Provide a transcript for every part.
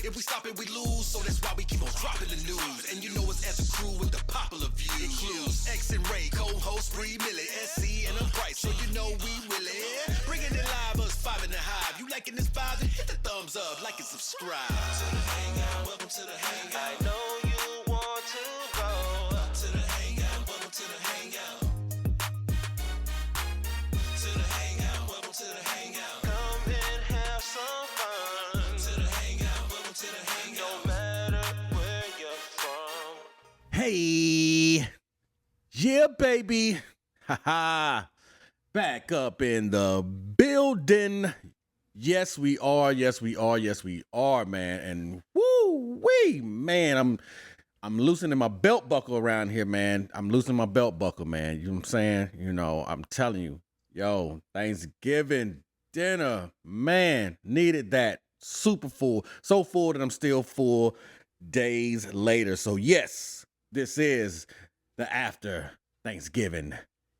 If we stop it, we lose, so that's why we keep on dropping the news. And you know us as a crew with the popular views. Includes X and Ray, co-host Bree Millie, SC, and I'm Bryce, so you know we really bringing it live, us 5 in the hive. You liking this vibe? Then hit the thumbs up, like and subscribe. To the hangout, welcome to the hangout. I know you want to go to the hangout, welcome to the hangout. To the hangout, welcome to the hangout. Come and have some fun. To the hangout, welcome to the hangout. No matter where you're from. Hey, yeah, baby. Haha. Back up in the building. Yes, we are. Yes, we are. Yes, we are, man. And woo-wee, man, I'm loosening my belt buckle around here, man. I'm loosening my belt buckle, man. You know what I'm saying? You know, I'm telling you, yo, Thanksgiving dinner, man, needed that. Super full. So full that I'm still full days later. So yes, this is the after Thanksgiving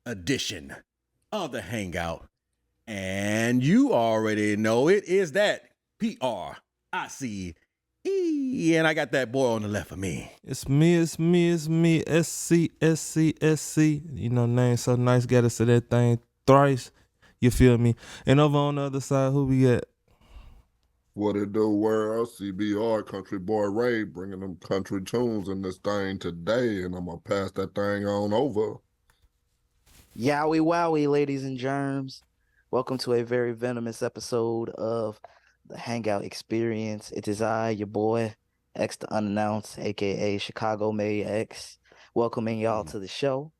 edition of the Hangout. And you already know it is that PRICE. And I got that boy on the left of me. It's me, SC. You know, name so nice, gotta say that thing thrice. You feel me? And over on the other side, who we got? What it do, world? CBR, Country Boy Ray, bringing them country tunes in this thing today, and I'm gonna pass that thing on over. Yowie wowie, ladies and germs. Welcome to a very venomous episode of the Hangout Experience. It is I, your boy, X the Unannounced, aka Chicago May X, welcoming y'all to the show.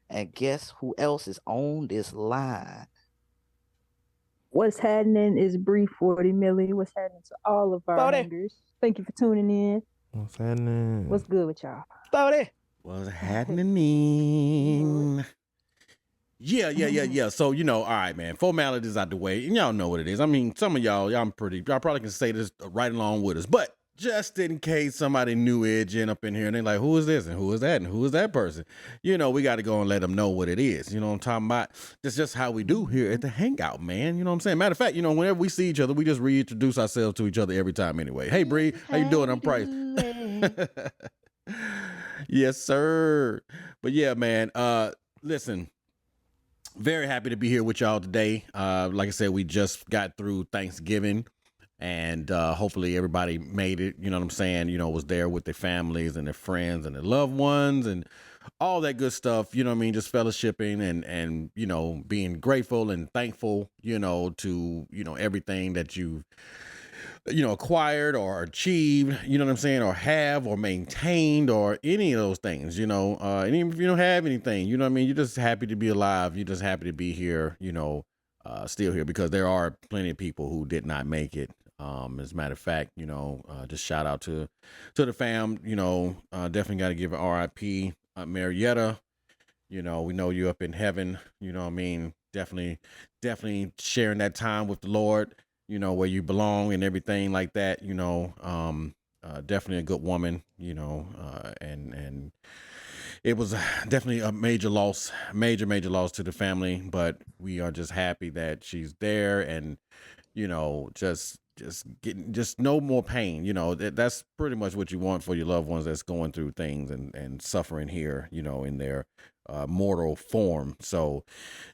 And guess who else is on this line? What's happening is Bree 40 Millie. What's happening to all of our hangers? Thank you for tuning in. What's happening? What's good with y'all? What's happening? Yeah. So, you know, all right, man. Formalities out the way. And y'all know what it is. I mean, some of y'all probably can say this right along with us. But just in case somebody new edging up in here and they're like, who is this? And who is that? And who is that person? You know, we got to go and let them know what it is. You know what I'm talking about? That's just how we do here at the Hangout, man. You know what I'm saying? Matter of fact, you know, whenever we see each other, we just reintroduce ourselves to each other every time anyway. Hey, Bree, how you doing? I'm Price. Yes, sir. But yeah, man, listen. Very happy to be here with y'all today. Like I said, we just got through Thanksgiving, and hopefully everybody made it, you know what I'm saying, you know, was there with their families and their friends and their loved ones and all that good stuff, you know what I mean, just fellowshipping and you know, being grateful and thankful, you know, to, you know, everything that you've, you know, acquired or achieved, you know what I'm saying, or have or maintained or any of those things, you know, and even if you don't have anything, you know what I mean, you're just happy to be alive. You're just happy to be here, you know, still here, because there are plenty of people who did not make it. As a matter of fact, you know, just shout out to the fam, you know, definitely got to give an RIP, Marietta. You know, we know you up in heaven, you know what I mean, definitely sharing that time with the Lord, you know, where you belong and everything like that, you know, definitely a good woman, you know, and it was definitely a major loss to the family, but we are just happy that she's there and, you know, just getting no more pain, you know, that's pretty much what you want for your loved ones that's going through things and suffering here, you know, in their mortal form. So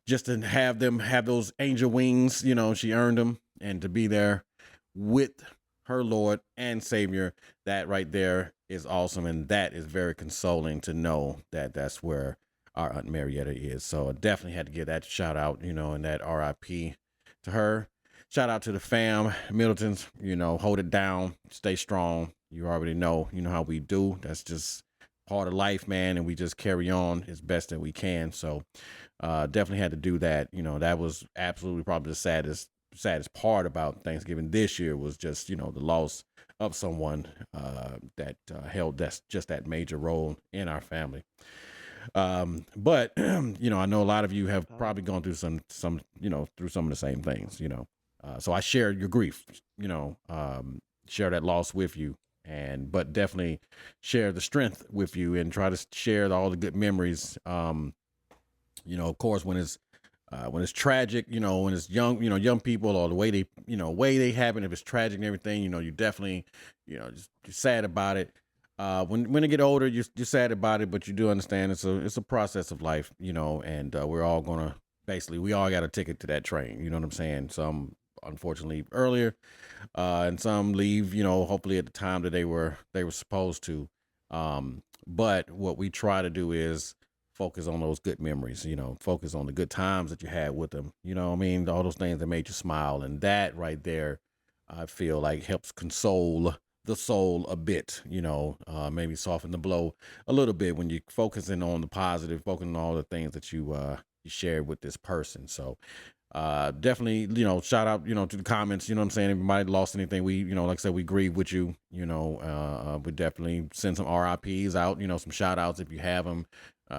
just to have them have those angel wings, you know, she earned them. And to be there with her Lord and Savior, that right there is awesome. And that is very consoling to know that that's where our Aunt Marietta is. So I definitely had to give that shout out, you know, and that RIP to her. Shout out to the fam, Middletons, you know, hold it down, stay strong. You already know, you know how we do. That's just part of life, man. And we just carry on as best that we can. So definitely had to do that. You know, that was absolutely probably the saddest part about Thanksgiving this year was just, you know, the loss of someone that held that major role in our family. But you know, I know a lot of you have probably gone through some you know, through some of the same things, you know, so I share your grief, you know, share that loss with you, but definitely share the strength with you and try to share all the good memories. You know, of course, when it's when it's tragic, when it's young people or the way they happen, if it's tragic and everything, you definitely, just you're sad about it. When they get older, you're sad about it, but you do understand it's a process of life, and we're all gonna we all got a ticket to that train. You know what I'm saying? Some unfortunately earlier, and some leave, hopefully at the time that they were supposed to. But what we try to do is focus on those good memories, focus on the good times that you had with them. You know what I mean? All those things that made you smile. And that right there, I feel like helps console the soul a bit, maybe soften the blow a little bit when you're focusing on the positive, focusing on all the things that you shared with this person. So definitely, shout out, to the comments, you know what I'm saying? If anybody lost anything, we, like I said, we grieve with you, we definitely send some RIPs out, some shout outs if you have them.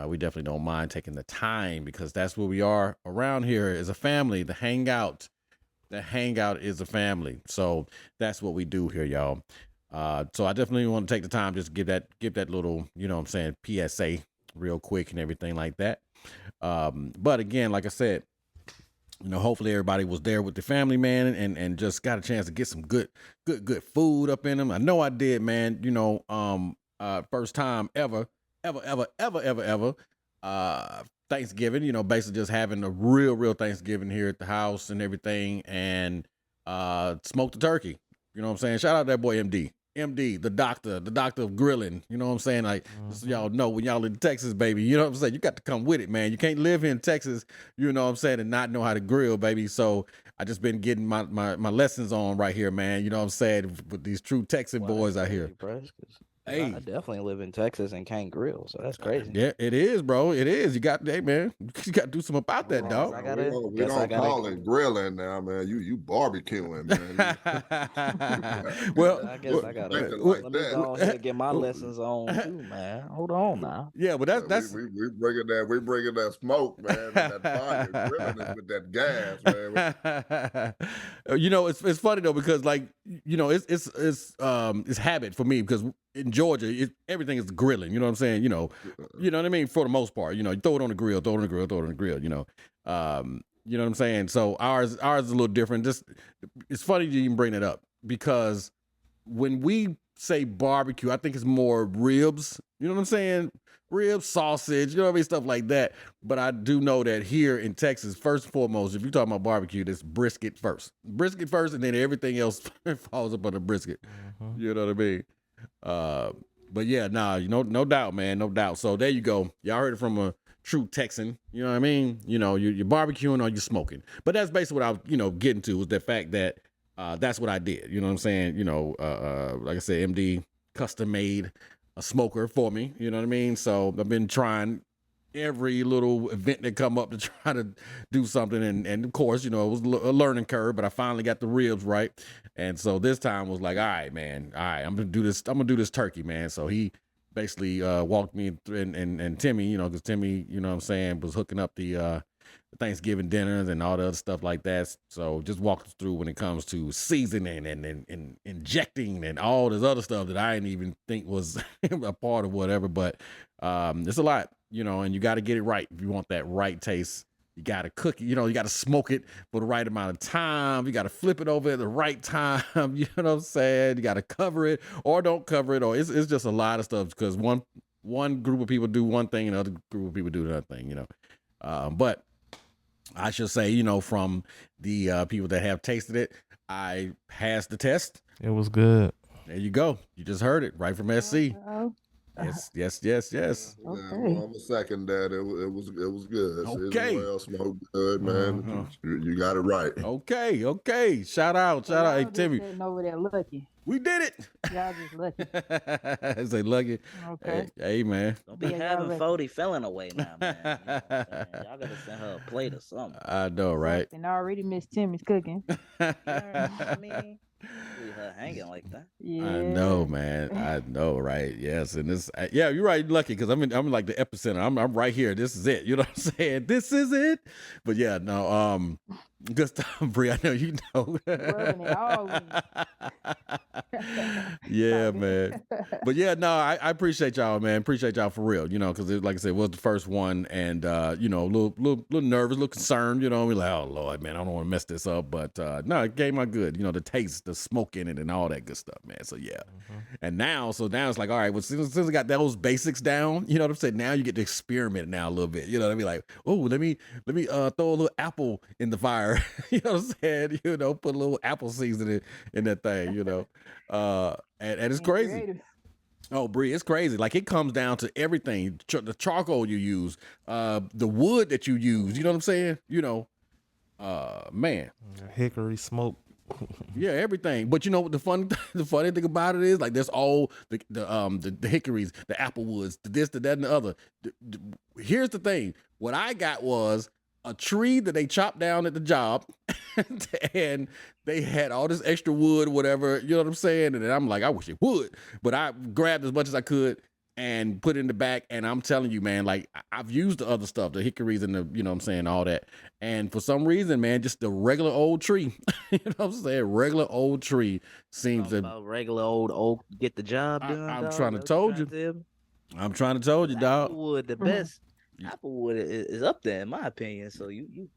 We definitely don't mind taking the time because that's where we are around here as a family. The hangout is a family. So that's what we do here, y'all. So I definitely want to take the time just give that little, PSA real quick and everything like that. But again, like I said, hopefully everybody was there with the family, man, and just got a chance to get some good food up in them. I know I did, man. First time ever, Thanksgiving, basically just having a real Thanksgiving here at the house and everything, and smoked the turkey. You know what I'm saying? Shout out that boy MD, the doctor of grilling. You know what I'm saying? Like, so y'all know when y'all in Texas, baby, you know what I'm saying? You got to come with it, man. You can't live here in Texas, you know what I'm saying, and not know how to grill, baby. So I just been getting my lessons on right here, man. You know what I'm saying? With these true Texan boys out here. Hey, I definitely live in Texas and can't grill, so that's crazy. Yeah, it is, bro. It is. You got, hey, man, you got to do something about that, dog. We don't call it grilling now, man. You barbecuing, man. Well, I guess I got to. Let me go ahead and get my lessons on too, man. Hold on now. Yeah, but that's we bringing that smoke, man, and that fire. Grilling is with that gas, man. It's funny though because like it's habit for me because in Georgia everything is grilling. You know what I'm saying? You know what I mean, for the most part. You throw it on the grill, throw it on the grill. You know what I'm saying? So ours is a little different. Just it's funny you even bring it up because when we say barbecue, I think it's more ribs. You know what I'm saying? Ribs, sausage, you know what I mean? Stuff like that. But I do know that here in Texas, first and foremost, if you're talking about barbecue, it's brisket first. Brisket first, and then everything else falls up on the brisket. Mm-hmm. You know what I mean? But yeah, no doubt, man, no doubt. So there you go. Y'all heard it from a true Texan. You know what I mean? You're barbecuing or you're smoking. But that's basically what I was, getting to was the fact that that's what I did. You know what I'm saying? Like I said, MD custom made a smoker for me. You know what I mean? So I've been trying every little event that come up to try to do something. And of course, it was a learning curve, but I finally got the ribs right. And so this time was like, all right, man, I'm going to do this. I'm going to do this turkey, man. So he basically walked me and Timmy, because Timmy, you know what I'm saying, was hooking up the Thanksgiving dinners and all the other stuff like that. So just walk us through when it comes to seasoning and injecting and all this other stuff that I didn't even think was a part of whatever. But it's a lot, and you got to get it right. If you want that right taste, you got to cook it, you got to smoke it for the right amount of time. You got to flip it over at the right time. You know what I'm saying? You got to cover it or don't cover it, or it's just a lot of stuff because one group of people do one thing and another group of people do another thing, but I should say, from the people that have tasted it, I passed the test. It was good. There you go. You just heard it right from SC. Yes. Okay. I'm gonna second that. It was good. Okay. It smoked good, man. You got it right. Okay. Shout out. Hey, Timmy. Over there lucky. We did it. Y'all just lucky. Say lucky. Okay. Hey, man. Don't be having Fody feeling away now, man. Y'all gotta send her a plate or something. I know, right? And I already miss Timmy's cooking. I mean, leave her hanging like that. Yeah. I know, man. I know, right? Yes, and this, yeah, you're right. Lucky because I'm like the epicenter. I'm right here. This is it. You know what I'm saying? This is it. But yeah, no. Good stuff, Bree. I know you know. Rubbing it all in. Yeah, Stop man. it. But yeah, no, I appreciate y'all, man. Appreciate y'all for real, because like I said, it was the first one, and a little nervous, a little concerned, we're like, oh Lord, man, I don't want to mess this up, but no, it gave my good, the taste, the smoke in it, and all that good stuff, man. So yeah, and now it's like, all right, well, since I got those basics down, you know what I'm saying. Now you get to experiment now a little bit, you know what I mean? Like, oh, let me throw a little apple in the fire, you know what I'm saying? Put a little apple seasoning in that thing, and it's Being crazy. creative. Oh, Bree, it's crazy. Like it comes down to everything: the charcoal you use, the wood that you use. You know what I'm saying? Man, Hickory smoke. yeah, everything. But you know what the funny thing about it is, like there's all the hickories, the apple woods, the this, the that, and the other. Here's the thing: what I got was a tree that they chopped down at the job, and they had all this extra wood, whatever. You know what I'm saying? And then I'm like, I wish it would, but I grabbed as much as I could and put it in the back. And I'm telling you, man, like I've used the other stuff, the hickories and the, what I'm saying, all that. And for some reason, man, just the regular old tree, you know what I'm saying? Regular old tree seems Talking to. about regular old oak get the job done. I'm dog? trying to That's what told you. tell me? I'm trying to told you, dog. Applewood, the best. Applewood is up there in my opinion. So you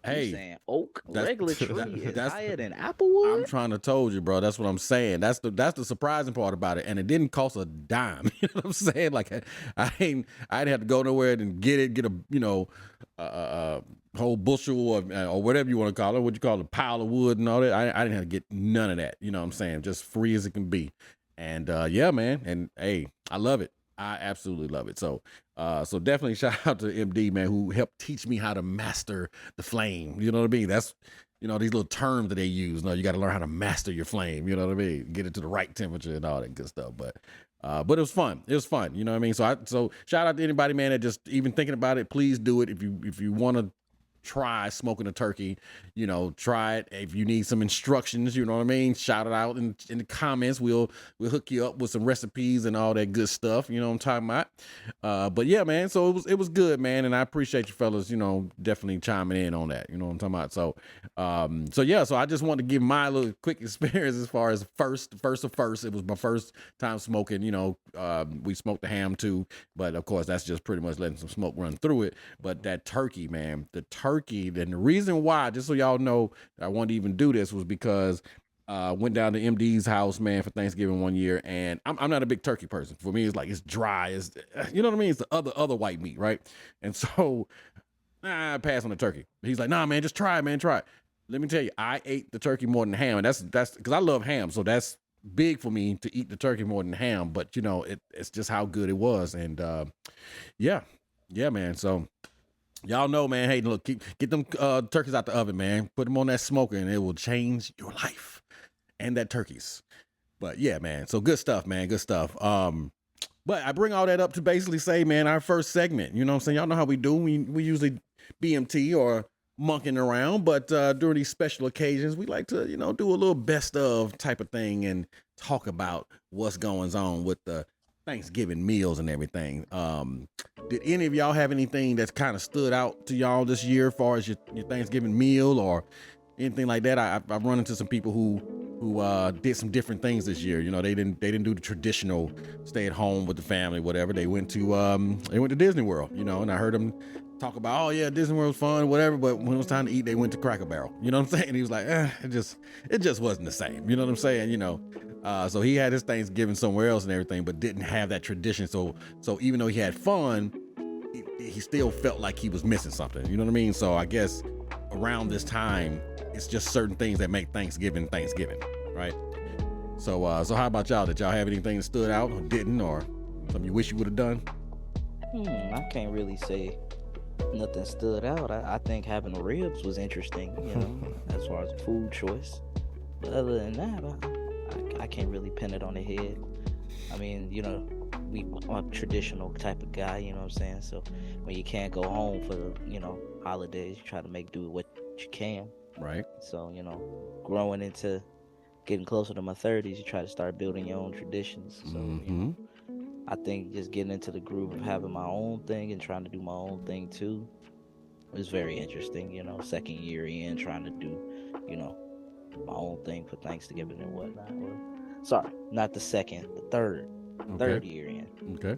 Hey, saying oak, that's- regular tree is that's- higher than I'm Applewood? trying to told you, bro. That's what I'm saying. That's the surprising part about it, and it didn't cost a dime. You know what I'm saying? Like I didn't have to go nowhere and get a whole bushel or whatever you want to call it. What you call it, a pile of wood and all that. I didn't have to get none of that. You know what I'm saying? Just free as it can be. And yeah, man. And hey, I love it. I absolutely love it. So definitely shout out to MD, man, who helped teach me how to master the flame. You know what I mean? That's these little terms that they use. No, you got to learn how to master your flame. You know what I mean? Get it to the right temperature and all that good stuff. But it was fun. It was fun. You know what I mean? So shout out to anybody, man, that just even thinking about it. Please do it if you want to try smoking a turkey. Try it. If you need some instructions, you know what I mean, shout it out in the comments. We'll hook you up with some recipes and all that good stuff, you know what I'm talking about. But yeah, man, so it was good, man, and I appreciate you fellas, definitely chiming in on that, you know what I'm talking about. So yeah, so I just wanted to give my little quick experience as far as first. It was my first time smoking. We smoked the ham too, but of course that's just pretty much letting some smoke run through it. But that turkey, man, and the reason why, just so y'all know, I wanted to even do this was because I went down to MD's house, man, for Thanksgiving one year, and I'm not a big turkey person. For me, it's like it's dry, you know what I mean? It's the other white meat, right? And so I passed on the turkey. He's like, nah, man, just try it, man, try it. Let me tell you, I ate the turkey more than ham, and that's because I love ham, so that's big for me to eat the turkey more than ham. But it's just how good it was, and yeah, man. So y'all know, man. Hey, look, get them turkeys out the oven, man. Put them on that smoker, and it will change your life and that turkeys. But yeah, man. So good stuff, man. Good stuff. But I bring all that up to basically say, man, our first segment. You know what I'm saying? Y'all know how we do. We usually BMT or monkeying around, but during these special occasions, we like to do a little best of type of thing and talk about what's going on with the Thanksgiving meals and everything. Did any of y'all have anything that's kind of stood out to y'all this year as far as your Thanksgiving meal or anything like that? I've run into some people who did some different things this year. They didn't do the traditional stay at home with the family, whatever. They went to Disney World, and I heard them talk about, oh yeah, Disney World was fun, whatever. But when it was time to eat, they went to Cracker Barrel. You know what I'm saying? He was like, it just wasn't the same. You know what I'm saying? So he had his Thanksgiving somewhere else and everything, but didn't have that tradition. So even though he had fun, he still felt like he was missing something. You know what I mean? So I guess around this time, it's just certain things that make Thanksgiving, right? So how about y'all? Did y'all have anything that stood out or didn't, or something you wish you would have done? I can't really say nothing stood out. I think having ribs was interesting, as far as a food choice. But other than that, I can't really pin it on the head. I mean, I'm a traditional type of guy, you know what I'm saying? So when you can't go home for the, holidays, you try to make do with what you can. Right. So, growing into getting closer to my 30s, you try to start building your own traditions. So, I think just getting into the groove of having my own thing and trying to do my own thing too, it's very interesting. You know, second year in, trying to do, you know, my own thing for Thanksgiving and whatnot. Sorry, not the second, the third year in. Okay.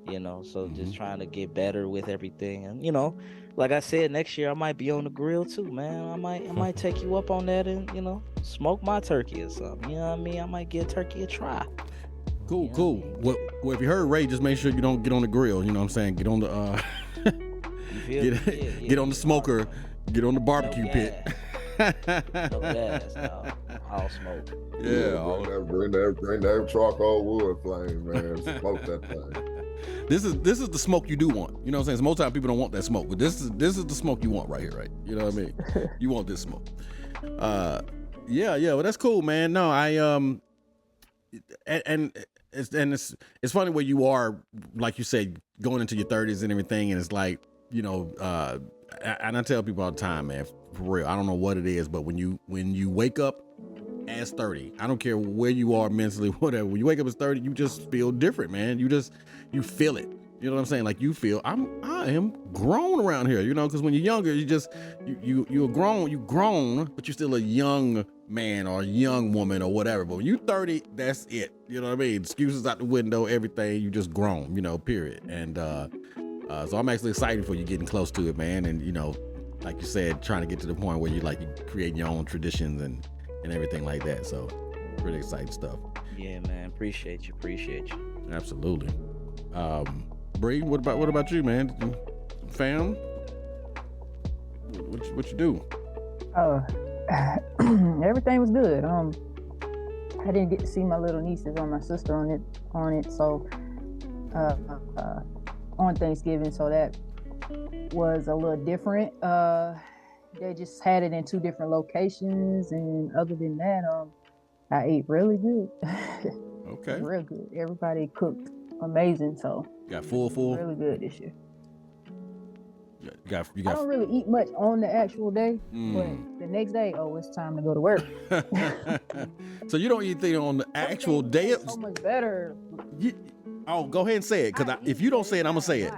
You know, so just trying to get better with everything, and you know, like I said, next year I might be on the grill too, man. I might take you up on that and you know, smoke my turkey or something. You know what I mean? I might give turkey a try. Cool, You know cool. what I Well, if you heard Ray, just make sure you don't get on the grill. You know what I'm saying? Get on the You feel me? get on the smoker, get on the barbecue No pit. No gas, no. I'll smoke. Yeah, all bring that charcoal wood flame, man. Smoke that thing. This is the smoke you do want. You know what I'm saying? So most time people don't want that smoke, but this is the smoke you want right here, right? You know what I mean? You want this smoke. Yeah. Well, that's cool, man. No, and it's funny where you are, like you said, going into your 30s and everything, and it's like, you know, and I tell people all the time, man, for real, I don't know what it is, but when you wake up as 30, I don't care where you are mentally, whatever, when you wake up as 30, you just feel different, man. You feel it. You know what I'm saying? Like you feel I am grown around here, you know, because when you're younger, you're grown, but you're still a young man or a young woman or whatever. But when you're 30, that's it. You know what I mean? Excuses out the window, everything, you just grown, you know, period. And so I'm actually excited for you getting close to it, man. And you know, like you said, trying to get to the point where you create your own traditions and everything like that. So pretty exciting stuff. Yeah, man. Appreciate you. Absolutely. Bree, what about you, man? Fam? What you do? Everything was good. I didn't get to see my little nieces or my sister on it. So on Thanksgiving, so that was a little different. They just had it in 2 different locations, and other than that, I ate really good. Okay. Real good. Everybody cooked amazing, so Got full. really good this year. You got. I don't really eat much on the actual day, but the next day, it's time to go to work. So you don't eat anything on the actual day? So much better. Go ahead and say it, because if you don't say it, I'm gonna say it.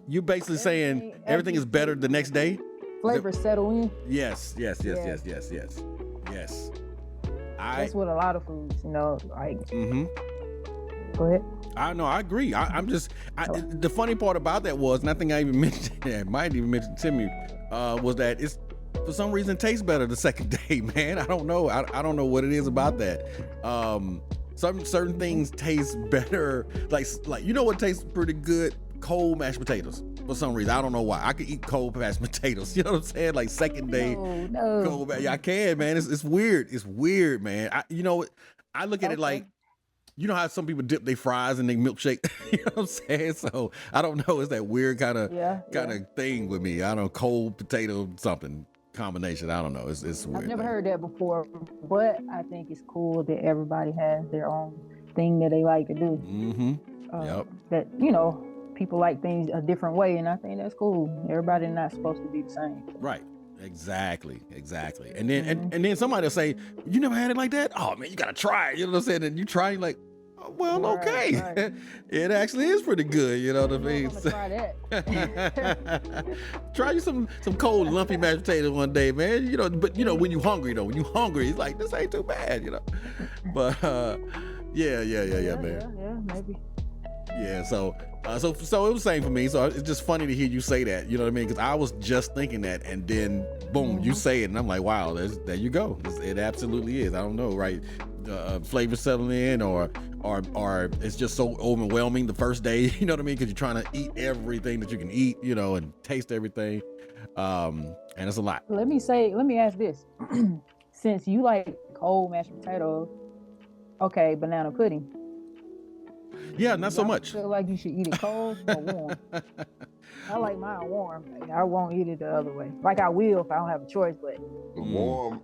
You basically saying everything is better the next day? Flavor settle in. Yes. Yes. That's what a lot of foods, you know, like. Go ahead. I know, I agree. The funny part about that was, and I think I even mentioned it, might even mention to me, was that it's for some reason it tastes better the second day, man. I don't know. I don't know what it is about that. Certain things taste better. Like you know what tastes pretty good? Cold mashed potatoes. For some reason, I don't know why. I could eat cold mashed potatoes. You know what I'm saying? Like second day, no. cold. Yeah, I can, man. It's weird. It's weird, man. I look at it like, you know how some people dip their fries in their milkshake? You know what I'm saying? So I don't know. It's that weird kind of thing with me. I don't know, cold potato something combination. I don't know. It's weird. I've never heard that before, but I think it's cool that everybody has their own thing that they like to do. Yep. That, you know, people like things a different way, and I think that's cool. Everybody's not supposed to be the same. Right. Exactly. And then and then somebody will say, you never had it like that? Oh man, you gotta try it. You know what I'm saying? And you try, you're like, oh, well, okay. Right. It actually is pretty good, you know what I mean? I'm gonna try that. Try you some cold lumpy mashed potatoes one day, man. You know, but you know, when you hungry though, it's like, this ain't too bad, you know. But yeah, man. Yeah, maybe. Yeah, so it was the same for me. So it's just funny to hear you say that. You know what I mean? Because I was just thinking that, and then boom, you say it, and I'm like, wow, there you go. It absolutely is. I don't know, right? Flavor settling in, or it's just so overwhelming the first day. You know what I mean? Because you're trying to eat everything that you can eat, you know, and taste everything. And it's a lot. Let me ask this: since you like cold mashed potatoes, okay, banana pudding. Yeah, not so much. I feel like you should eat it cold or warm. I like mine warm. I won't eat it the other way. Like I will if I don't have a choice, but warm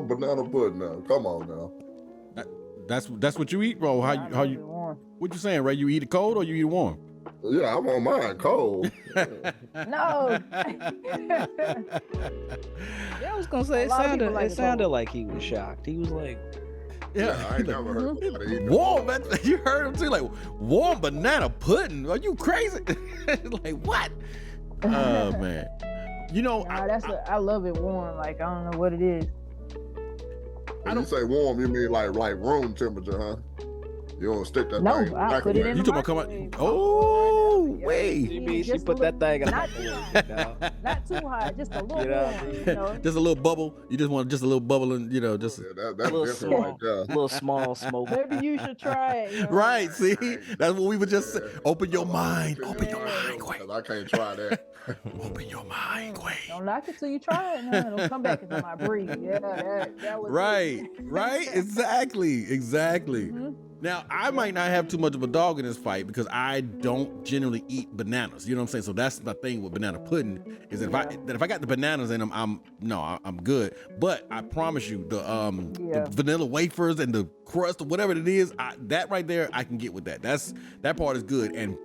banana pudding now. Come on now. That's what you eat, bro. How you warm. What you saying, Ray? You eat it cold or you eat it warm? Yeah, I want mine cold. No. Yeah, I was gonna say it sounded like he was shocked. He was like, yeah, I ain't never heard nobody eat warm. You heard him too, like warm banana pudding. Are you crazy? Like what? Oh man. You know, Nah, I love it warm. Like I don't know what it is. When you say warm, you mean like room temperature, huh? You don't stick that No, thing. I put it in you the talking about come microwave. out? Oh, Yeah, wait. She mean she just a put that thing in not the too microwave, high, not too high, just a little You know what I warm. mean? You know, Just a little bubble. You just want just a little bubble, and you know, just Yeah, that's little different right small, there. little small smoke. maybe you should try it. You know? right. See, Hey, that's what we would just say. yeah. Open your mind. Open Open your mind, because Quay. I can't try that. Open your mind, Quay. Don't knock it till you try it. No, don't come back into my breed. Yeah, that was Right, it. right, exactly. Mhm. Now, I might not have too much of a dog in this fight because I don't generally eat bananas. You know what I'm saying? So that's my thing with banana pudding is that if I got the bananas in them, I'm good. But I promise you, the vanilla wafers and the crust or whatever it is, that right there, I can get with that. That part is good. And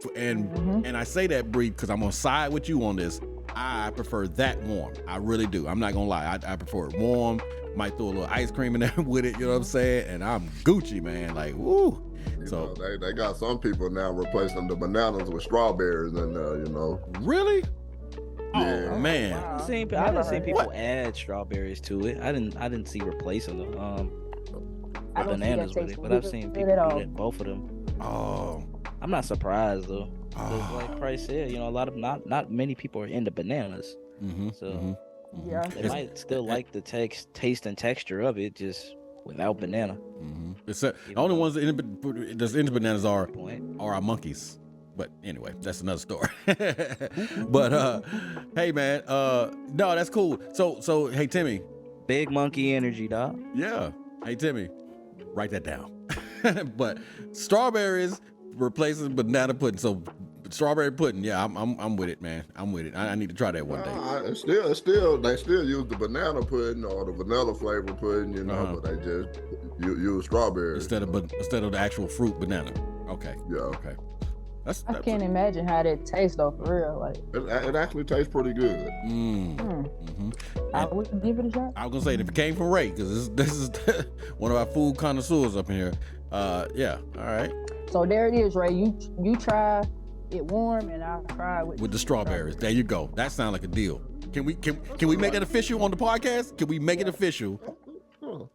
I say that, Bree, because I'm gonna side with you on this. I prefer that warm. I really do. I'm not gonna lie. I prefer it warm. Might throw a little ice cream in there with it, you know what I'm saying? And I'm Gucci, man. Like, woo. You know, they got some people now replacing the bananas with strawberries and you know. Really? Yeah. Oh man. Wow. I done Never seen heard people add strawberries to it. I didn't see replacing the I don't see that bananas with taste it, but I've good seen at people all. do that, both of them. Oh. I'm not surprised though. 'Cause Oh. like Price said, you know, a lot of not many people are into bananas, Mm-hmm. so Yeah. they might still like the taste and texture of it, just without banana. Mm-hmm. The only ones that's into bananas are Point. our monkeys. But anyway, that's another story. But hey man, no, that's cool. So hey Timmy. Big monkey energy, dog. Yeah. Hey Timmy, write that down. But strawberries replacing banana pudding. So strawberry pudding, yeah, I'm with it, man. I'm with it. I need to try that one day. It's still they still use the banana pudding or the vanilla flavor pudding, you know, but they just use strawberries Instead of the actual fruit banana. Okay. Yeah. Okay. I can't imagine how that tastes though, for real. Like it actually tastes pretty good. I would give it a shot. I was gonna say if it came from Ray, because this is one of our food connoisseurs up in here. Yeah. All right. So there it is, Ray. You try it warm, and I'll try it with the strawberries. There you go. That sounds like a deal. Can we make it official on the podcast? Can we make it official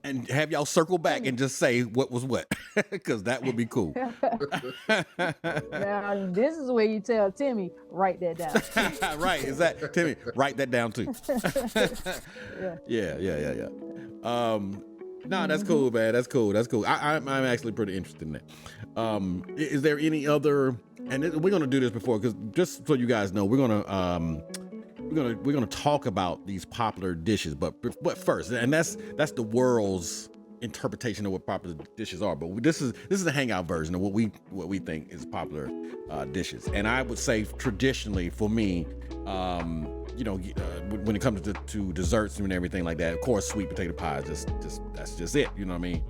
and have y'all circle back and just say what was what? Because that would be cool. Now this is where you tell Timmy, write that down. Right? Is that Timmy? Write that down too. Yeah. Nah, that's cool, man. That's cool. I'm actually pretty interested in that. Is there any other? And we're gonna do this before, because just so you guys know, we're gonna talk about these popular dishes, but first, and that's the world's interpretation of what popular dishes are. But this is a hangout version of what we think is popular dishes. And I would say traditionally for me, when it comes to desserts and everything like that, of course, sweet potato pie is just that's just it. You know what I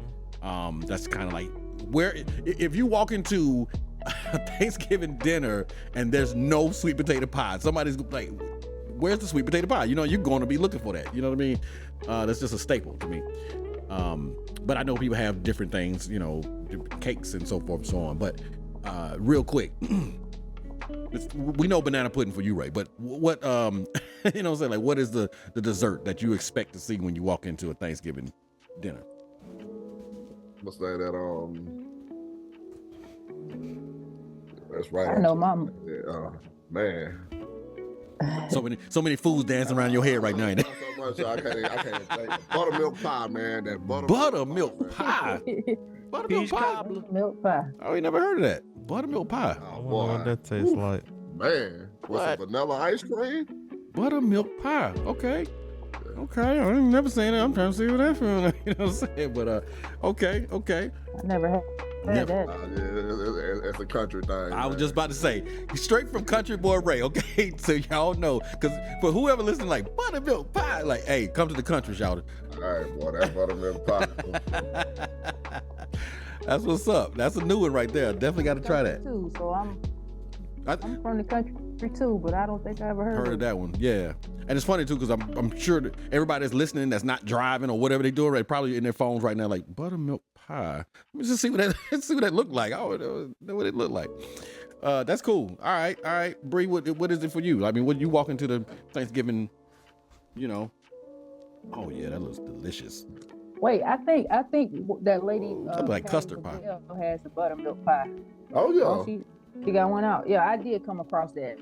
mean? That's kind of like where if you walk into a Thanksgiving dinner and there's no sweet potato pie, somebody's like, where's the sweet potato pie? You know, you're going to be looking for that. You know what I mean? That's just a staple to me. But I know people have different things, you know, cakes and so forth and so on. But real quick, we know banana pudding for you, Ray. But what, you know what I'm saying? Like, what is the dessert that you expect to see when you walk into a Thanksgiving dinner? Let's say that, that's right. I know, Mom. Man. So many foods dancing around your head right now. Ain't it? So much, I can't think. Buttermilk pie, man. That Buttermilk pie. Buttermilk pie. Milk pie. Oh, you never heard of that? Buttermilk pie. I Oh, wonder boy. what that tastes like. Man. With some vanilla ice cream? Buttermilk pie. Okay. I ain't never seen it. I'm trying to see what that feels like. You know what I'm saying? But okay. I never had that. Yeah, it's a country thing. I was just about to say, straight from Country Boy Ray, okay? So y'all know, because for whoever listening, like, buttermilk pie, like, hey, come to the country, shout All right, boy, that buttermilk pie. That's what's up. That's a new one right there. Definitely got to try that. Too, so I'm I from the country too, but I don't think I ever heard of that one. Yeah. And it's funny too, because I'm sure that everybody that's listening that's not driving or whatever they doing, they probably in their phones right now, like, buttermilk pie. Let me just see what that looked like. I don't know what it looked like. That's cool. All right. Bree, what is it for you? I mean, when you walk into the Thanksgiving, you know. Oh yeah, that looks delicious. Wait, I think that lady Something like Patty custard pie. LaBelle has the buttermilk pie. Oh Oh, yeah. she got one out. Yeah, I did come across that,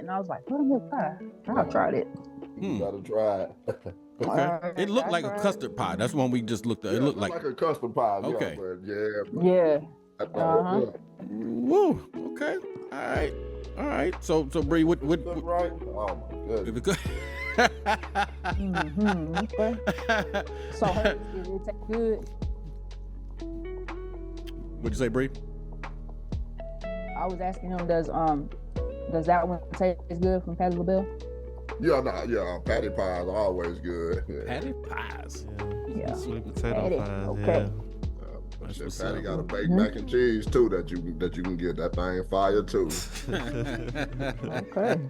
and I was like, buttermilk pie. I tried it. You gotta try it. Okay. It looked I like a tried custard pie. That's one we just looked at. Yeah, It looked it's like a custard pie. Okay. Yeah. That Uh-huh. was woo. Okay. All right. So Bree, what good. Right? Oh my goodness. if it could Okay. So hers, is it taste good? What'd you say, Bree? I was asking him, does that one taste good from Patty LaBelle? Yeah, patty pies are always good. Yeah. Patty pies. Yeah. Sweet potato Patty, pies. okay. That's Shit, what's Patty up. got a baked mac and cheese too that you can get. That thing fire too. Okay.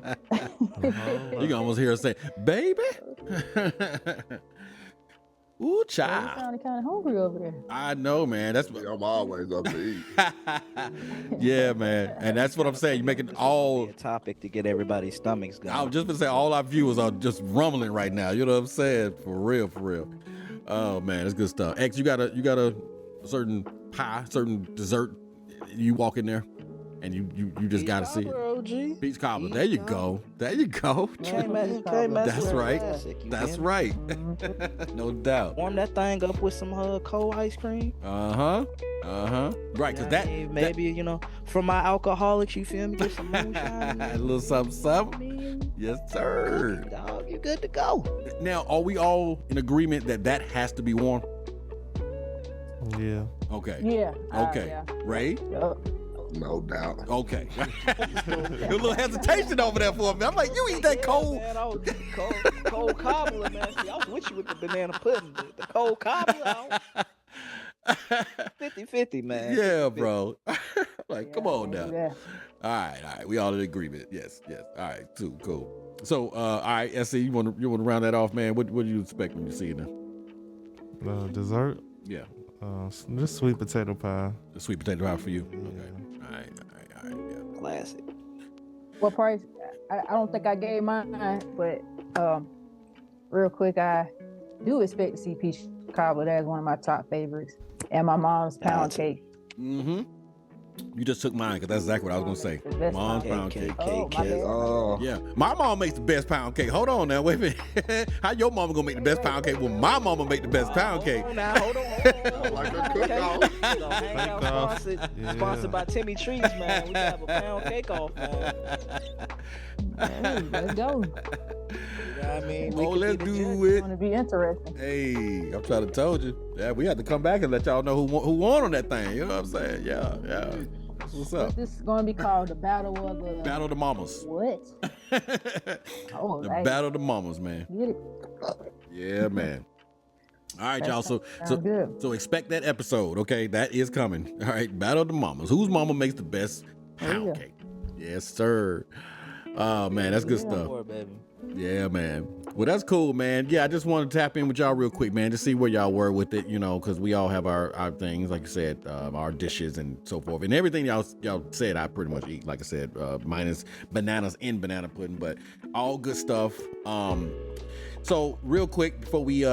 You can almost hear her say, "Baby." Ooh, You child. sounded kind of hungry over there. I know, man. That's Yeah, I'm always up to eat. yeah, man. And that's what I'm saying. You making all. A topic to get everybody's stomachs going. I was just gonna say all our viewers are just rumbling right now. You know what I'm saying? For real. Oh man, that's good stuff. X, you got a certain pie, certain dessert. You walk in there, and you just gotta see it. OG. Peach cobbler. Peach There you cobbler. go. There you go. Can't mess That's with a right. classic, you That's feel me? right. No doubt. Warm that thing up with some cold ice cream. Right, cause that maybe you know, for my alcoholics, you feel me? Get some moonshine. a little something. Yes, sir. Cookie, dog, you good to go. Now, are we all in agreement that has to be warm? Yeah. Okay. Yeah. Okay. Yeah. Ray? Yup. No doubt. Okay. A little hesitation over there for me. I'm like, you eat that cold. Man, I was cold cobbler, man. See, I was with you with the banana pudding. The cold cobbler, 50-50, man. Yeah, bro. Like, come on now. Yeah. All right. We all in agreement. Yes. All right, too cool. So, all right, SC, you want to round that off, man? What do you expect when you see it now? Dessert. Yeah, Just sweet potato pie. the sweet potato pie for you. Yeah. Okay. All right. Yeah. Classic. What price? I don't think I gave mine, but real quick, I do expect to see peach cobbler. That's one of my top favorites, and my mom's pound cake. Mm-hmm. You just took mine because that's exactly what I was gonna say. The best Mom's pound pound cake. Oh, my bad. Oh, Yeah, my mom makes the best pound cake. Hold on now, wait a minute. How your mama gonna make the best pound cake? Well, my mama make the best pound cake. Hold on. like a cookout. So, Hangout Cook-off. sponsored by Timmy Trees, man. We have a pound cake off, man. Hey, let's go. You know what I mean? Oh, could let's be the do judge. it. It's gonna be interesting. Hey, I'm trying to told you. Yeah, we had to come back and let y'all know who won on that thing. You know what I'm saying? Yeah. That's what's up. This is gonna be called the Battle of the Battle of the Mamas. What? Oh, The hey, Battle of the Mamas, man. get it. Yeah, man. All right, y'all. So good. so expect that episode, okay? That is coming. All right, Battle of the Mamas. Whose mama makes the best pound yeah. cake? Yes, sir. Oh man, that's good stuff. More, baby. Yeah, man. Well, that's cool, man. Yeah, I just wanted to tap in with y'all real quick, man, to see where y'all were with it, you know, because we all have our things, like you said, our dishes and so forth. And everything y'all said, I pretty much eat, like I said, minus bananas in banana pudding, but all good stuff. So real quick, before we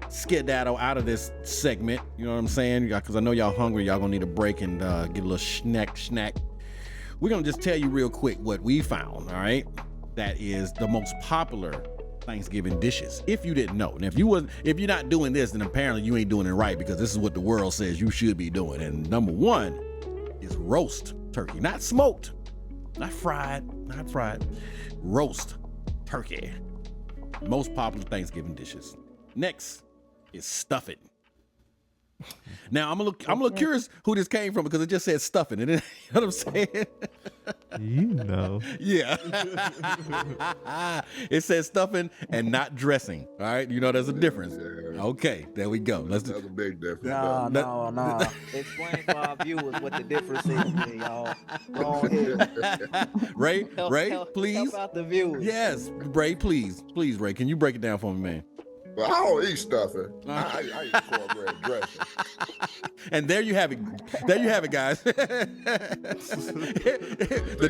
skedaddle out of this segment, you know what I'm saying? Because I know y'all hungry, y'all gonna need a break and get a little snack. We're gonna just tell you real quick what we found, all right? That is the most popular Thanksgiving dishes. If you didn't know, and if you're not doing this, then apparently you ain't doing it right, because this is what the world says you should be doing. And number one is roast turkey, not smoked, not fried, roast turkey. Most popular Thanksgiving dishes. Next is stuffing. Now I'm a little curious who this came from, because it just said stuffing. And you know what I'm saying? You know. Yeah. It says stuffing and not dressing. All right. You know there's a difference. Yeah. Okay. There we go. Let's That's a big difference. No. Explain for our viewers what the difference is, here, y'all. Go ahead. Ray, Help, please. Help out the viewers. Yes, Ray, please, Ray. Can you break it down for me, man? But I don't eat stuffing. I eat cornbread dressing. And there you have it. There you have it, guys. The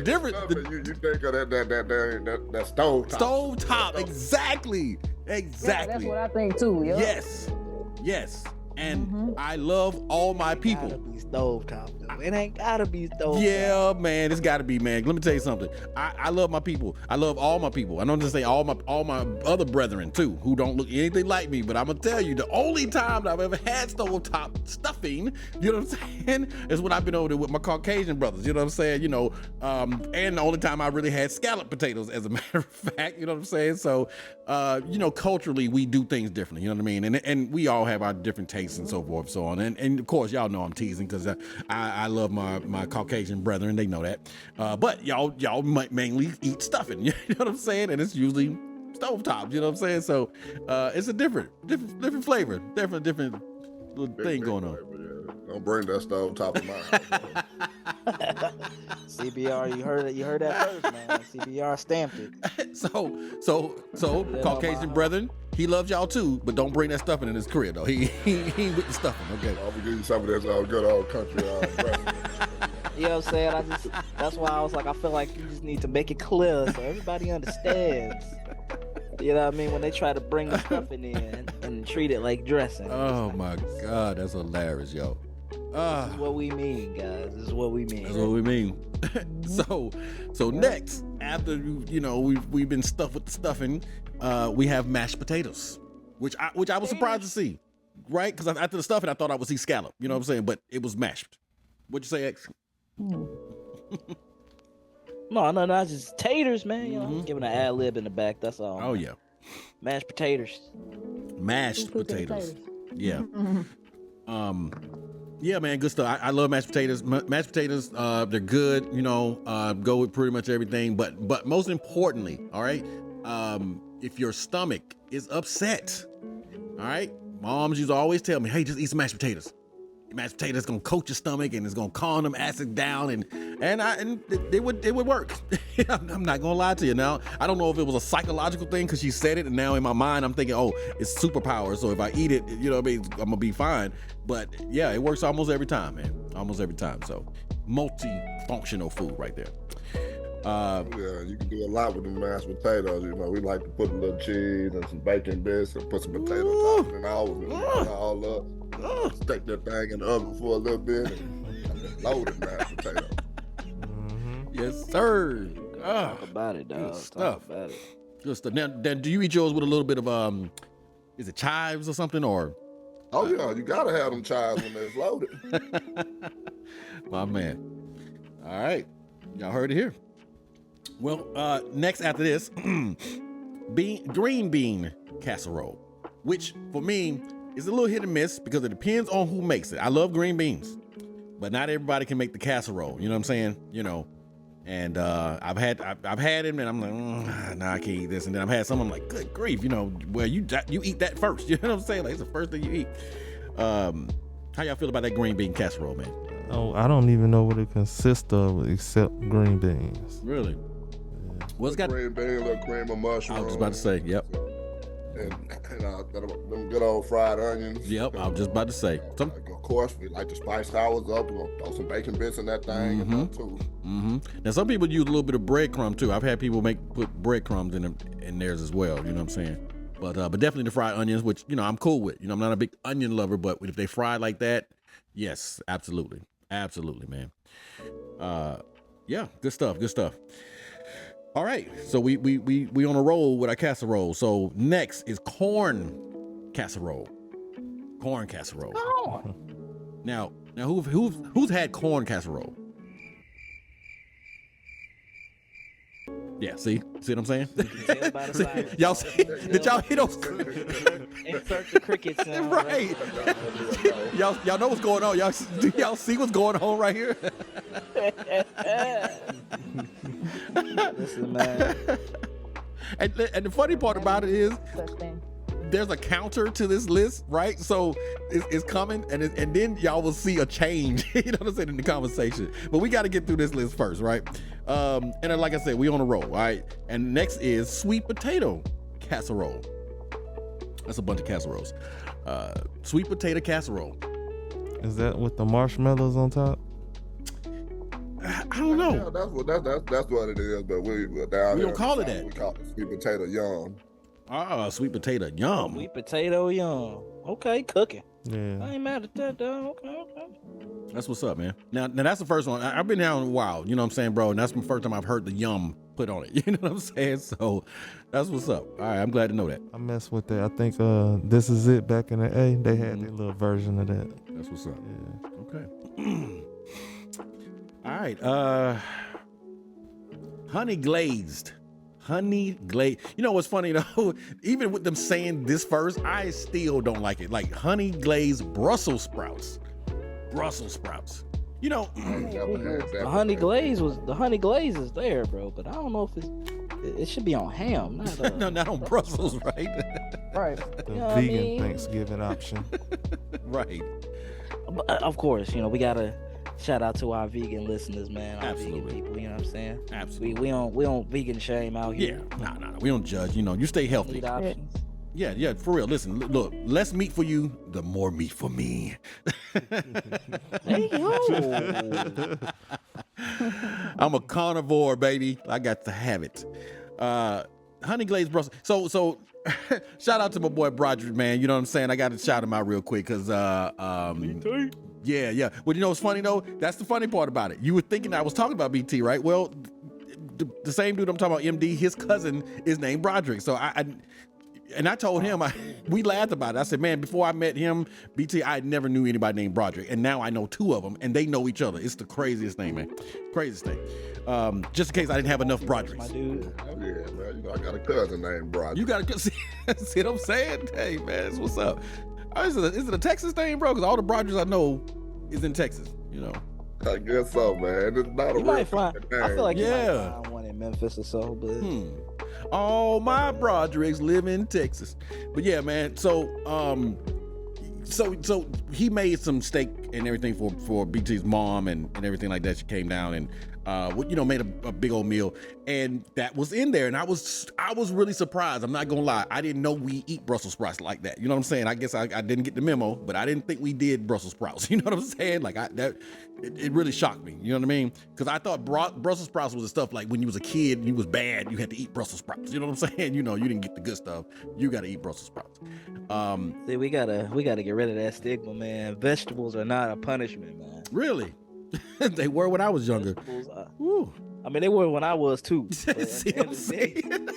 difference. You think of that stove top. Stove top. Exactly. Yeah, that's what I think too. Yo. Yes. And I love all my people. Gotta be stovetop, though. It ain't gotta be stovetop. Yeah, man, it's gotta be, man. Let me tell you something. I love my people. I love all my people. I don't just say all my other brethren too, who don't look anything like me. But I'm gonna tell you, the only time that I've ever had stovetop stuffing, you know what I'm saying, is when I've been over there with my Caucasian brothers. You know what I'm saying? You know, and the only time I really had scalloped potatoes, as a matter of fact. You know what I'm saying? So, you know, culturally we do things differently. You know what I mean? And we all have our different tastes and so forth, so on. And of course, y'all know I'm teasing because I love my Caucasian brethren. They know that. But y'all might mainly eat stuffing. You know what I'm saying? And it's usually stovetop. You know what I'm saying? So it's a different flavor, different little thing going on. Flavor, yeah. Don't bring that stove top of mine. CBR, you heard that first, man. CBR stamped it. So Caucasian brethren, he loves y'all too, but don't bring that stuffing in his crib though. He ain't with the stuffing, okay? I'll give you some of this good old country dressing. You know what I'm saying? That's why I was like, I feel like you just need to make it clear so everybody understands. You know what I mean? When they try to bring the stuffing in and treat it like dressing. Oh my God, that's hilarious, yo. This is what we mean, guys. This is what we mean. That's what we mean. So next, after you know we've been stuffed with the stuffing, we have mashed potatoes, which I was surprised to see, right? Because after the stuffing, I thought I would see scallop. You know what I'm saying? But it was mashed. What'd you say, X? No, just taters, man. You know, giving an ad lib in the back. That's all. Oh yeah, mashed potatoes. Mashed potatoes. Yeah. Yeah, man, good stuff. I love mashed potatoes. Mashed potatoes, they're good. You know, go with pretty much everything. But most importantly, all right, if your stomach is upset, all right, moms used to always tell me, hey, just eat some mashed potatoes. Mashed potatoes gonna coat your stomach and it's gonna calm them acid down, and it would work. I'm not gonna lie to you. Now I don't know if it was a psychological thing because she said it, and now in my mind I'm thinking, oh, it's superpower. So if I eat it, you know what I mean, I'm gonna be fine. But yeah, it works almost every time, man. Almost every time. So multi-functional food right there. Yeah, you can do a lot with the mashed potatoes. You know, we like to put a little cheese and some bacon bits and put some potato topping and all up. Stick that thing in the oven for a little bit and loaded mashed potato. Yes, sir. Talk about it, dog. Talk about it. Good stuff. Now, do you eat yours with a little bit of is it chives or something, or? Oh yeah, you gotta have them chives when it's loaded. My man. All right, y'all heard it here. Well, next after this, green bean casserole, which for me is a little hit and miss because it depends on who makes it. I love green beans, but not everybody can make the casserole. You know what I'm saying? You know, and I've had him, and I'm like, nah, I can't eat this. And then I've had some, I'm like, good grief, you know, well, you eat that first. You know what I'm saying? Like, it's the first thing you eat. How y'all feel about that green bean casserole, man? Oh, I don't even know what it consists of except green beans. Really? Yeah. Well, it's got green bean, little cream of mushroom. I was just about to say, yep. And them good old fried onions. Yep, I was just about to say. Of course, we like to spice ours up. We're gonna throw some bacon bits in that thing and that too. Now, some people use a little bit of breadcrumb too. I've had people put breadcrumbs in theirs as well. You know what I'm saying? But definitely the fried onions, which, you know, I'm cool with. You know, I'm not a big onion lover, but if they fry like that, yes, absolutely, man. Yeah, good stuff. All right, so we on a roll with our casserole. So next is corn casserole. Oh. Now who's had corn casserole? Yeah, see what I'm saying? Tell by the silence. Y'all see? Did y'all hear those? Insert the cricket sound. Right. y'all know what's going on. Do y'all see what's going on right here? Listen, man. And the funny part about it is, there's a counter to this list, right? So it's coming, and then y'all will see a change. You know what I'm saying, in the conversation. But we got to get through this list first, right? And then, like I said, we on a roll, all right? And next is sweet potato casserole. That's a bunch of casseroles. Sweet potato casserole. Is that with the marshmallows on top? I don't know. Yeah, that's what it is. But we down We here don't call it in the that. South, we call it sweet potato yum. Sweet potato, yum. Sweet potato yum. Okay, cooking. I Yeah. ain't mad at that though. Okay. That's what's up, man. Now that's the first one. I've been down a while, you know what I'm saying, bro? And that's the first time I've heard the yum put on it. You know what I'm saying? So that's what's up. All right, I'm glad to know that. I mess with that. I think This Is It back in the A. They had their little version of that. That's what's up. Yeah. Okay. All right. Honey glazed. Honey glazed. You know what's funny though? Even with them saying this first, I still don't like it. Like honey glazed Brussels sprouts. Brussels sprouts. You know, Never had that The honey glaze is there, bro. But I don't know if it should be on ham, not no, not on Brussels, right? Right. The You know what I vegan mean? Thanksgiving option. Right. But, of course, we gotta shout out to our vegan listeners, man. Our Absolutely. vegan people, you know what I'm saying? Absolutely. We don't vegan shame out Yeah. here. No. We don't judge. You know, you stay healthy. Meat options. Yeah, for real. Listen, look, less meat for you, the more meat for me. Hey yo. I'm a carnivore, baby. I got to have it. Honey glazed Brussels. So shout out to my boy Broderick, man. You know what I'm saying? I got to shout him out real quick because yeah. Well, you know what's funny though? That's the funny part about it. You were thinking I was talking about BT, right? Well, the same dude I'm talking about, MD, his cousin is named Broderick. So I told him, we laughed about it. I said, man, before I met him, BT, I never knew anybody named Broderick. And now I know two of them, and they know each other. It's the craziest thing, man. Craziest thing. Just in case I didn't have enough My Brodericks. dude. Yeah, man. I got a cousin named Broderick. You got to see what I'm saying? Hey, man, that's what's up. Is it a Texas thing, bro? Because all the Brodericks I know is in Texas, you know. I guess so, man. It's not a You real might find. name. I feel like you Yeah. might find one in Memphis or so, but All my Brodericks live in Texas. But yeah, man. So he made some steak and everything for BT's mom and everything like that. She came down and made a big old meal, and that was in there. And I was really surprised. I'm not gonna lie. I didn't know we eat Brussels sprouts like that. You know what I'm saying? I guess I didn't get the memo, but I didn't think we did Brussels sprouts. You know what I'm saying? Like it really shocked me. You know what I mean? Because I thought Brussels sprouts was the stuff like when you was a kid and you was bad, you had to eat Brussels sprouts. You know what I'm saying? You know, you didn't get the good stuff. You got to eat Brussels sprouts. see, we gotta get rid of that stigma, man. Vegetables are not a punishment, man. Really, they were when I was younger. Vegetables are, Woo. I mean, they were when I was too. but at See the what end I'm of the day- saying?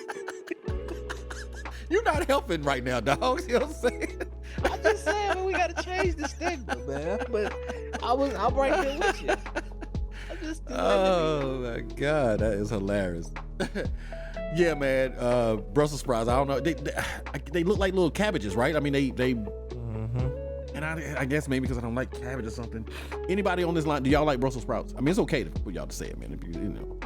You're not helping right now, dog. You know what I'm saying? I'm just saying, man, we gotta change the stigma, man. But I'm right there with you. I'm just Oh my God, that is hilarious. Yeah, man. Brussels sprouts. I don't know. They look like little cabbages, right? I mean, they. Mm-hmm. And I guess maybe because I don't like cabbage or something. Anybody on this line? Do y'all like Brussels sprouts? I mean, it's okay for y'all to say it, man. If you know.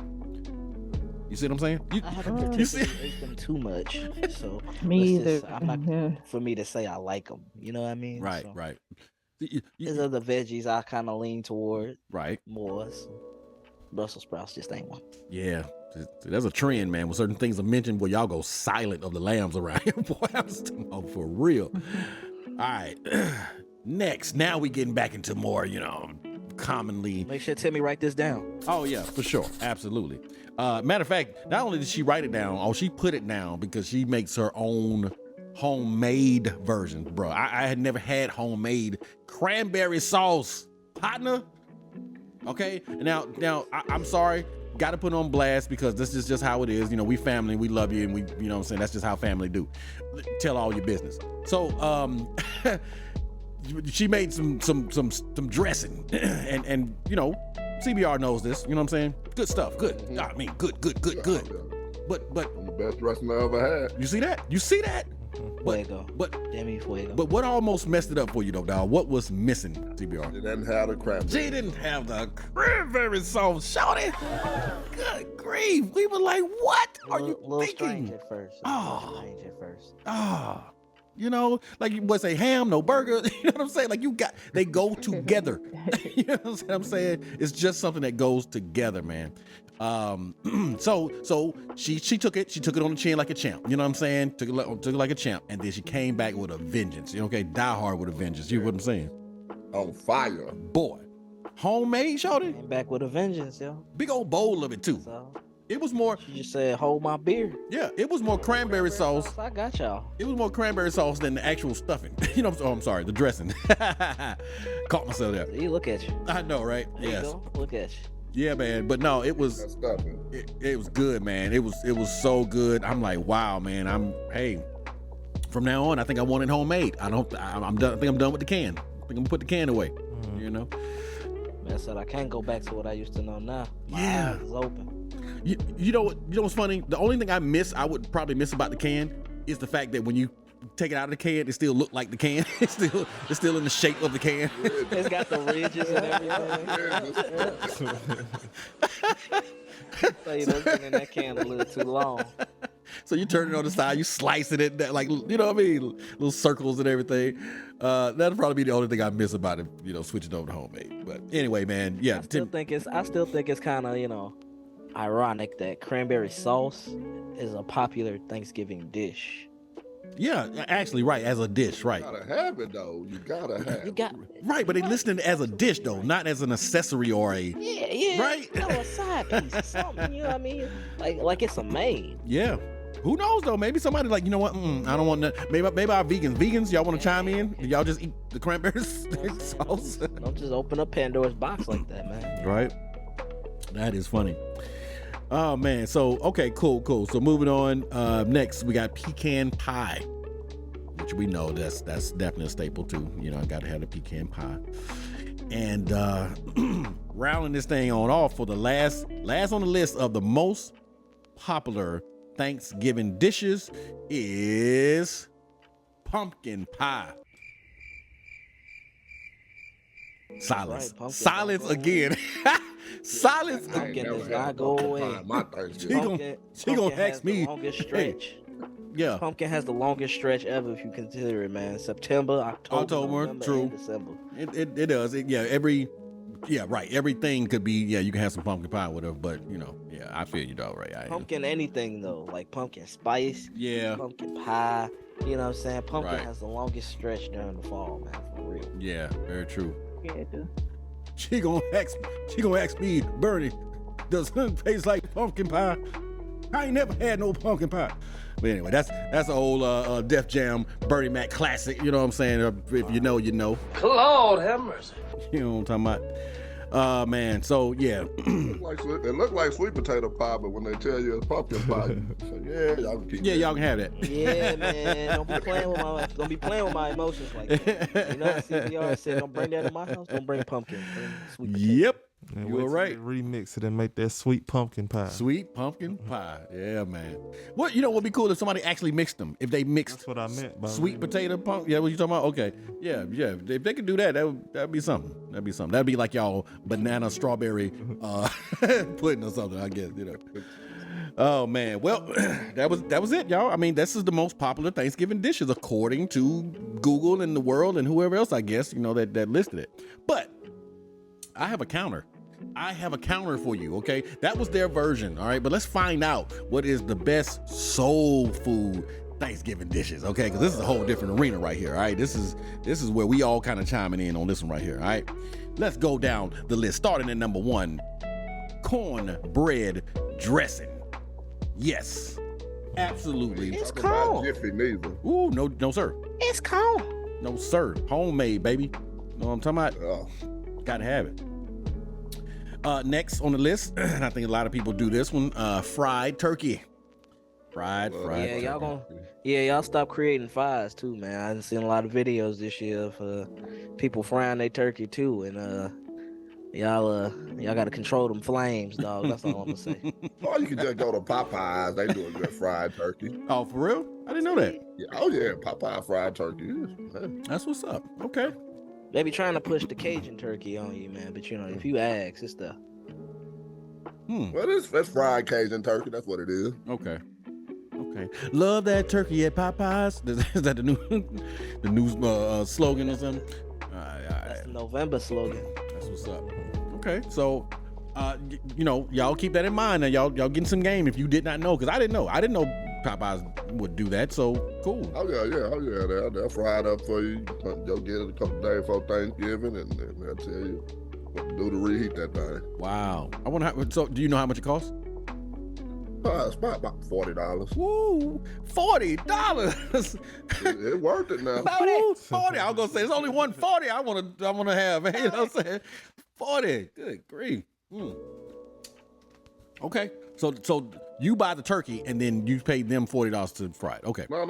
You see what I'm saying? I haven't You see? particularly ate them too much, so Me let's either. just- I'm not Yeah. for me to say I like them. You know what I mean? Right, So, right. These are the veggies I kind of lean toward Right. more. So Brussels sprouts just ain't one. Yeah. There's a trend, man. When certain things are mentioned, well, y'all go silent of the lambs around here. Boy, I'm for real. All right. Next, now we getting back into more, commonly. Make sure Timmy write this down. Oh yeah, for sure, absolutely. Matter of fact, not only did she write it down, she put it down because she makes her own homemade version, bro. I had never had homemade cranberry sauce, partner. Okay, now I'm sorry, got to put it on blast because this is just how it is. We family, we love you, and we, you know what I'm saying, that's just how family do. Tell all your business. So she made some dressing, and CBR knows this. You know what I'm saying? Good stuff. Good. I mean, good. But The best wrestling I ever had. you see that? Fuego. But Demi Fuego. but what almost messed it up for you though, dog? What was missing, CBR? It didn't have the cranberry. She didn't have the cranberry sauce. Shout it. Good grief. We were like, what are you little thinking? strange at first. Oh. Strange at first. Like you would say ham, no burger. You know what I'm saying? Like they go together. You know what I'm saying? It's just something that goes together, man. So she took it on the chin like a champ. You know what I'm saying? Took it like a champ, and then she came back with a vengeance. Okay, die hard with a vengeance. You know what I'm saying? On fire. Boy, homemade, shorty. Came back with a vengeance, yo. Big old bowl of it too. So It was more. she just said, "Hold my beer." Yeah, it was more cranberry sauce. I got y'all. It was more cranberry sauce than the actual stuffing. You know, I'm sorry, the dressing. Caught myself there. See, look at you. I know, right? There you Yes. go. Look at you. Yeah, man. But no, it was That stuffing. it was good, man. It was so good. I'm like, wow, man. From now on, I think I want it homemade. I'm done. I think I'm done with the can. I think I'm gonna put the can away. You know. Man, I said I can't go back to what I used to know now. My Yeah. eyes is open. You know what's funny? The only thing I would probably miss about the can is the fact that when you take it out of the can, it still look like the can. It's still in the shape of the can. It's got the ridges and everything. So you know, been in that can a little too long. So you turn it on the side, you slice it, like, you know what I mean, little circles and everything. That'll probably be the only thing I miss about it, you know, switching over to homemade. But anyway, man, yeah. I still think it's kind of, you know, ironic that cranberry sauce is a popular Thanksgiving dish. Yeah, actually, right, as a dish, right. You gotta have it though. You gotta have You it. got Right, but they listed it as a dish though, not as an accessory or a yeah, Right? No, a side piece or something. You know what I mean? Like it's a main. yeah. Who knows though? Maybe somebody like, you know what? I don't want that. Maybe our vegans, y'all want to chime in? Y'all just eat the cranberry sauce, Don't just open up Pandora's box like that, man. right? That is funny. Oh man, so okay, cool. So moving on. Next we got pecan pie, which we know that's definitely a staple too. You know, I gotta have the pecan pie. And rounding this thing on off for the last on the list of the most popular Thanksgiving dishes is pumpkin pie. Silence. Right, pumpkin Silence pie. again. Silence. I ain't Pumpkin never does had not go pumpkin away. pie in my Thanksgiving. She gonna Pumpkin ask has me, the longest hey. stretch. Yeah. Pumpkin has the longest stretch ever if you consider it, man. September, October, November, true. and December. It does. Everything could be, you can have some pumpkin pie, whatever, but you know, I feel you though, right? Pumpkin anything though, like pumpkin spice, Yeah. pumpkin pie. You know what I'm saying? Pumpkin Right. has the longest stretch during the fall, man, for real. Yeah, very true. Yeah, it do. She gonna ask me, Bernie, does it taste like pumpkin pie? I ain't never had no pumpkin pie. But anyway, that's an old Def Jam Bernie Mac classic. You know what I'm saying? If you know, you know. Lord have mercy. You know what I'm talking about? Man. So yeah, It looked like sweet potato pie, but when they tell you it's pumpkin pie, you say, y'all can keep yeah, that. y'all can have that. Yeah, man. Don't be playing with my emotions like that. You know what CPR said? Don't bring that in my house. Don't bring pumpkin. Bring sweet potato. Yep. And You wait were till right. they remix it and make that sweet pumpkin pie. Sweet pumpkin pie. Yeah, man. What would be cool if somebody actually mixed them? If they mixed That's what I meant by sweet remix. potato pump. Yeah, what you talking about? Okay. Yeah. If they could do that, that'd be something. That'd be like y'all banana strawberry pudding or something, I guess, you know. Oh man. Well, that was it, y'all. I mean, this is the most popular Thanksgiving dishes according to Google and the world and whoever else, I guess, you know, that listed it. But I have a counter for you, okay? That was their version, all right? But let's find out what is the best soul food Thanksgiving dishes, okay? Because this is a whole different arena right here, all right? This is where we all kind of chiming in on this one right here, all right? Let's go down the list. Starting at number 1, cornbread dressing. Yes, absolutely. It's Talk about cold. Jiffy neither. Ooh, no, sir. It's cold. No, sir. Homemade, baby. Know what I'm talking about? Oh, Gotta have it. Next on the list, and I think a lot of people do this one, fried turkey. Fried Yeah, turkey. y'all stop creating fires too, man. I've seen a lot of videos this year of people frying their turkey too, and y'all gotta control them flames, dog. That's all I'm gonna say. or you can just go to Popeyes. They do a good fried turkey. Oh, for real? I didn't know that. Yeah. Oh yeah, Popeye fried turkey. Yeah. That's what's up. Okay. They be trying to push the Cajun turkey on you, man. But you know, if you ask, it's the Well, that's fried Cajun turkey. That's what it is. Okay. Love that turkey at Popeyes. Is that the new slogan or something? that's the November slogan. That's what's up. Okay, so You know, y'all keep that in mind. Now, y'all getting some game if you did not know, because I didn't know. I didn't know Popeyes would do that. So cool. Oh yeah. They'll fry it up for you. You'll get it a couple days before Thanksgiving, and they'll tell you what to do to reheat that thing. Wow. I wonder how. So, do you know how much it costs? It's about $40. Woo, $40. It worth it now. 40. I was gonna say it's only 140. I wanna have. Man, you know what I'm saying? 40. Good grief. Okay. So you buy the turkey and then you pay them $40 to fry it. Okay. No.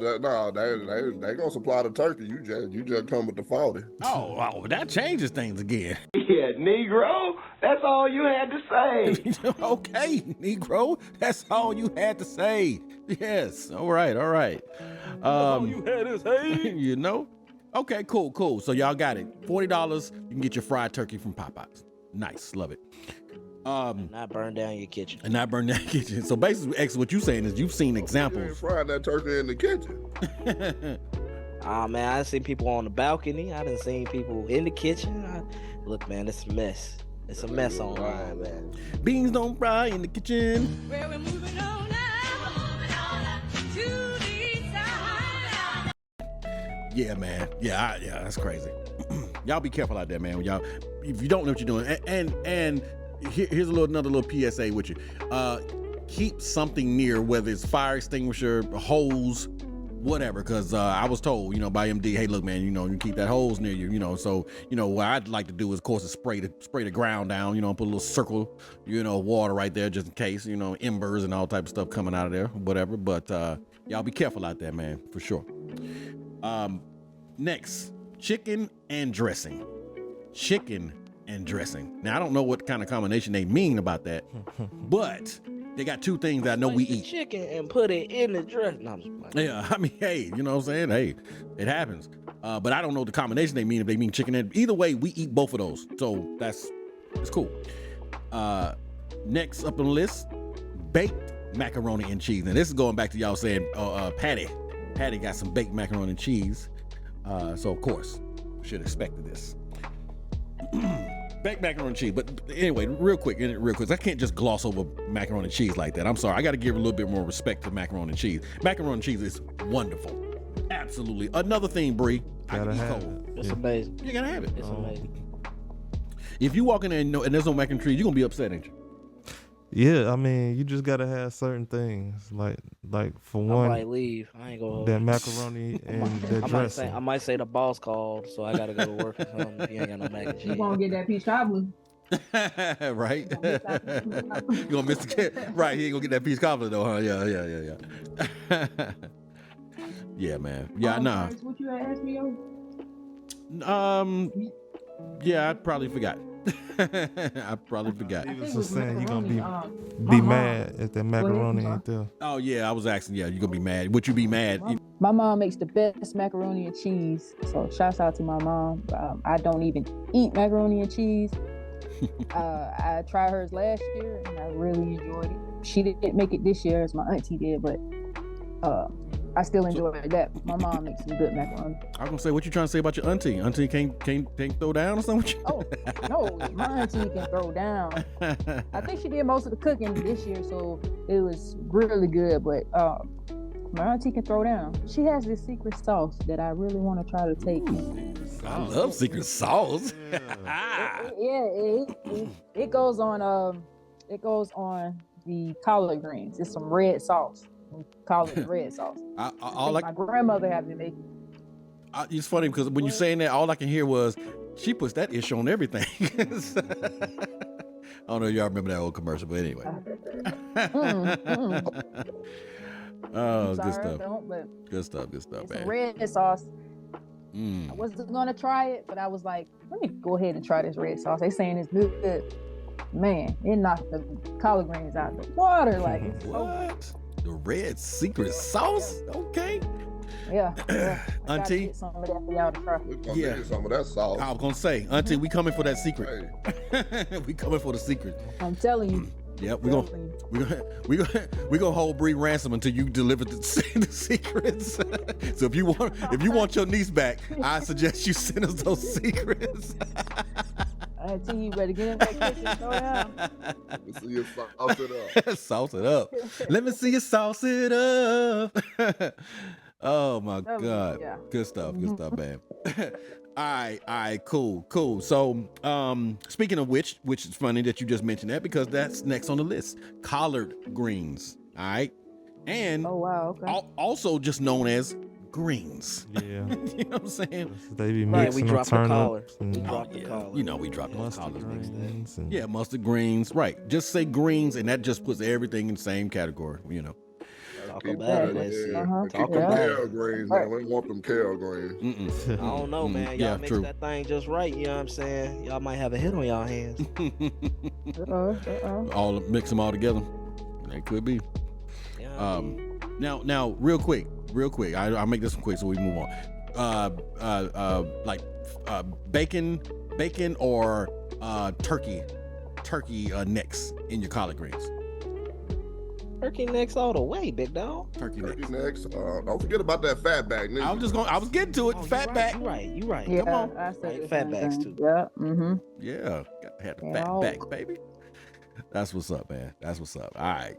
They gonna supply the turkey. You just come with the 40. Oh, that changes things again. Yeah, Negro, that's all you had to say. Okay, Negro, that's all you had to say. Yes. All right. All you had is hey. You know. Okay. Cool. So y'all got it. $40. You can get your fried turkey from Popeyes. Nice. Love it. Not burn down your kitchen. And not burn that kitchen. So basically, X, what you're saying is you've seen You ain't examples. frying that turkey in the kitchen. Man, I seen people on the balcony. I done seen people in the kitchen. Look, man, it's a mess. It's a mess online, man. Beans don't fry in the kitchen. Well, we're moving on now to the side. Yeah, man. Yeah, that's crazy. Y'all be careful out there, man. Y'all, if you don't know what you're doing, and here's another little PSA with you. Keep something near, whether it's fire extinguisher, hose, whatever. Because I was told, by MD, hey, look, man, you keep that hose near you. So what I'd like to do is, of course, is spray the ground down. Put a little circle, water right there just in case. Embers and all type of stuff coming out of there, whatever. But y'all be careful out there, man, for sure. Next, chicken and dressing. Now, I don't know what kind of combination they mean about that, but they got two things that I know we eat. Chicken and put it in the dress. No, I'm just playing. Yeah, I mean, hey, you know what I'm saying? Hey, it happens. But I don't know the combination they mean, if they mean chicken and either way, we eat both of those. So it's cool. Next up on the list, baked macaroni and cheese. Now this is going back to y'all saying Patty got some baked macaroni and cheese. So of course, we should have expected this. Baked macaroni and cheese. But anyway, real quick, I can't just gloss over macaroni and cheese like that. I'm sorry. I got to give a little bit more respect to macaroni and cheese. Macaroni and cheese is wonderful. Absolutely. Another thing, Bree, I can eat cold. It's amazing. You gotta have it. It's amazing. If you walk in there and there's no macaroni and cheese, you're gonna be upset, ain't you? Yeah, I mean, you just gotta have certain things. Like for I one, might leave. I ain't gonna. that macaroni and that dressing. I might say the boss called, so I gotta go to work or something. If you ain't got no mac and cheese. You gonna get that peach cobbler. Right? You gonna miss the kid. Right, he ain't gonna get that peach cobbler though, huh? Yeah. Yeah, man. Yeah, nah. What you asked me? Yeah, I probably forgot. I probably forgot. He was saying you gonna be mad at that macaroni ain't there. Oh yeah, I was asking. Yeah, you gonna be mad? Would you be mad? My mom makes the best macaroni and cheese. So shouts out to my mom. I don't even eat macaroni and cheese. I tried hers last year and I really enjoyed it. She didn't make it this year as my auntie did, but I still enjoy that. My mom makes some good macaroni. I was gonna say, what you trying to say about your auntie? Auntie can't throw down or something? Oh no, my auntie can throw down. I think she did most of the cooking this year, so it was really good. But my auntie can throw down. She has this secret sauce that I really want to try to take. I love secret sauce. It goes on. It goes on the collard greens. It's some red sauce. We call it red sauce. My grandmother had me make it. It's funny because when you're saying that, all I can hear was she puts that ish on everything. I don't know if y'all remember that old commercial, but anyway. Oh, good stuff. Good stuff, It's man. red sauce. I wasn't gonna try it, but I was like, let me go ahead and try this red sauce. They saying it's good. Man, it knocked the collard greens out of the water. Like, it's what? The red secret sauce? Okay. Yeah. Auntie. Get some of that for y'all to try. We're gonna get some of that sauce. I was gonna say, Auntie, we coming for that secret. Hey. We coming for the secret. I'm telling you. Yep, we gonna hold Bree ransom until you deliver the secrets. So if you want your niece back, I suggest you send us those secrets. I tell you better get in that kitchen, throw down. Let me see you sauce it up. Sauce it up. Let me see you sauce it up. Oh my God. Yeah. Good stuff. Good stuff, man. All right, cool. So, speaking of which is funny that you just mentioned that because that's next on the list. Collard greens. All right. And Oh wow, okay. also just known as greens. Yeah. You know what I'm saying? They be Right, mixing we them dropped the collar. turnips We and dropped the collar. You know we dropped those mustard collards. greens. And Yeah, mustard greens. Right. Just say greens and that just puts everything in the same category, you know. Talk Keep about it. that, Let's see. yeah. Uh-huh. Keep Talk them about kale it. greens now. We don't want them kale greens. Mm-mm. I don't know, man. Y'all Yeah, mix true. that thing just right. You know what I'm saying? Y'all might have a hit on y'all hands. All mix them all together. That could be. You know what I mean? Now, real quick. I'll make this one quick so we move on. Bacon or turkey necks in your collard greens. Turkey necks all the way, big dog. Turkey necks. Turkey necks. Don't forget about that fat back. I was getting to it. Oh, Fat back. You right. Yeah, Come on. I said Right, the fat same backs, thing. too. Yeah. Mm-hmm. Yeah, had the Yeah. fat back, baby. That's what's up, man. That's what's up. All right.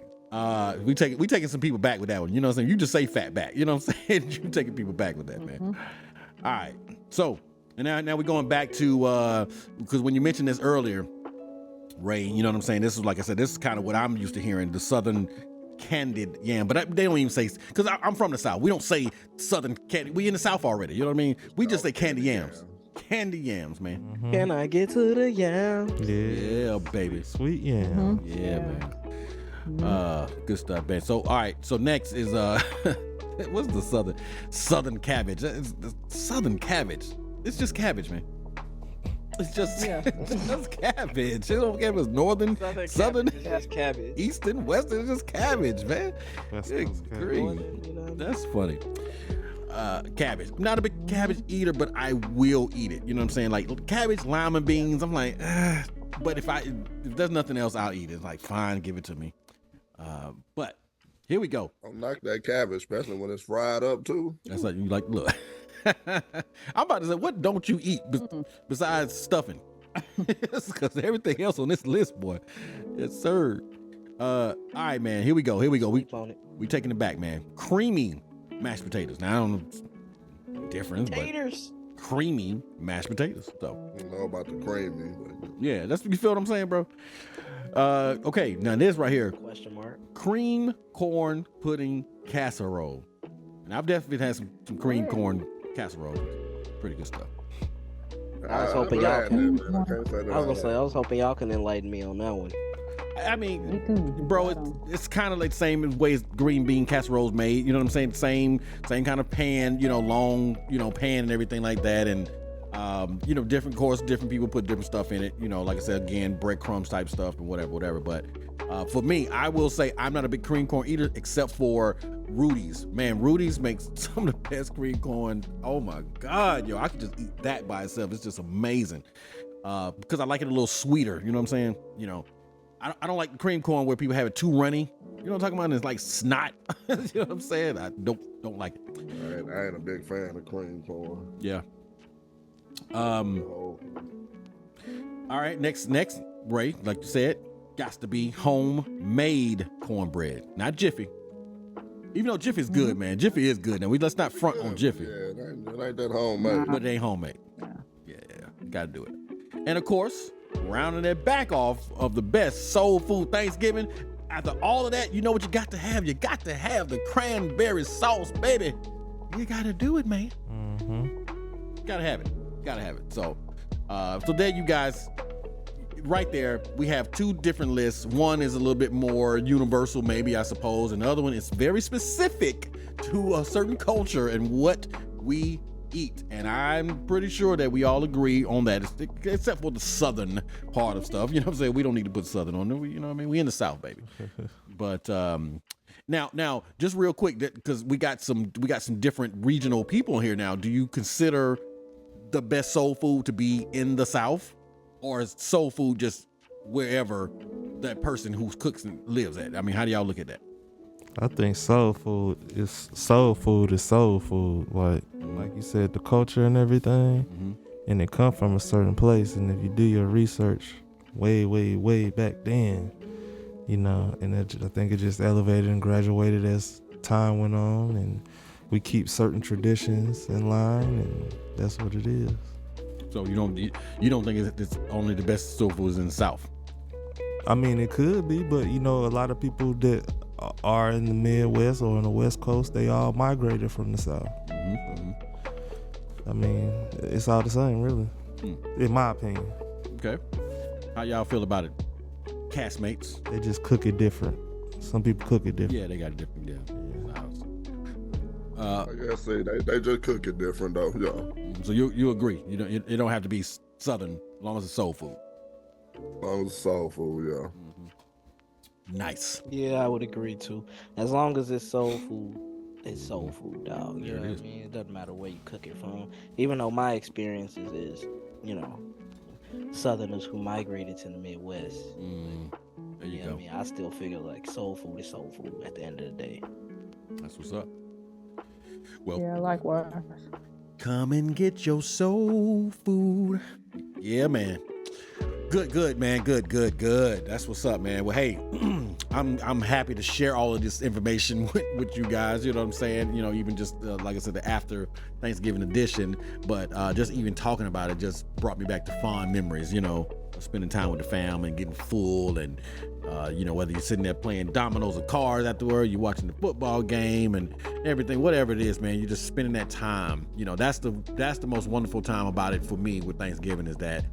We taking some people back with that one. You know what I'm saying? You just say fat back. You know what I'm saying? You taking people back with that, man. All right. So, and now we're going back to because when you mentioned this earlier, Ray, you know what I'm saying? This is, like I said, this is kind of what I'm used to hearing, the Southern candied yam. But they don't even say, because I'm from the South. We don't say Southern candy. We in the South already. You know what I mean? We just say candy yams. Candy yams, man. Can I get to the yam? Yeah. Yeah, baby. Sweet yam. Yeah, man. Good stuff, man. So, all right. So next is what's the southern cabbage? It's the southern cabbage. It's just cabbage, man. It's just, it's just cabbage. It don't care if it's northern, southern, cabbage is just cabbage. eastern, western. It's just cabbage, man. West Good Coast cabbage. grief. Northern, you know what I mean? That's funny. Cabbage. I'm not a big cabbage eater, but I will eat it. You know what I'm saying? Like cabbage, lima beans. I'm like, but if there's nothing else, I'll eat it. It's like, fine, give it to me. But here we go. Don't knock that cabbage, especially when it's fried up too. That's like you like. Look, I'm about to say, what don't you eat besides stuffing? Because everything else on this list, boy, it's sir. All right, man. Here we go. We taking it back, man. Creamy mashed potatoes. Now I don't know the difference, Taters. but creamy mashed potatoes. So I don't know about the creamy, but yeah, that's, you feel what I'm saying, bro. Okay, now this right here, Question mark. cream corn pudding casserole. And I've definitely had some cream corn casserole. Pretty good stuff. I was hoping never y'all had can- that, man. I can't say that. I was gonna say, I was hoping y'all can enlighten me on that one. I mean, Me too. bro, it's kind of like the same ways green bean casseroles made. You know what I'm saying? Same kind of pan, long, pan and everything like that. And different course, different people put different stuff in it. Like I said, again, breadcrumbs type stuff and whatever. But for me, I will say I'm not a big cream corn eater except for Rudy's. Man, Rudy's makes some of the best cream corn. Oh my God, yo, I could just eat that by itself. It's just amazing. Because I like it a little sweeter. You know what I'm saying? I don't like the cream corn where people have it too runny. You know what I'm talking about? And it's like snot. You know what I'm saying? I don't like it. I ain't a big fan of cream corn. Yeah. Oh, All right. Next, Ray, like you said, got to be homemade cornbread, not Jiffy. Even though Jiffy's good, man. Jiffy is good. Now let's not front on Jiffy, yeah, it ain't that homemade. but it ain't homemade. Yeah, gotta do it. And of course, rounding that back off of the best soul food Thanksgiving. After all of that, you know what you got to have? You got to have the cranberry sauce, baby. You gotta do it, man. Gotta have it. So there you guys, right there, we have two different lists. One is a little bit more universal, maybe, I suppose. And the other one is very specific to a certain culture and what we eat. And I'm pretty sure that we all agree on that, except for the southern part of stuff. You know what I'm saying? We don't need to put southern on there. You know what I mean? We in the South, baby. But now, just real quick, because we got some different regional people here now. Do you consider the best soul food to be in the South, or is soul food just wherever that person who cooks and lives at? I mean, how do y'all look at that? I think soul food is soul food. Like you said, the culture and everything. and it come from a certain place. And if you do your research way back then, you know, and I think it just elevated and graduated as time went on, and we keep certain traditions in line, and that's what it is. So you don't think it's only the best soul foods in the South? I mean, it could be, but you know, a lot of people that are in the Midwest or on the West Coast, they all migrated from the South. Mm-hmm. I mean, it's all the same, really, in my opinion. Okay. How y'all feel about it, castmates? They just cook it different. Some people cook it different. Yeah, they got a different I guess they just cook it different though. Yeah. So you agree? It don't have to be Southern as long as it's soul food. As long as it's soul food, yeah. Nice. Yeah, I would agree too. As long as it's soul food, it's soul food, dog. You There know it what is. I mean? It doesn't matter where you cook it from. Even though my experiences is, you know, Southerners who migrated to the Midwest. There you know what go. I mean? I still figure like soul food is soul food at the end of the day. That's what's up. Well, Yeah, likewise. come and get your soul food. Yeah, man. Good, man. Good. That's what's up, man. Well, hey, I'm happy to share all of this information with you guys. You know what I'm saying? You know, even just like I said, the after Thanksgiving edition. But just even talking about it just brought me back to fond memories. You know, spending time with the fam and getting full, and you know, whether you're sitting there playing dominoes or cards afterward, you're watching the football game and everything, whatever it is, man. You're just spending that time. You know, that's the most wonderful time about it for me with Thanksgiving is that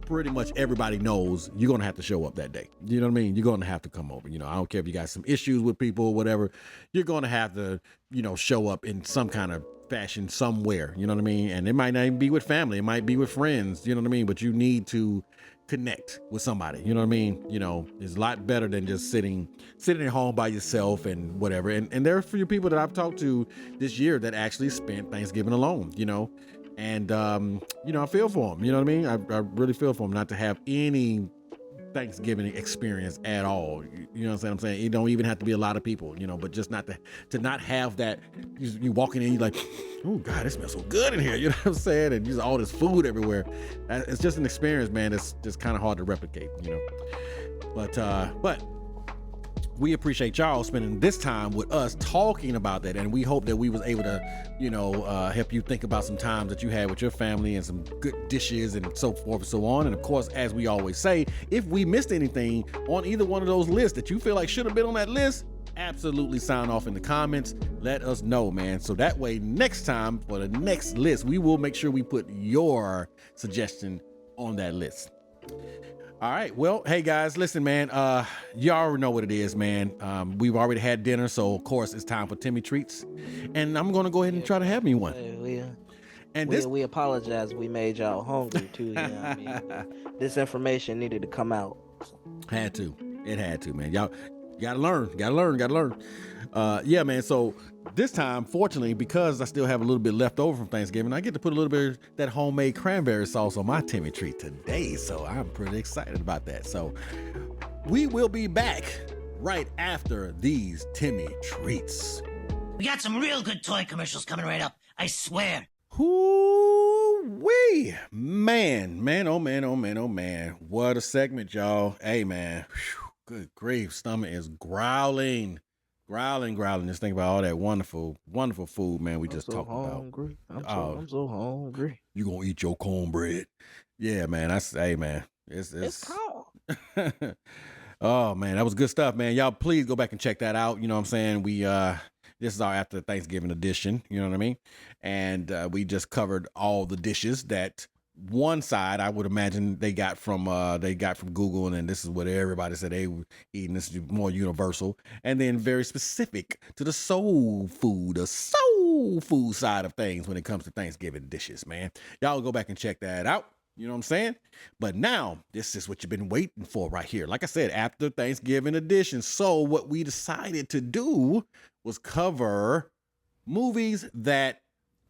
pretty much everybody knows you're gonna have to show up that day. You know what I mean? You're gonna have to come over. You know, I don't care if you got some issues with people or whatever. You're gonna have to, you know, show up in some kind of fashion somewhere. You know what I mean? And it might not even be with family. It might be with friends. You know what I mean? But you need to connect with somebody. You know what I mean? You know, it's a lot better than just sitting at home by yourself and whatever. And there are a few people that I've talked to this year that actually spent Thanksgiving alone. You know. And, you know, I feel for them, you know what I mean? I really feel for them not to have any Thanksgiving experience at all. You know what I'm saying? It don't even have to be a lot of people, you know, but just not to not have that. You walking in, you're like, oh God, it smells so good in here. You know what I'm saying? And there's all this food everywhere. It's just an experience, man. It's just kind of hard to replicate, you know? But we appreciate y'all spending this time with us talking about that, and we hope that we was able to, you know, help you think about some times that you had with your family and some good dishes and so forth and so on. And of course, as we always say, if we missed anything on either one of those lists that you feel like should have been on that list, absolutely sound off in the comments. Let us know, man. So that way, next time for the next list, we will make sure we put your suggestion on that list. All right. Well, hey guys, listen, man. You already know what it is, man. We've already had dinner, so of course it's time for Timmy treats, and I'm gonna go ahead and try to have me one. And We apologize. We made y'all hungry too. You know what I mean? This information needed to come out. Had to. It had to, man. Y'all gotta learn. Yeah, man. So this time, fortunately, because I still have a little bit left over from Thanksgiving, I get to put a little bit of that homemade cranberry sauce on my Timmy treat today. So I'm pretty excited about that. So we will be back right after these Timmy treats. We got some real good toy commercials coming right up. I swear. Hoo-wee. Man, oh man. What a segment, y'all. Hey, man. Whew. Good grief. Stomach is growling. Just think about all that wonderful food, man. We just talked about. I'm so hungry. You gonna eat your cornbread? Yeah, man. Hey, man. It's cold. Oh man, that was good stuff, man. Y'all please go back and check that out. You know what I'm saying? We this is our after Thanksgiving edition, you know what I mean? And we just covered all the dishes that one side I would imagine they got from Google, and then this is what everybody said they were eating. This is more universal, and then very specific to the soul food side of things when it comes to Thanksgiving dishes, man. Y'all go back and check that out. You know what I'm saying? But now, this is what you've been waiting for right here. Like I said, after Thanksgiving edition. So what we decided to do was cover movies that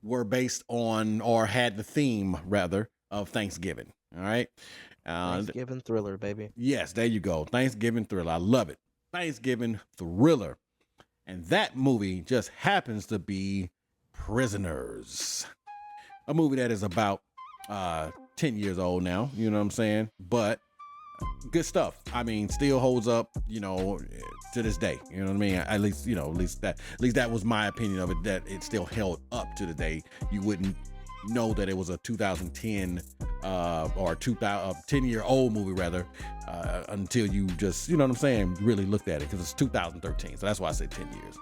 were based on, or had the theme, rather, of Thanksgiving. All right? Thanksgiving thriller, baby. Yes, there you go. Thanksgiving thriller. I love it. Thanksgiving thriller. And that movie just happens to be Prisoners. A movie that is about 10 years old now, you know what I'm saying? But good stuff. I mean, still holds up, you know, to this day. You know what I mean? At least, you know, at least that was my opinion of it, that it still held up to the day. You wouldn't know that it was a 2010 or 10-year-old movie rather, until you just, you know what I'm saying, really looked at it, because it's 2013. So that's why I say 10 years.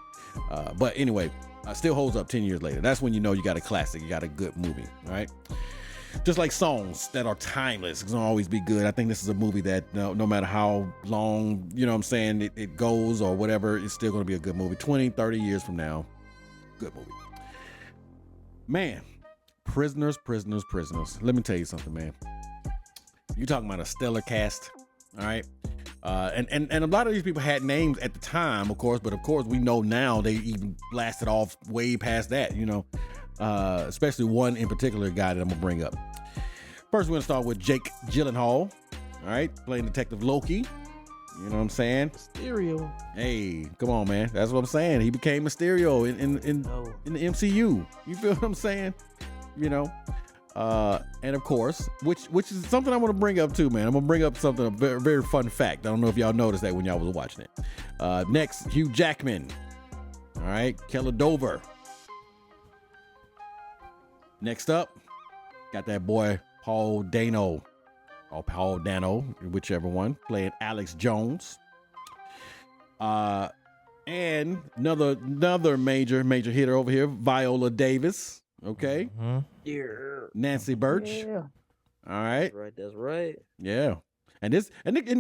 But anyway, still holds up 10 years later. That's when you know you got a classic, you got a good movie, right? Just like songs that are timeless, it's gonna always be good. I think this is a movie that no matter how long, you know what I'm saying, it goes or whatever, it's still gonna be a good movie. 20, 30 years from now, good movie. Man, Prisoners. Let me tell you something, man. You're talking about a stellar cast, all right? And a lot of these people had names at the time, of course, but of course we know now they even blasted off way past that, you know. Especially one in particular guy that I'm gonna bring up. First, we're gonna start with Jake Gyllenhaal, all right, playing Detective Loki. You know what I'm saying? Mysterio. Hey, come on, man. That's what I'm saying. He became Mysterio in the MCU. You feel what I'm saying? You know, and of course, which is something I want to bring up too, man. I'm gonna bring up something, a very, very fun fact. I don't know if y'all noticed that when y'all was watching it. Next, Hugh Jackman, all right, Keller Dover. Next up, got that boy Paul Dano, or Paul Dano, whichever one, playing Alex Jones. And another major hitter over here, Viola Davis. Okay. Mm-hmm. Yeah. Nancy Birch. Yeah. All right. That's right. Yeah. And it's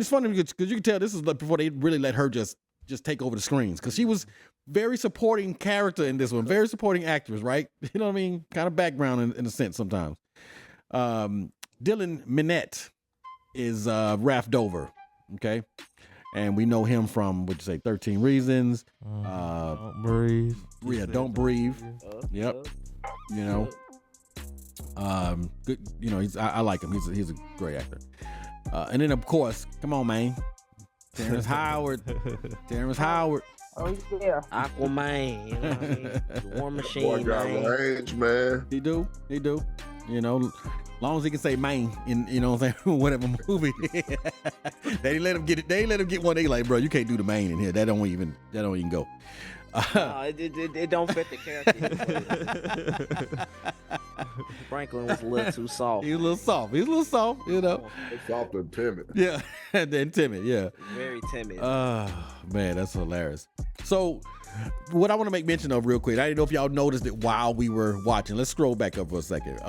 funny because you can tell this is like before they really let her just take over the screens, because she was very supporting character in this one, very supporting actress, right? You know what I mean? Kind of background in a sense sometimes. Dylan Minnette is Raph Dover, okay? And we know him from, what'd you say, 13 Reasons. Don't Breathe. Yeah, Don't Breathe. Yep. You know, good. You know, I like him. He's a great actor. And then of course, come on, man, Terrence Howard. Terrence Howard. Oh yeah. Aquaman, you know what I mean? The War Boy Machine, got man. range, man. He do. You know, long as he can say "man" in, you know what I'm saying, whatever movie. They let him get it. They let him get one. They like, bro, you can't do the "man" in here. That don't even go. No, it don't fit the character. Franklin was a little too soft. He's a little soft, you know. Soft and timid. Yeah, and then timid, yeah. Very timid. Man, that's hilarious. So, what I want to make mention of real quick, I didn't know if y'all noticed it while we were watching. Let's scroll back up for a second.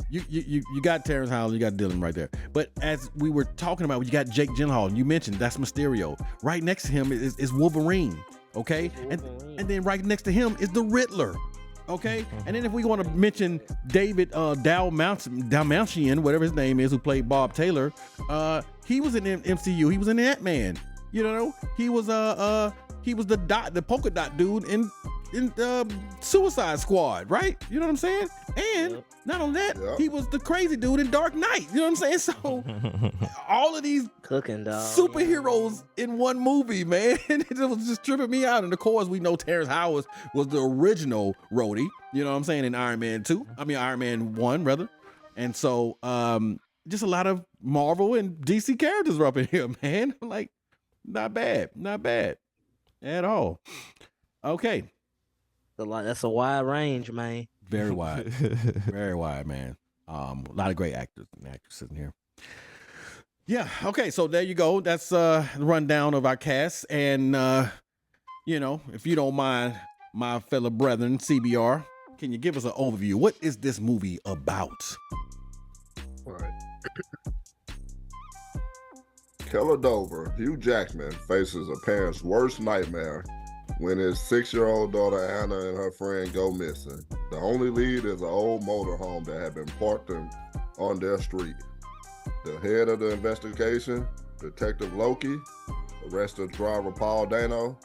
You got Terrence Howard, you got Dylan right there. But as we were talking about, you got Jake Gyllenhaal, and you mentioned that's Mysterio. Right next to him is Wolverine. Okay, and then right next to him is the Riddler. Okay, and then if we want to mention David Dalmatian, whatever his name is, who played Bob Taylor, he was in MCU. He was in Ant-Man. You know, he was the polka dot dude in Suicide Squad, right? You know what I'm saying? And not only that, he was the crazy dude in Dark Knight. You know what I'm saying? So all of these cooking dog superheroes in one movie, man. It was just tripping me out. And of course, we know Terrence Howard was the original Rhodey. You know what I'm saying? In Iron Man 1, rather. And so just a lot of Marvel and DC characters are up in here, man. Like, not bad at all. Okay. That's a wide range, man. Very wide. Very wide, man. A lot of great actors and actresses in here. Yeah, okay, so there you go. That's the rundown of our cast. And, you know, if you don't mind, my fellow brethren, CBR, can you give us an overview? What is this movie about? All right. Keller Dover, Hugh Jackman, faces a parent's worst nightmare when his 6-year-old daughter Anna and her friend go missing. The only lead is an old motorhome that had been parked on their street. The head of the investigation, Detective Loki, arrested driver Paul Dano,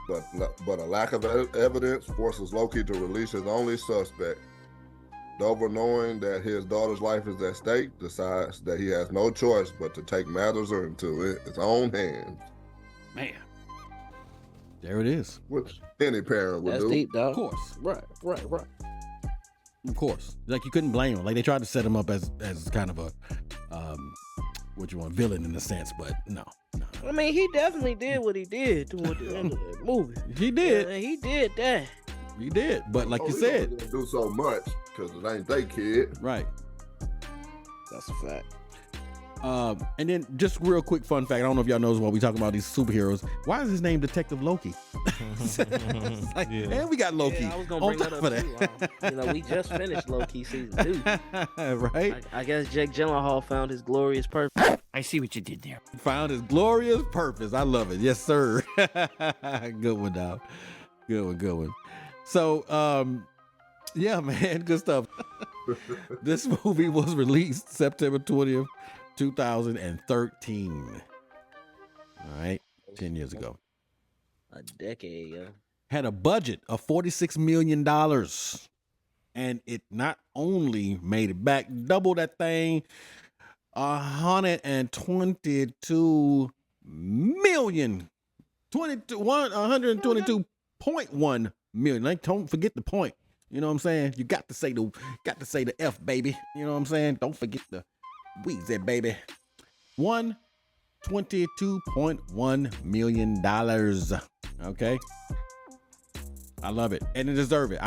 but a lack of evidence forces Loki to release his only suspect. Dover, knowing that his daughter's life is at stake, decides that he has no choice but to take matters into his own hands. Man. There it is. Which any parent would That's do. deep, dog. Of course. Right. Of course, like you couldn't blame him. Like they tried to set him up as kind of a villain in a sense, but no. I mean, he definitely did what he did toward the end of that movie. He did. Yeah, he did that. He did, but like you said, didn't do so much because it ain't they kid. Right. That's a fact. And then just real quick fun fact. I don't know if y'all knows while we talking about these superheroes. Why is his name Detective Loki? Like, Yeah. And we got Loki. Yeah, I was gonna on bring that top up of too. You know, we just finished Loki season 2. Right? I guess Jake Gyllenhaal found his glorious purpose. I see what you did there. Found his glorious purpose. I love it. Yes, sir. Good one, dog. Good one. So, yeah, man, good stuff. This movie was released September 20th, 2013. All right, 10 years ago. A decade ago. Had a budget of $46 million. And it not only made it back, double that thing, 122 million. 122.1 million. Like, don't forget the point. You know what I'm saying? You got to say the F, baby. You know what I'm saying? Don't forget the Weezy, baby. $122.1 million. Okay. I love it, and it deserved it.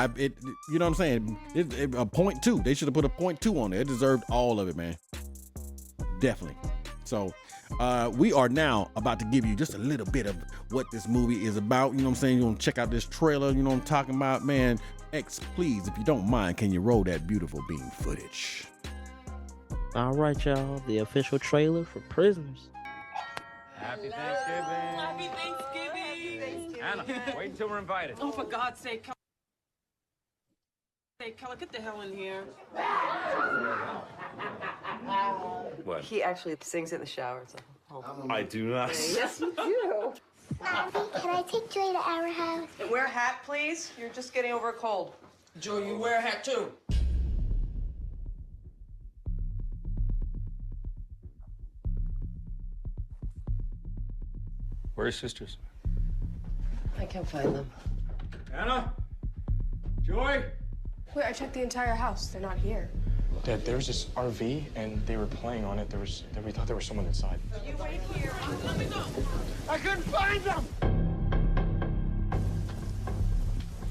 You know what I'm saying? A 0.2. They should have put a 0.2 on it. It deserved all of it, man. Definitely. So, we are now about to give you just a little bit of what this movie is about. You know what I'm saying? You're gonna check out this trailer. You know what I'm talking about, man. X, please, if you don't mind, can you roll that beautiful beam footage? All right, y'all. The official trailer for Prisoners. Happy Thanksgiving. Happy Thanksgiving. Anna, wait until we're invited. Oh, for God's sake, Keller, get the hell in here. What? He actually sings in the shower. So I do not. yes, you do. Abby, can I take Joy to our house? Wear a hat, please. You're just getting over a cold. Joe, you wear a hat too. Where are your sisters? I can't find them. Anna? Joy? Wait, I checked the entire house. They're not here. Dad, there was this RV, and they were playing on it. We thought there was someone inside. You wait here. I'm coming up. I couldn't find them!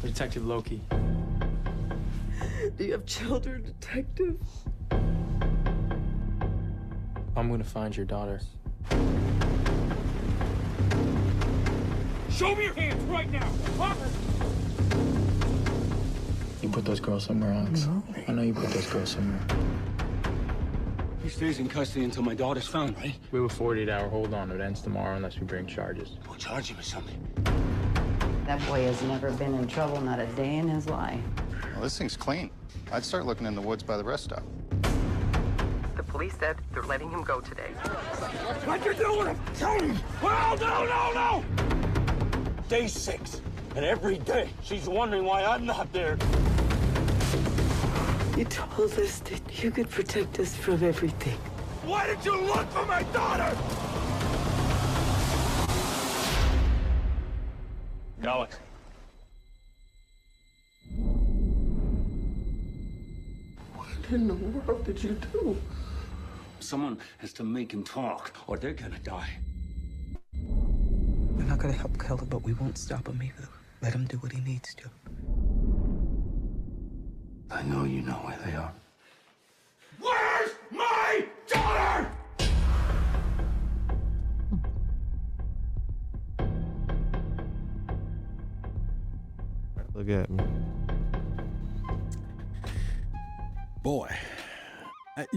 Detective Loki. Do you have children, detective? I'm gonna find your daughter. Show me your hands right now! Huh? You put those girls somewhere, Alex. No. I know you put those girls somewhere. He stays in custody until my daughter's found, right? We have a 48-hour hold on. It ends tomorrow unless we bring charges. We'll charge him with something. That boy has never been in trouble, not a day in his life. Well, this thing's clean. I'd start looking in the woods by the rest stop. The police said they're letting him go today. What you doing? Tell me! Oh, no! Day 6, and every day she's wondering why I'm not there. You told us that you could protect us from everything. Why did you look for my daughter? Alex. What in the world did you do? Someone has to make him talk, or they're gonna die. We're not gonna help Keller, but we won't stop him either. Let him do what he needs to. I know you know where they are. Where's my daughter? Look at me. Boy,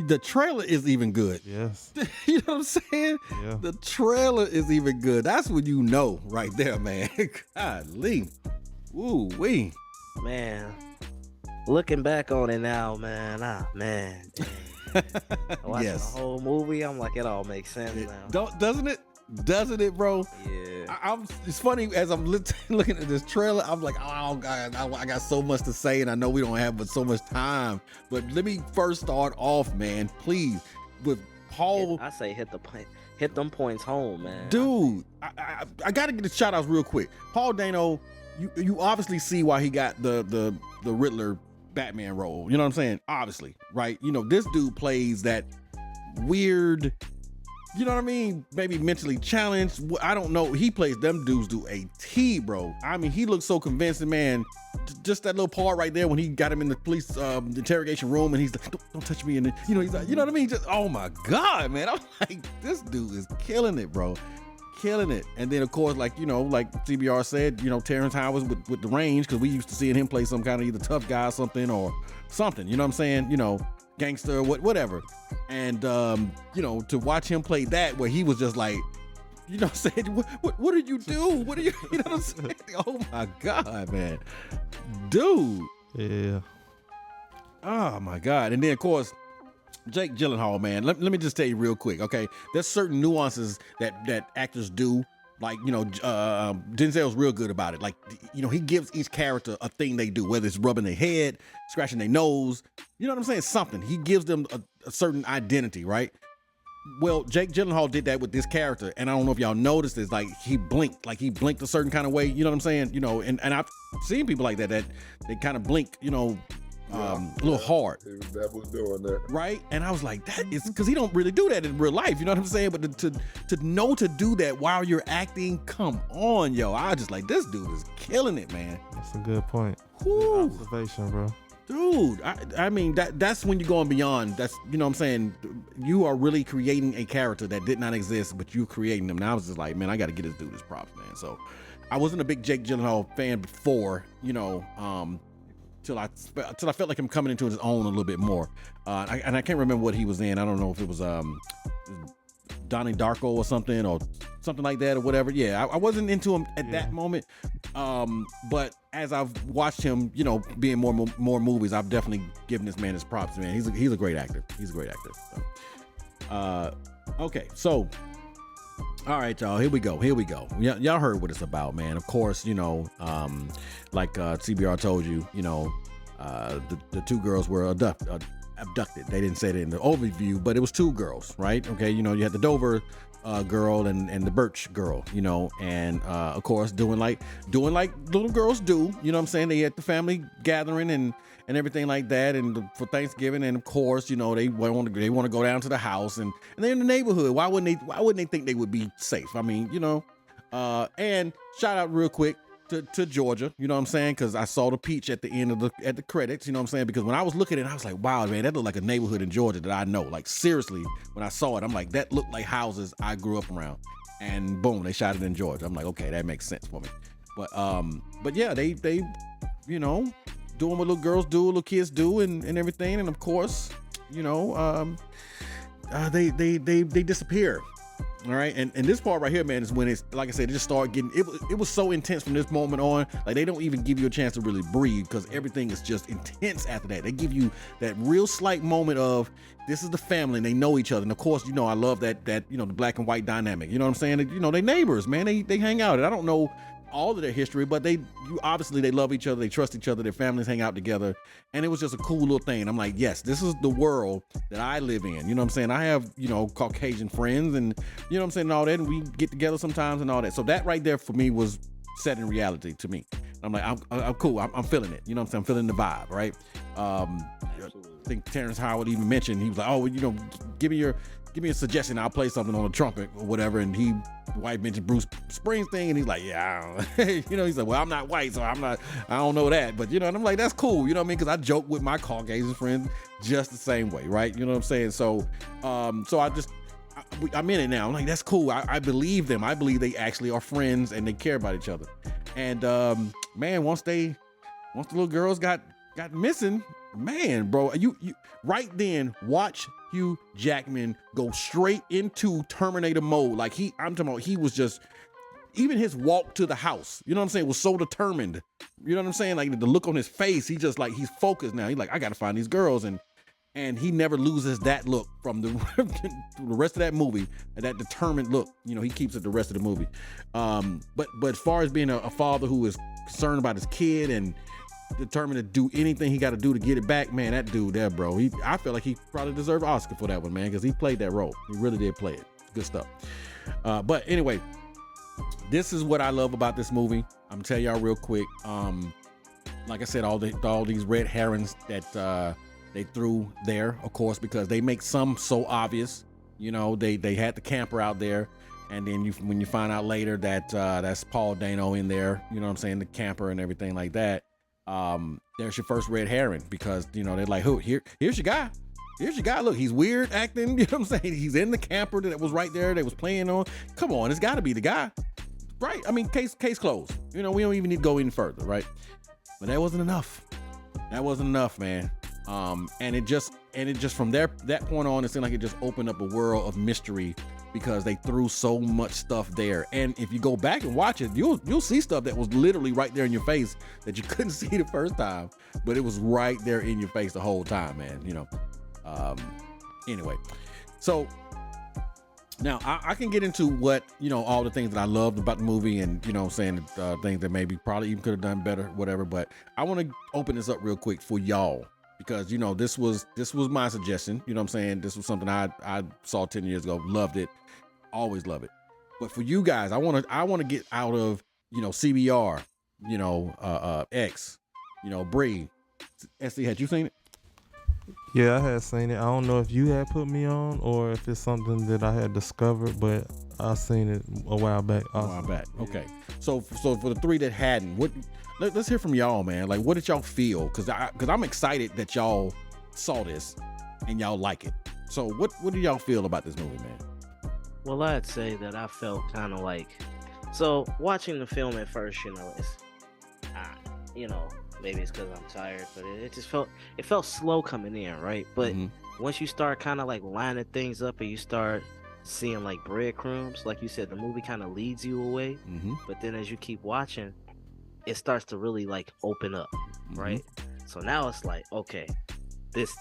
the trailer is even good. Yes. You know what I'm saying? Yeah. The trailer is even good. That's what you know right there, man. Golly. Woo wee. Man, looking back on it now, man. Man. Watching Yes. the whole movie, I'm like, it all makes sense now. Doesn't it? Doesn't it, bro? Yeah. It's funny as I'm looking at this trailer. I'm like, oh God, I got so much to say, and I know we don't have but so much time. But let me first start off, man, please, with Paul. I say hit them points home, man. Dude, I gotta get the shout outs real quick. Paul Dano, you obviously see why he got the Riddler Batman role. You know what I'm saying? Obviously, right? You know, this dude plays that weird, you know what I mean? Maybe mentally challenged. I don't know. He plays them dudes do a T, bro. I mean, he looks so convincing, man. Just that little part right there when he got him in the police interrogation room and he's like, don't touch me. And you know, he's like, you know what I mean? Just, oh my God, man. I'm like, this dude is killing it, bro. Killing it. And then of course, like, you know, like CBR said, you know, Terrence Howard with the range, because we used to seeing him play some kind of either tough guy or something, you know what I'm saying? You know, gangster, whatever. And you know, to watch him play that where he was just like, you know what I'm saying? What did you do? What are you know what I'm saying? Oh my God, man. Dude. Yeah. Oh my God. And then of course, Jake Gyllenhaal, man, let me just tell you real quick, okay? There's certain nuances that actors do. Like, you know, Denzel's real good about it. Like, you know, he gives each character a thing they do, whether it's rubbing their head, scratching their nose, you know what I'm saying? Something. He gives them a certain identity, right? Well, Jake Gyllenhaal did that with this character, and I don't know if y'all noticed this, like he blinked a certain kind of way, you know what I'm saying? You know, and I've seen people like that they kind of blink, you know, a little hard. He was definitely doing that. Right? And I was like, that is because he don't really do that in real life, you know what I'm saying? But to know to do that while you're acting, come on, yo. I was just like, this dude is killing it, man. That's a good point. Whew. Good observation, bro. Dude, I mean, that's when you're going beyond. That's, you know what I'm saying? You are really creating a character that did not exist, but you're creating them. Now I was just like, man, I got to get this dude his props, man. So I wasn't a big Jake Gyllenhaal fan before, you know, till I felt like him coming into his own a little bit more. And I can't remember what he was in. I don't know if it was Donnie Darko or something like that or whatever. Yeah, I wasn't into him at that moment. But as I've watched him, you know, be in more movies, I've definitely given this man his props, man. He's a great actor. He's a great actor. So, okay, so all right, y'all. Here we go. Y'all heard what it's about, man. Of course, you know, like CBR told you, you know, the two girls were abducted. They didn't say it in the overview, but it was two girls, right? Okay, you know, you had the Dover girl and the Birch girl, you know, and of course doing like little girls do, you know what I'm saying? They had the family gathering and everything like that, and for Thanksgiving, and of course, you know, they want to go down to the house, and they're in the neighborhood. Why wouldn't they think they would be safe? I mean, you know, and shout out real quick to Georgia, you know what I'm saying? Because I saw the peach at the end of the credits, you know what I'm saying? Because when I was looking at it, I was like, wow, man, that looked like a neighborhood in Georgia that I know. Like, seriously, when I saw it, I'm like, that looked like houses I grew up around. And boom, they shot it in Georgia. I'm like, okay, that makes sense for me. But yeah, they you know, doing what little girls do, little kids do, and everything. And of course, you know, they disappear. All right, and this part right here, man, is when it's like I said, they just start getting it was so intense from this moment on. Like, they don't even give you a chance to really breathe, because everything is just intense after that. They give you that real slight moment of, this is the family and they know each other. And of course, you know, I love that you know, the black and white dynamic. You know what I'm saying? You know, they neighbors, man. They hang out. And I don't know all of their history, but obviously they love each other, they trust each other, their families hang out together, and it was just a cool little thing. I'm like, yes, this is the world that I live in. You know what I'm saying? I have, you know, Caucasian friends, and you know what I'm saying, and all that, and we get together sometimes and all that. So that right there for me was set in reality to me. I'm like, I'm cool. I'm feeling it. You know what I'm saying? I'm feeling the vibe, right? I think Terrence Howard even mentioned, he was like, oh, you know, give me a suggestion, I'll play something on the trumpet or whatever. And the wife mentioned Bruce Springsteen, and he's like, yeah, I don't. You know, he's like, well, I'm not white, so I don't know that. But, you know, and I'm like, that's cool. You know what I mean? Because I joke with my Caucasian friends just the same way, right? You know what I'm saying? So, I'm in it now. I'm like, that's cool. I believe them. I believe they actually are friends and they care about each other. And, man, once the little girls got missing, man, bro, you right then watch Hugh Jackman go straight into Terminator mode. Like, I'm talking about, he was just, even his walk to the house, you know what I'm saying, was so determined. You know what I'm saying? Like, the look on his face, he just like, he's focused now. He's like, I gotta find these girls, and he never loses that look from the rest of that movie, that determined look. You know, he keeps it the rest of the movie. But as far as being a father who is concerned about his kid and determined to do anything he got to do to get it back, man, that dude there, bro, I feel like he probably deserved an Oscar for that one, man, because he played that role. He really did play it. Good stuff. But anyway, this is what I love about this movie. I'm gonna tell y'all real quick. like I said, all these red herrings that they threw there, of course, because they make some so obvious. You know, they had the camper out there, and then when you find out later that that's Paul Dano in there, you know what I'm saying, the camper and everything like that. There's your first red herring, because you know they're like, who here's your guy. Here's your guy. Look, he's weird acting. You know what I'm saying? He's in the camper that was right there. They was playing on. Come on, it's got to be the guy, right? I mean, case closed. You know, we don't even need to go any further, right? But that wasn't enough. That wasn't enough, man. And it just from that point on, it seemed like it just opened up a world of mystery, because they threw so much stuff there. And if you go back and watch it, you'll see stuff that was literally right there in your face that you couldn't see the first time, but it was right there in your face the whole time, man. You know. Anyway, so now I can get into what, you know, all the things that I loved about the movie, and you know what I'm saying, things that maybe probably even could have done better, whatever. But I want to open this up real quick for y'all, because you know this was my suggestion. You know what I'm saying? This was something I saw 10 years ago, loved it, always love it. But for you guys, I want to get out of, you know, CBR, you know, X, you know, Bree, SC, had you seen it? Yeah, I had seen it. I don't know if you had put me on or if it's something that I had discovered, but I seen it a while back. Okay. So for the three that hadn't, let's hear from y'all, man. Like, what did y'all feel? Because I'm excited that y'all saw this and y'all like it. So what do y'all feel about this movie, man? Well, I'd say that I felt kind of like, so watching the film at first, you know, it's, you know, maybe it's because I'm tired, but it just felt slow coming in, right? But once you start kind of like lining things up and you start seeing like breadcrumbs, like you said, the movie kind of leads you away. But then as you keep watching, it starts to really like open up, right? So now it's like, okay, this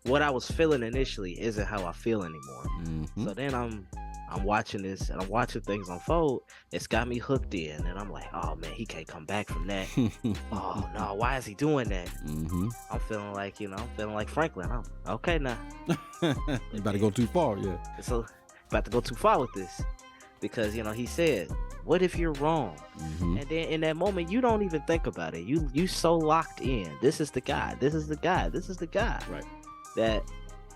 what I was feeling initially isn't how I feel anymore. So then I'm watching this and I'm watching things unfold. It's got me hooked in, and I'm like, oh man, he can't come back from that. Oh no, why is he doing that? I'm feeling like, you know, I'm feeling like Franklin. I'm okay now. You about to go too far, yeah. So about to go too far with this, because you know he said, what if you're wrong? And then in that moment you don't even think about it. You so locked in. This is the guy. This is the guy. This is the guy. Right. That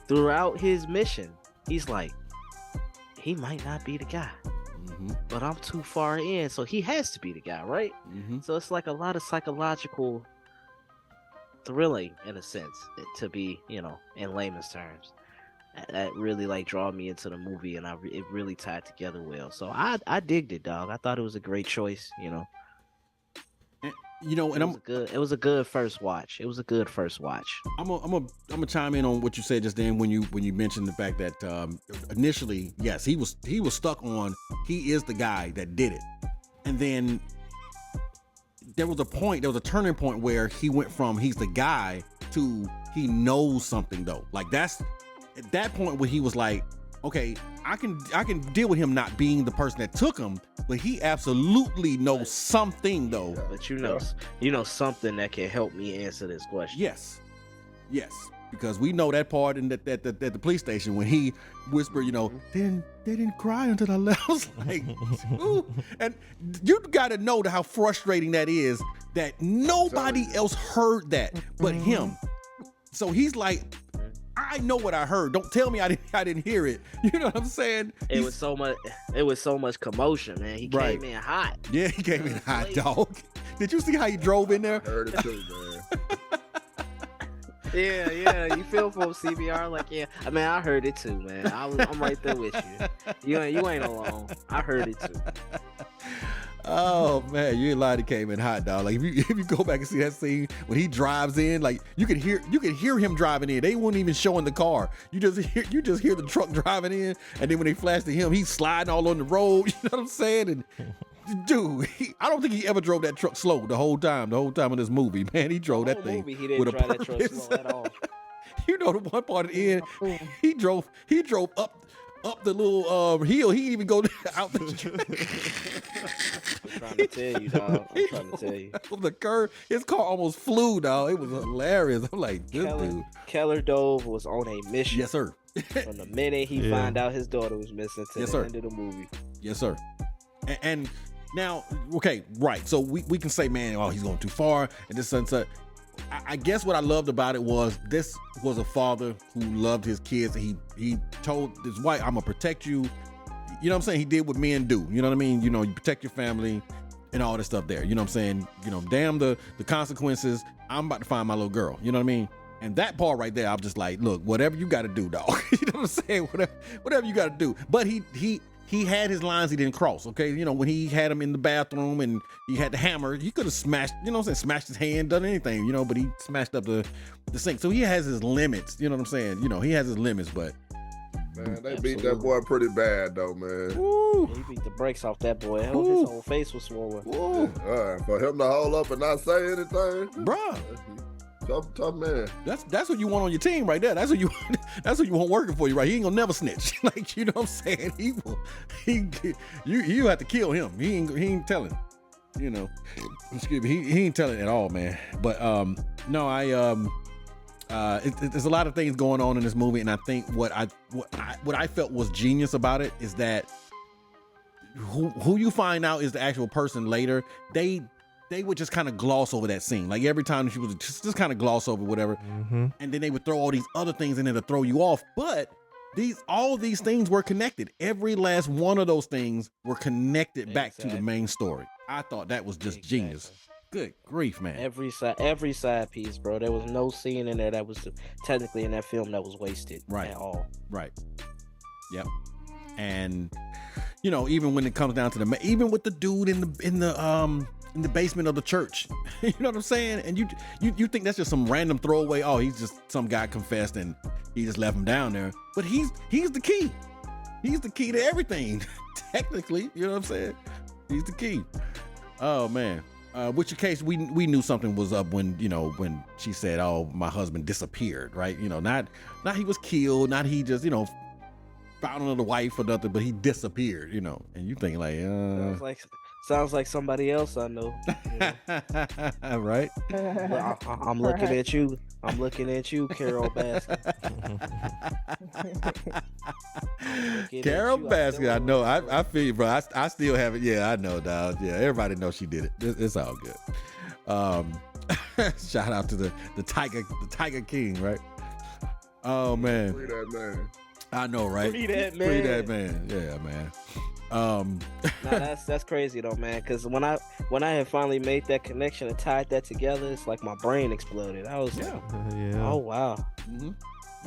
throughout his mission, he's like, he might not be the guy, but I'm too far in, so he has to be the guy, right? So it's like a lot of psychological thrilling, in a sense, to be, you know, in layman's terms. That really like draw me into the movie, and it really tied together well. So I digged it, dog. I thought it was a great choice, you know. You know, and it was a good first watch. It was a good first watch. I'm gonna chime in on what you said just then when you mentioned the fact that initially, yes, he was stuck on he is the guy that did it, and then there was a turning point where he went from he's the guy to he knows something though. Like that's at that point where he was like, okay, I can deal with him not being the person that took him, but he absolutely knows something though. But you know something that can help me answer this question. Yes, because we know that part in at the police station when he whispered, you know, they didn't cry until I left. I was like, ooh. And you got to know how frustrating that is that nobody else heard that but him. So he's like, I know what I heard. Don't tell me I didn't hear it. You know what I'm saying? It was so much commotion, man. He came in hot. Yeah, he came in hot, dog. Did you see how he drove in there? I heard it too, man. Yeah. You feel for CBR, like, yeah. I mean, I heard it too, man. I'm right there with you. You ain't alone. I heard it too. Oh man, you ain't lying. He came in hot, dog. Like if you go back and see that scene when he drives in, like you can hear him driving in. They weren't even showing the car. You just hear the truck driving in, and then when they flash to him, he's sliding all on the road. You know what I'm saying? And dude, I don't think he ever drove that truck slow the whole time in this movie. Man, he drove that thing he didn't with a drive purpose. that truck slow at all. You know the one part at the end, he drove up the little hill. He even go out the I'm trying to tell you, dog. I'm trying to tell you. The curve, his car almost flew, dog. It was hilarious. I'm like, this dude. Keller Dove was on a mission. Yes, sir. From the minute he found out his daughter was missing to the end of the movie. Yes, sir. And Now, okay, right. So we can say, man, oh, he's going too far and this and that. I guess what I loved about it was this was a father who loved his kids. And he told his wife, I'm gonna protect you. You know what I'm saying? He did what men do. You know what I mean? You know, you protect your family and all this stuff there. You know what I'm saying? You know, damn the consequences. I'm about to find my little girl. You know what I mean? And that part right there, I'm just like, look, whatever you got to do, dog. You know what I'm saying? Whatever you got to do. But he had his lines he didn't cross, okay? You know, when he had him in the bathroom and he had the hammer, he could have smashed, you know what I'm saying, smashed his hand, done anything, you know, but he smashed up the sink. So he has his limits, you know what I'm saying? You know, he has his limits, but. Man, they beat that boy pretty bad, though, man. Woo. He beat the brakes off that boy. His whole face was swollen. For him to hold up and not say anything. Bruh. Tough man. That's what you want on your team right there. That's what you want working for you, right? He ain't gonna never snitch. Like, you know what I'm saying? You have to kill him. He ain't telling. You know. Excuse me. He ain't telling at all, man. But no, there's a lot of things going on in this movie, and I think what I felt was genius about it is that who you find out is the actual person later, they would just kind of gloss over that scene. Like every time she would just kind of gloss over whatever. Mm-hmm. And then they would throw all these other things in there to throw you off. But all of these things were connected. Every last one of those things were connected back to the main story. I thought that was just genius. Good grief, man. Every side piece, bro. There was no scene in there that was technically in that film that was wasted at all. Right. Yep. And you know, even when it comes down to even with the dude in the basement of the church, you know what I'm saying? And you think that's just some random throwaway. Oh, he's just some guy confessed and he just left him down there. But he's the key. He's the key to everything. Technically, you know what I'm saying? He's the key. Oh man. Which case we knew something was up when she said, "Oh, my husband disappeared," right? You know, not he was killed, not he just found another wife or nothing, but he disappeared. You know, and you think like, sounds like somebody else I know. Right? I'm looking at you. I'm looking at you, Carol Baskin. Carol Baskin, I know. I feel you, bro. I still have it. Yeah, I know, dog. Yeah, everybody knows she did it. It's all good. Shout out to the Tiger King, right? Oh man. Free that man. I know, right? Free that man. Free that man. Yeah, man. Nah, that's crazy though, man. Because when I had finally made that connection and tied that together, it's like my brain exploded. I was like, oh wow. Mm-hmm.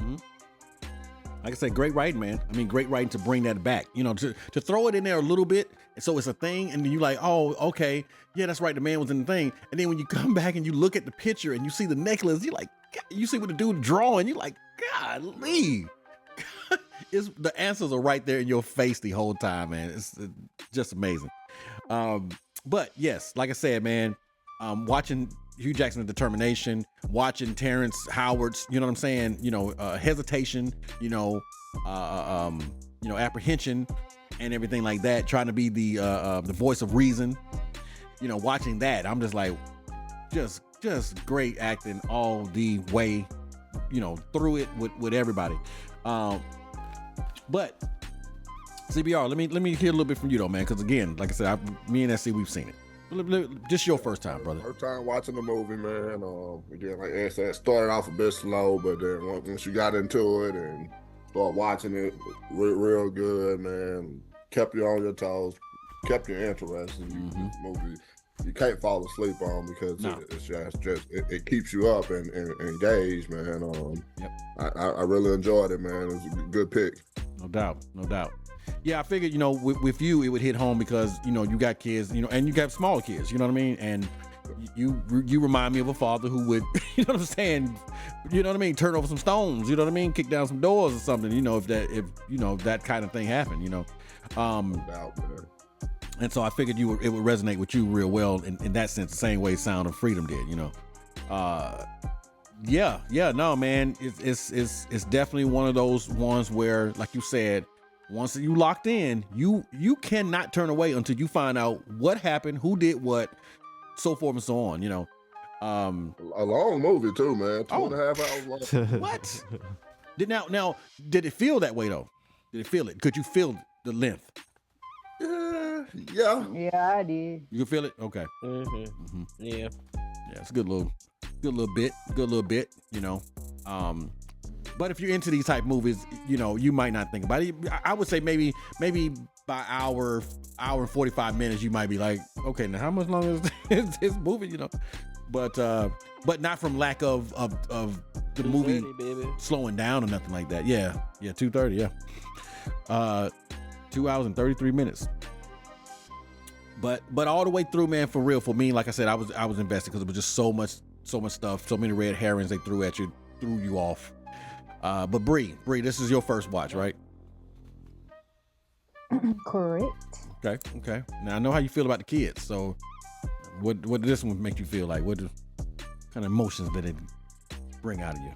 Mm-hmm. Like I said, great writing, man. I mean, great writing to bring that back. You know, to throw it in there a little bit, so it's a thing, and then you're like, oh, okay, yeah, that's right. The man was in the thing, and then when you come back and you look at the picture and you see the necklace, you're like, God, you see what the dude drawing, you're like, golly. The answers are right there in your face the whole time, man. It's just amazing. But yes, like I said, man, watching Hugh Jackson's determination, watching Terrence Howard's, you know what I'm saying, hesitation, apprehension and everything like that, trying to be the voice of reason, watching that, I'm just like, just great acting all the way, through it with everybody. But CBR, let me hear a little bit from you though, man, because again, like I said, me and SC, we've seen it. Just your first time, brother. First time watching the movie, man. Again, like I said, started off a bit slow, but then once you got into it and started watching it, real good, man. Kept you on your toes, kept you interested. The movie you can't fall asleep on because it's just it keeps you up and engaged, man. I really enjoyed it, man. It was a good pick. No doubt. Yeah, I figured, with you, it would hit home because, you got kids, and you got small kids, you know what I mean? And you remind me of a father who would, you know what I'm saying? You know what I mean? Turn over some stones, you know what I mean? Kick down some doors or something, if that kind of thing happened, No doubt, man. And so I figured it would resonate with you real well in that sense, the same way Sound of Freedom did, no, man, it's definitely one of those ones where, like you said, once you locked in, you cannot turn away until you find out what happened, who did what, so forth and so on. A long movie too, man. 2.5 hours long. What? Did it feel that way though? Did it feel it? Could you feel the length? Yeah, Yeah. Yeah, I did. You can feel it? Okay. Yeah. Yeah, it's a good little bit, you know. But if you're into these type movies, you know, you might not think about it. I would say maybe by hour and 45 minutes, you might be like, okay, now how much longer is this movie, you know? But not from lack of the movie baby. slowing down or nothing like that. Yeah, 2:30, yeah. 2 hours and 33 minutes. But all the way through, man, for real, for me, like I said, I was invested because it was just so much stuff, so many red herrings they threw at you, threw you off. But Bree, this is your first watch, right? Correct. Okay. Now I know how you feel about the kids. So, what did this one make you feel like? What kind of emotions did it bring out of you?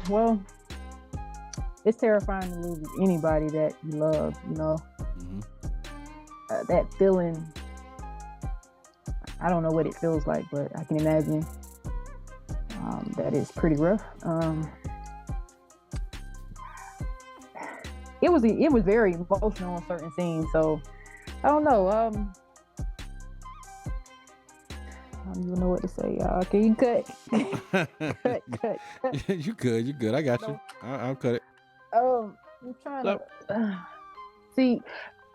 Well, it's terrifying to lose anybody that you love. You know, that feeling. I don't know what it feels like, but I can imagine that is pretty rough. It was very emotional in certain scenes, so I don't know. I don't even know what to say. Can you cut? cut. You good. I got you. I'll cut it. I'm trying to see.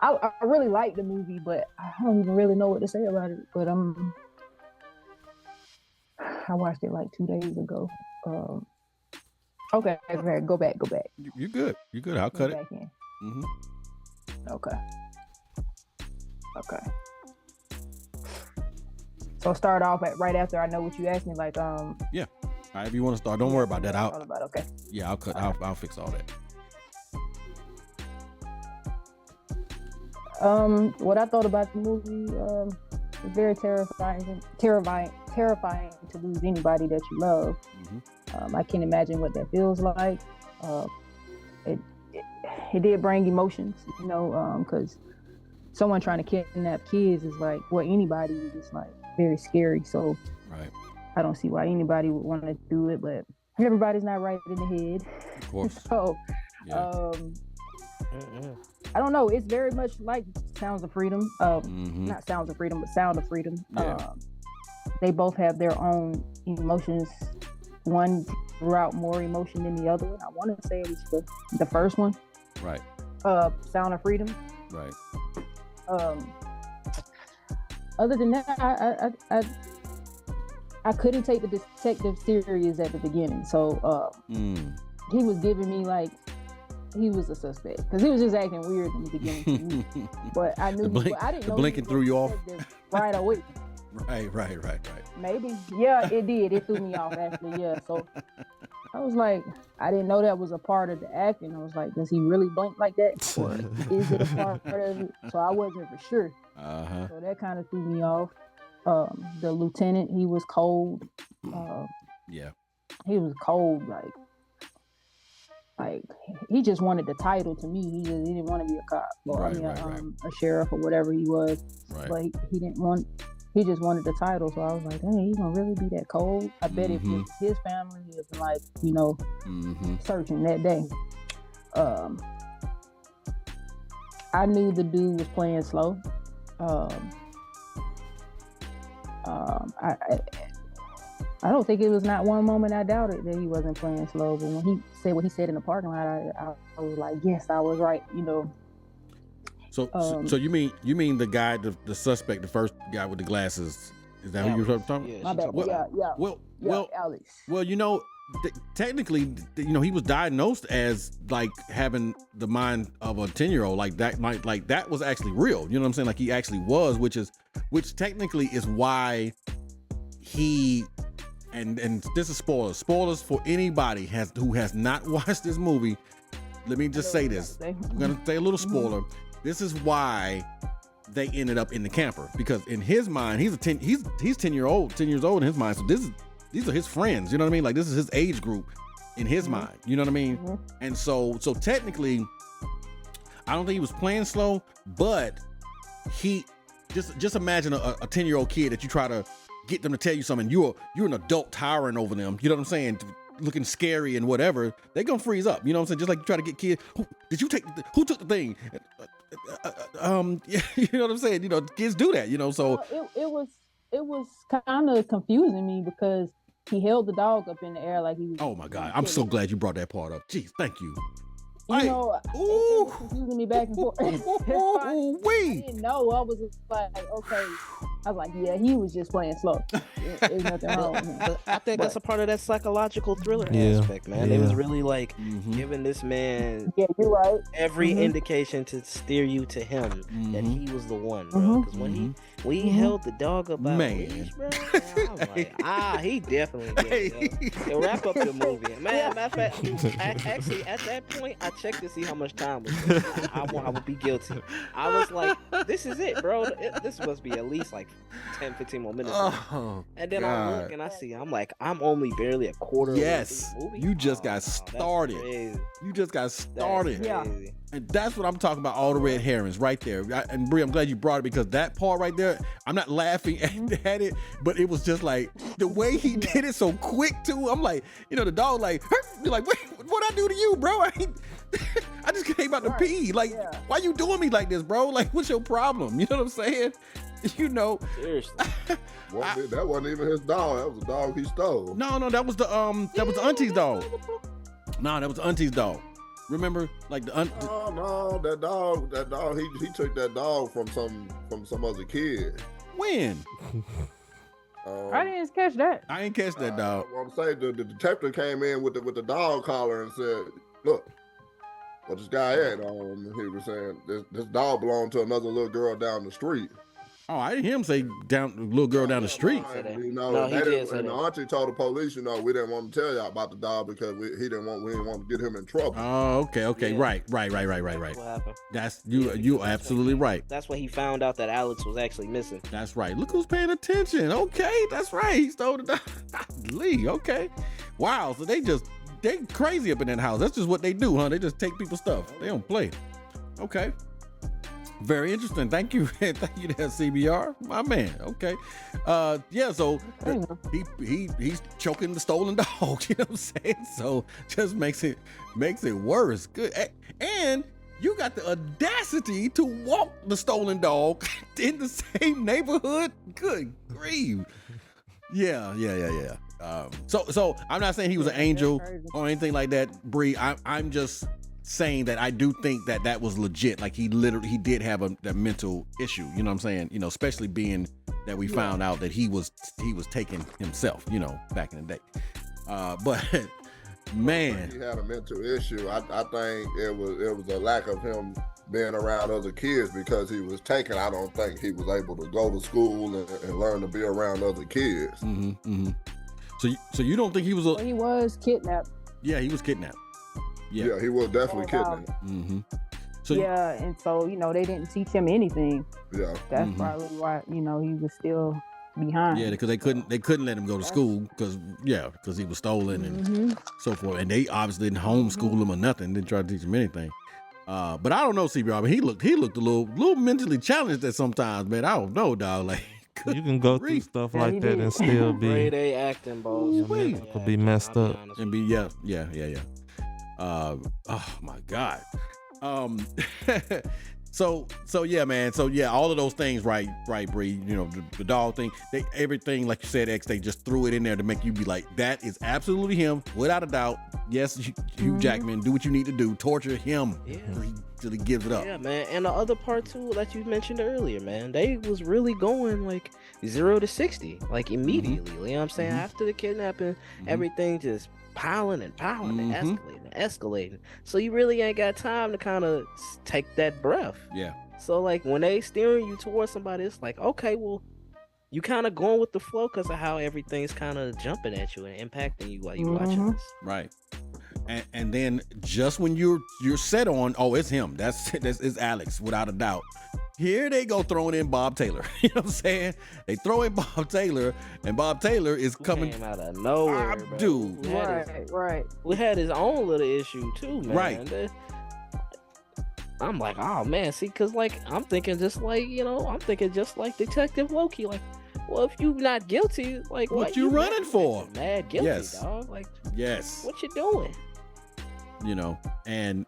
I really like the movie, but I don't even really know what to say about it. But I watched it like 2 days ago. Okay, go back. You good. I'll cut it. Back in. Okay. So start off right after I know what you asked me, like yeah. However you want to start. Don't worry about that. Okay. Yeah, I'll cut. I'll fix all that. What I thought about the movie, it's very terrifying to lose anybody that you love. I can't imagine what that feels like. It did bring emotions, you know, because someone trying to kidnap kids is like, well, anybody is like very scary. So right. I don't see why anybody would want to do it, but everybody's not right in the head. Of course. So, yeah. I don't know. It's very much like Sounds of Freedom. Not Sounds of Freedom, but Sound of Freedom. Yeah. They both have their own emotions. One throughout more emotion than the other one. I want to say it was the first one. Right. Sound of Freedom. Right. Other than that, I couldn't take the detective serious at the beginning. So he was giving me like he was a suspect because he was just acting weird in the beginning to me. But I knew I didn't know. The blinking threw you off right away. Right. Maybe. Yeah, it did. It threw me off actually. Yeah. So I was like, I didn't know that was a part of the acting. I was like, does he really blink like that? Or is it a part of it? So I wasn't for sure. So that kind of threw me off. The lieutenant, he was cold. Yeah. He was cold, like he just wanted the title to me. He didn't want to be a cop or a sheriff or whatever he was. Right. But he didn't want. He just wanted the title. So I was like, hey, he gonna really be that cold? I bet if his family is like, you know, searching that day. I knew the dude was playing slow. I don't think it was not one moment I doubted that he wasn't playing slow. But when he said what he said in the parking lot, I was like, yes, I was right. You know. So you mean the guy, the suspect, the first guy with the glasses? Is that who you're talking about? Yeah, my bad. Well, Alex. Well, you know, technically, you know, he was diagnosed as like having the mind of a 10-year-old. Like that was actually real. You know what I'm saying? Like he actually was, which technically is why he. And this is spoilers. Spoilers for anybody who has not watched this movie. Let me just say this. I'm gonna say a little spoiler. This is why they ended up in the camper, because in his mind, he's 10 years old in his mind. So these are his friends. You know what I mean? Like this is his age group in his mind. You know what I mean? And so technically, I don't think he was playing slow, but he just imagine a 10-year-old kid that you try to get them to tell you something. You're an adult towering over them. You know what I'm saying? looking scary and whatever, they gonna freeze up. You know what I'm saying? Just like you try to get kids. Who took the thing? Yeah, you know what I'm saying? You know, kids do that. You know, so it was kind of confusing me because he held the dog up in the air like he was. Oh my God, I'm so glad you brought that part up. Jeez, thank you. You know, it was confusing me back and forth. I didn't know. I was just like, okay. I was like, yeah, he was just playing slow. There's nothing wrong with him. But I think that's a part of that psychological thriller aspect, man. Yeah. It was really like giving this man you're right. every indication to steer you to him that he was the one, bro. Because when he held the dog up out leash, bro, I'm like, he definitely did. Yo, wrap up the movie. Man, matter of fact, actually, at that point, I checked to see how much time was left. I would be guilty. I was like, this is it, bro. This must be at least like 10, 15 more minutes. And then I look and I see, I'm like, I'm only barely a quarter. Yes, of the movie. you just got started. You just got started. Yeah. And that's what I'm talking about, all the red herrings right there. And Bree, I'm glad you brought it because that part right there, I'm not laughing at it, but it was just like the way he did it so quick too. I'm like, you know, the dog like, you're like, wait, what'd I do to you, bro? I just came out to pee. Like, why you doing me like this, bro? Like, what's your problem? You know what I'm saying? You know. Seriously. That wasn't even his dog. That was a dog he stole. No, that was the auntie's dog. No, that was the auntie's dog. Remember, like the no, that dog, he took that dog from some other kid. When? I didn't catch that. I ain't catch that dog. Well, I'm saying the detective came in with the dog collar and said, "Look, what this guy had on." He was saying this dog belonged to another little girl down the street. Oh, I didn't hear him say little girl down the street. You know, he did say and the auntie told the police, you know, we didn't want to tell y'all about the dog because we didn't want to get him in trouble. Oh, okay, Yeah. right. What happened? That's you absolutely right. That's when he found out that Alex was actually missing. That's right. Look who's paying attention. Okay, that's right. He stole the dog. Lee. Okay. Wow. So they crazy up in that house. That's just what they do, huh? They just take people's stuff. They don't play. Okay. Very interesting. Thank you. Thank you there, CBR. My man. Okay. Yeah, so he's choking the stolen dog, you know what I'm saying? So just makes it worse. Good. And you got the audacity to walk the stolen dog in the same neighborhood. Good grief. Yeah. So I'm not saying he was an angel or anything like that, Bree. I'm just saying that I do think that was legit. Like he did have a mental issue, you know what I'm saying? You know, especially being that we found out that he was taking himself, you know, back in the day. But man, he had a mental issue. I think it was a lack of him being around other kids because he was taken. I don't think he was able to go to school and learn to be around other kids. So you don't think he was he was kidnapped. Yeah, he was kidnapped. Yeah, he was definitely kidnapped. So and so they didn't teach him anything. Yeah, that's probably why he was still behind. Yeah, because they couldn't let him go to school because he was stolen and so forth, and they obviously didn't homeschool him or nothing. Didn't try to teach him anything. But I don't know, CBR. I mean, he looked a little mentally challenged at sometimes, man. I don't know, dog. Like you can go through stuff like that and still be Grade A acting, boss. could be messed up and be yeah. Oh my God. So yeah, man. So yeah, all of those things, right, Bree. You know, the dog thing. Everything, like you said, X. They just threw it in there to make you be like, that is absolutely him, without a doubt. Yes, Hugh Jackman, do what you need to do. Torture him till he gives it up. Yeah, man. And the other part too, that you mentioned earlier, man, they was really going like 0 to 60, like immediately. You know what I'm saying? After the kidnapping, everything just piling and escalating. So you really ain't got time to kind of take that breath. Yeah. So like when they steering you towards somebody, it's like, okay, well, you kind of going with the flow because of how everything's kind of jumping at you and impacting you while you watching this. Right. And then just when you're set on, oh, it's him. It's Alex, without a doubt. Here they go throwing in Bob Taylor. You know what I'm saying? They throw in Bob Taylor, and Bob Taylor is coming out of nowhere, dude. Right. We had his own little issue too, man. Right. I'm like, oh man, see, cause like I'm thinking just like Detective Loki, like, well, if you not guilty, like what you running for? Mad guilty, dog. Like, Yes. What you doing? You know, and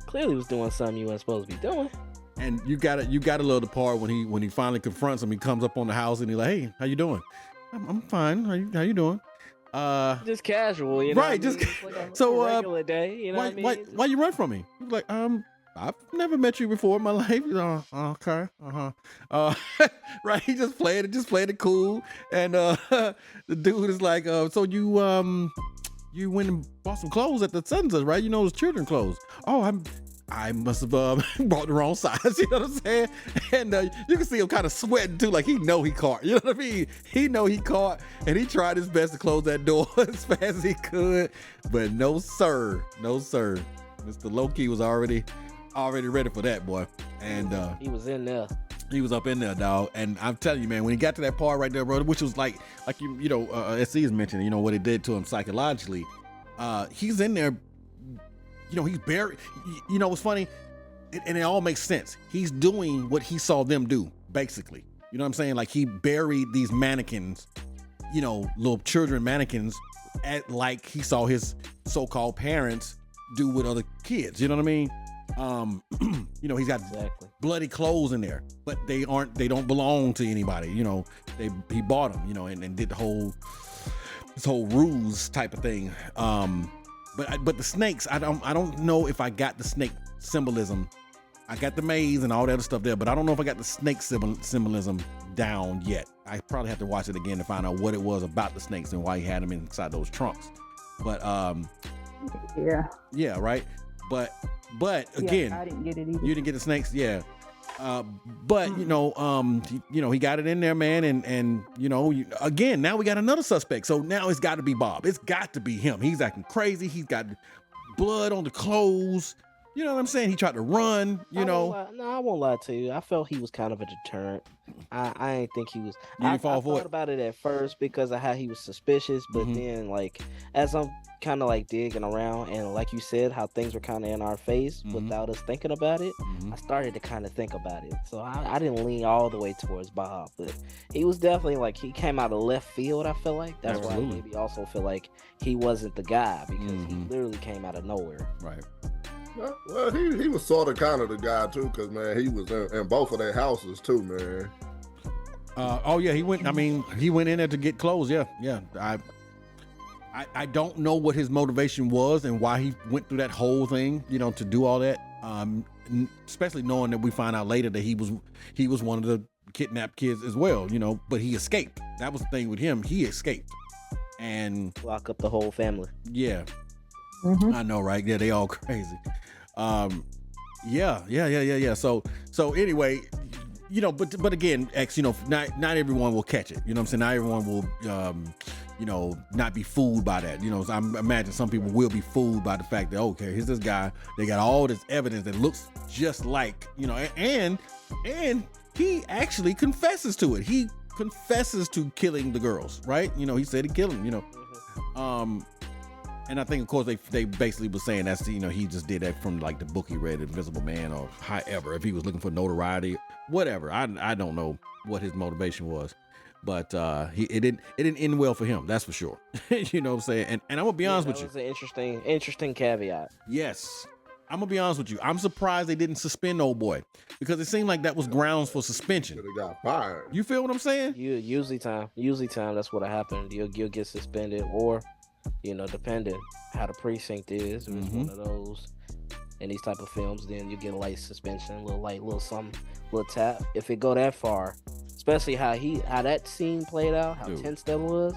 Clearly was doing something you weren't supposed to be doing. and you gotta love the part when he finally confronts him. He comes up on the house and he's like, "Hey, how you doing?" I'm fine. How you doing? Just casual, you know. Right, what I just mean? It's like a so regular day, you know why what I mean? why you run from me? He's like, I've never met you before in my life. Okay, right. He just played it cool, and the dude is like, so you went and bought some clothes at the Sunset, right? You know, it's children's clothes. Oh, I must have bought the wrong size. You know what I'm saying? And you can see him kind of sweating too, like he know he caught. You know what I mean? He know he caught, and he tried his best to close that door as fast as he could, but no sir. Mr. Loki was already ready for that, boy. And he was in there. He was up in there, dog. And I'm telling you, man, when he got to that part right there, bro, which was like you know, SC is mentioning, you know, what it did to him psychologically. He's in there, you know, he's buried. You know, what's funny, and it all makes sense. He's doing what he saw them do, basically. You know what I'm saying? Like, he buried these mannequins, you know, little children mannequins, at like he saw his so-called parents do with other kids. You know what I mean? You know, he's got bloody clothes in there, but they don't belong to anybody. You know, he bought them, you know, and did this whole ruse type of thing. But the snakes, I don't know if I got the snake symbolism. I got the maze and all that other stuff there, but I don't know if I got the snake symbolism down yet. I probably have to watch it again to find out what it was about the snakes and why he had them inside those trunks. But yeah, right. But again, I didn't get it either. You didn't get the snakes, yeah. But you know, he got it in there, man, and you know, again, now we got another suspect. So now it's got to be Bob. It's got to be him. He's acting crazy. He's got blood on the clothes. You know what I'm saying? He tried to run. You know. No, I won't lie to you. I felt he was kind of a deterrent. I ain't think he was. You didn't fall I for thought it? about it at first because of how he was suspicious, but then like as I'm kind of like digging around and like you said, how things were kind of in our face without us thinking about it, I started to kind of think about it. So I didn't lean all the way towards Bob, but he was definitely like he came out of left field. I feel like that's why I maybe also feel like he wasn't the guy because he literally came out of nowhere. Right. Well, he was sort of kind of the guy too, cause man, he was in both of their houses too, man. Oh yeah, he went. I mean, he went in there to get clothes. Yeah. I don't know what his motivation was and why he went through that whole thing. You know, to do all that. Especially knowing that we find out later that he was one of the kidnapped kids as well. You know, but he escaped. That was the thing with him. He escaped and lock up the whole family. Yeah. I know, right? Yeah, they all crazy. Yeah. So anyway, you know, but again, X, you know, not everyone will catch it. You know what I'm saying? Not everyone will, you know, not be fooled by that. You know, so I imagine some people will be fooled by the fact that, okay, here's this guy. They got all this evidence that looks just like, you know, and he actually confesses to it. He confesses to killing the girls, right? You know, he said he killed them, you know. And I think, of course, they basically was saying that's, you know, he just did that from like the book he read, Invisible Man, or however, if he was looking for notoriety, whatever. I don't know what his motivation was, but it didn't end well for him. That's for sure. You know what I'm saying? And I'm gonna be honest with you. That was an interesting caveat. Yes, I'm gonna be honest with you. I'm surprised they didn't suspend old boy because it seemed like that was grounds for suspension. They got fired. You feel what I'm saying? Usually time. That's what happened. You'll get suspended or. You know, depending how the precinct is, if it's one of those in these type of films, then you get a light suspension, a little something, little tap. If it go that far, especially how that scene played out, how tense that was,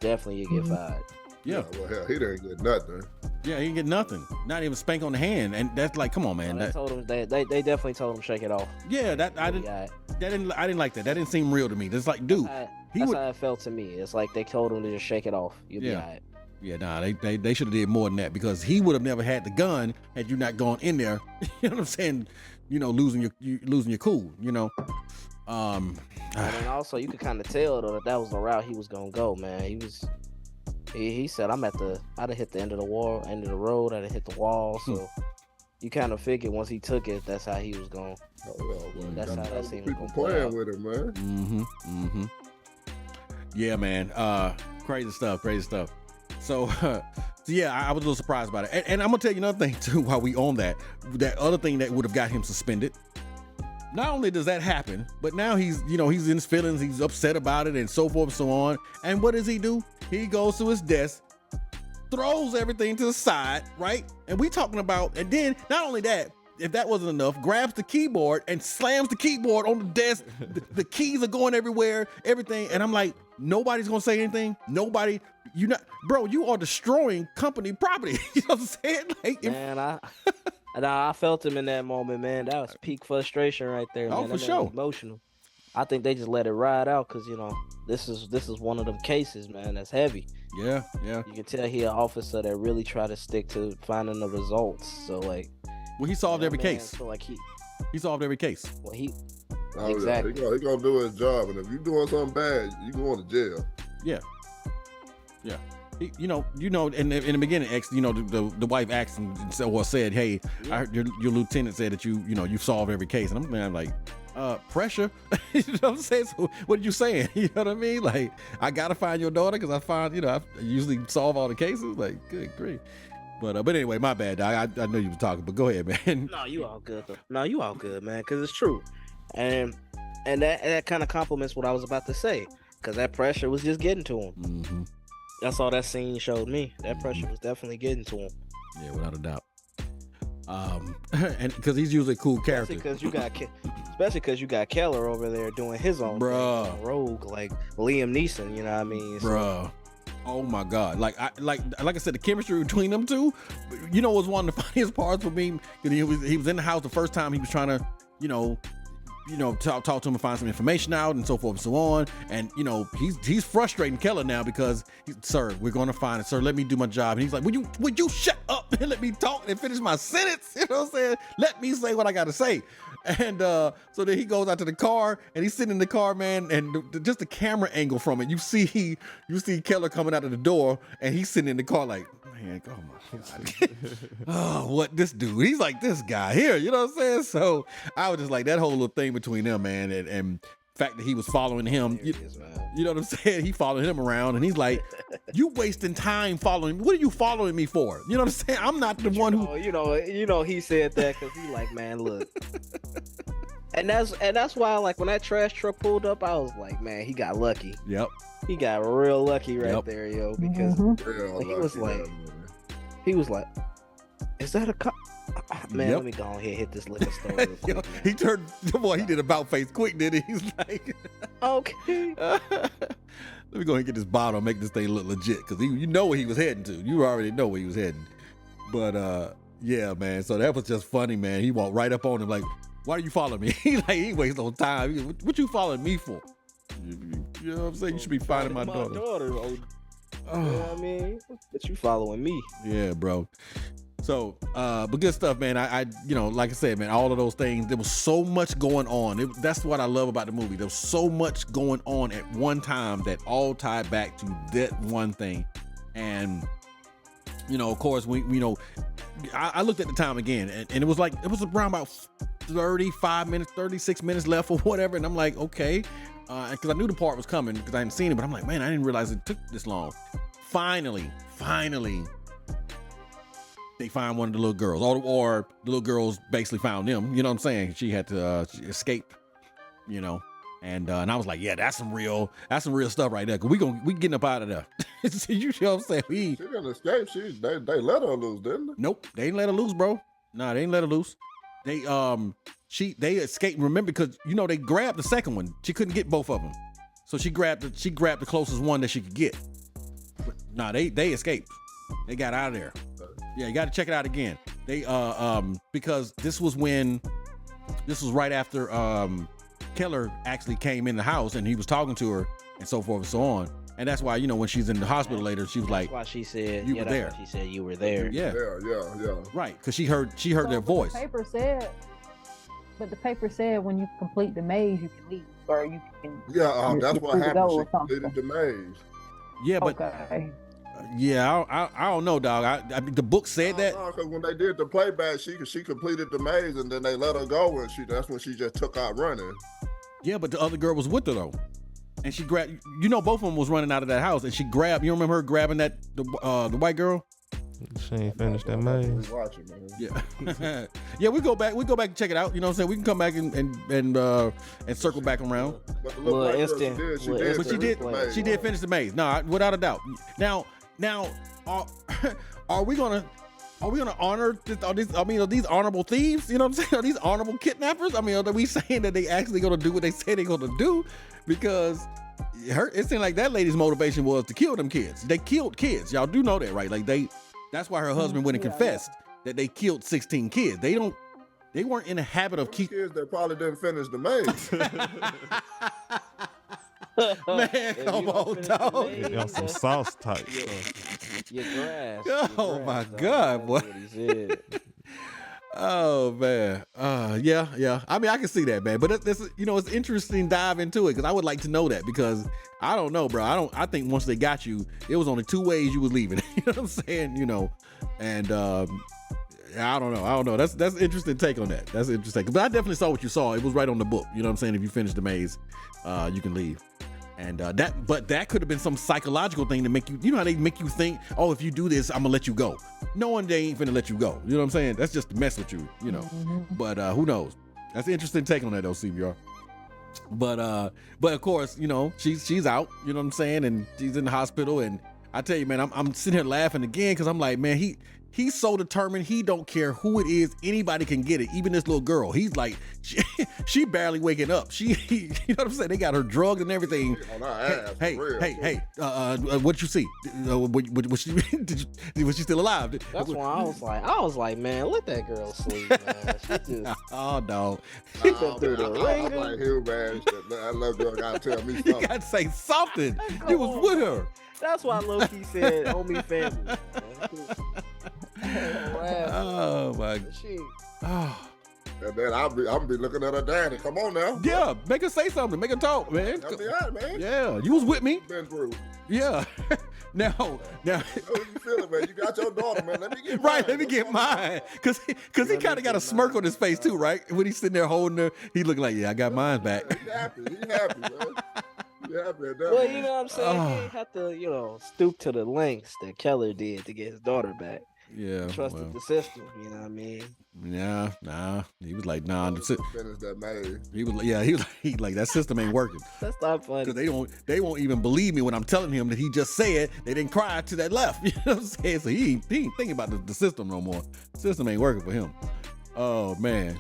definitely you get fired. Yeah. Well, hell, he didn't get nothing. Yeah, he didn't get nothing. Not even spank on the hand, and that's like, come on, man. They told him they definitely told him shake it off. Yeah, I didn't like that. That didn't seem real to me. That's like, dude. That's how it felt to me. It's like they told him to just shake it off. You'll be all right. Yeah, nah, they should have did more than that because he would have never had the gun had you not gone in there. You know what I'm saying? You know, losing your cool. You know. And then also you could kind of tell though that was the route he was gonna go, man. He said I'd have hit the end of the road, I'd have hit the wall. So you kind of figured once he took it, that's how he was going. That's how that scene was going to play out. With him, man. Yeah, man. Crazy stuff. So, yeah, I was a little surprised about it. And I'm gonna tell you another thing too. While we on that other thing that would have got him suspended. Not only does that happen, but now he's in his feelings. He's upset about it, and so forth and so on. And what does he do? He goes to his desk, throws everything to the side, right? And we talking about, and then not only that, if that wasn't enough, grabs the keyboard and slams the keyboard on the desk. The keys are going everywhere, everything. And I'm like, nobody's gonna say anything. Nobody. You are destroying company property. You know what I'm saying? Like, man, I felt him in that moment, man. That was peak frustration right there, man. Oh, for That sure. was emotional. I think they just let it ride out because this is one of them cases, man. That's heavy. Yeah. You can tell he an officer that really try to stick to finding the results. So like, well, he solved every case. So like he solved every case. Well, exactly. Yeah, he gonna do his job, and if you doing something bad, you going to jail. Yeah. In the beginning, the wife asked him or said, "Hey, I heard your lieutenant said that you solved every case," and I'm like, pressure. You know what I'm saying? So what are you saying? You know what I mean? Like, I gotta find your daughter because I usually solve all the cases. Like, good grief. But anyway, my bad, dog. I know you were talking, but go ahead, man. No, you all good though. No, you all good, man, because it's true, and that kind of complements what I was about to say, because that pressure was just getting to him. Mm-hmm. That's all that scene showed me. That pressure was definitely getting to him. Yeah, without a doubt. And because he's usually a cool character. Especially because you got Keller over there doing his own thing, rogue, like Liam Neeson. You know what I mean? Bruh. Oh my God! Like I said, the chemistry between them two. You know, was one of the funniest parts for me. He was in the house the first time. He was trying to, talk to him and find some information out and so forth and so on. And he's frustrating Keller now because, sir, we're going to find it. Sir, let me do my job. And he's like, would you shut up and let me talk and finish my sentence? You know what I'm saying? Let me say what I got to say. And so then he goes out to the car and he's sitting in the car, man. And just the camera angle from it, you see Keller coming out of the door and he's sitting in the car like, man, oh my God. Oh, what this dude? He's like this guy here. You know what I'm saying? So I was just like, that whole little thing between them, man. And the fact that he was following him, you know what I'm saying? He followed him around and he's like, you wasting time following me. What are you following me for? You know what I'm saying? I'm not the one who. He said that because he like, man, look. And that's why, like, when that trash truck pulled up, I was like, man, he got lucky. Yep. He got real lucky right there, yo, because he was like, is that a cop? Man, let me go ahead and hit this liquor store real quick, he turned, boy, he did about face quick, did he? He's like, okay. Let me go ahead and get this bottle and make this thing look legit, because you know where he was heading to. You already know where he was heading. But yeah, man, so that was just funny, man. He walked right up on him like, why are you following me? He wastes no time. What you following me for? You know what I'm saying? You should be finding my daughter. You know what I mean? But you following me. Yeah, bro. So, but good stuff, man. I like I said, man, all of those things, there was so much going on. That's what I love about the movie. There was so much going on at one time that all tied back to that one thing. And, of course, I looked at the time again and it was around about 35 minutes, 36 minutes left or whatever. And I'm like, okay. Because I knew the part was coming because I hadn't seen it, but I'm like, man, I didn't realize it took this long. Finally, they find one of the little girls, or the little girls basically found them. You know what I'm saying? She had to escape, and I was like, yeah, that's some real stuff right there. Cause we getting up out of there. You know what I'm saying? She didn't escape. They let her loose, didn't they? Nope, they ain't let her loose, bro. Nah, they ain't let her loose. They escaped. Remember, because they grabbed the second one. She couldn't get both of them, so she grabbed the closest one that she could get. Nah, they escaped. They got out of there. Yeah, you got to check it out again. They because this was right after Keller actually came in the house and he was talking to her and so forth and so on. And that's why, when she's in the hospital later, she was like, that's why she said you were there. She said you were there. Yeah. Yeah. Right, because she heard their voice. The paper said when you complete the maze, you can leave, or you can. Yeah, that's what happened. She completed the maze. Yeah, but okay. Yeah, I don't know, dog. I mean, the book said that. Because when they did the playback, she completed the maze, and then they let her go, and that's when she just took out running. Yeah, but the other girl was with her though, and she grabbed. You know, both of them was running out of that house, and she grabbed. You remember her grabbing the white girl? She ain't finished that maze. Yeah, yeah. We go back and check it out. You know what I'm saying? We can come back and circle back around. But the little white girl, she did finish the maze. No, without a doubt. Now, are we gonna honor are these honorable thieves? You know what I'm saying? Are these honorable kidnappers? I mean, are we saying that they actually gonna do what they say they're gonna do? Because it seemed like that lady's motivation was to kill them kids. They killed kids. Y'all do know that, right? Like that's why her husband went and confessed that they killed 16 kids. They weren't in the habit of keeping kids that probably didn't finish the maze. Man, come on, dog. You got some sauce type. Your grass. Oh my God, boy. Oh man, yeah. I mean, I can see that, man. But it's it's interesting dive into it because I would like to know that because I don't know, bro. I think once they got you, it was only two ways you was leaving. You know what I'm saying? And I don't know. That's an interesting take on that. That's an interesting. But I definitely saw what you saw. It was right on the book. You know what I'm saying? If you finish the maze, you can leave. And that could have been some psychological thing to make you, how they make you think, oh, if you do this, I'm gonna let you go. Knowing they ain't finna let you go. You know what I'm saying? That's just to mess with you, But who knows? That's an interesting take on that though, CBR. But of course, she's out, you know what I'm saying? And she's in the hospital. And I tell you, man, I'm sitting here laughing again because I'm like, man, he's so determined. He don't care who it is. Anybody can get it. Even this little girl. He's like, she barely waking up. You know what I'm saying? They got her drugged and everything. Hey, what you see? Was she still alive? That's why I was like, man, let that girl sleep, man. She just, oh no. She been through the I'm ringer. like, Hugh, man, that little girl gotta tell me something. You gotta say something. You was with her. That's why Loki said, "Oh me family." Oh my. Oh. And then I'll be looking at her daddy. Come on now. Yeah, make her say something. Make her talk, man. That'll be all right, man. Yeah, you was with me. Been through. Yeah. Now. How you feeling, man? You got your daughter, man. Let me get mine. Right, let me get mine. Cause he kind of got a smirk on his face too, right? When he's sitting there holding her, he looking like, yeah, I got mine back. He happy, man. Yeah, man. Well, you know what I'm saying? He ain't have to, stoop to the lengths that Keller did to get his daughter back. Yeah. Trusted the system, you know what I mean? Yeah, nah. He was like, nah. Finish that maze. He was like, that system ain't working. That's not funny. Because they won't even believe me when I'm telling him that he just said they didn't cry to that left. You know what I'm saying? So he ain't thinking about the system no more. The system ain't working for him. Oh man.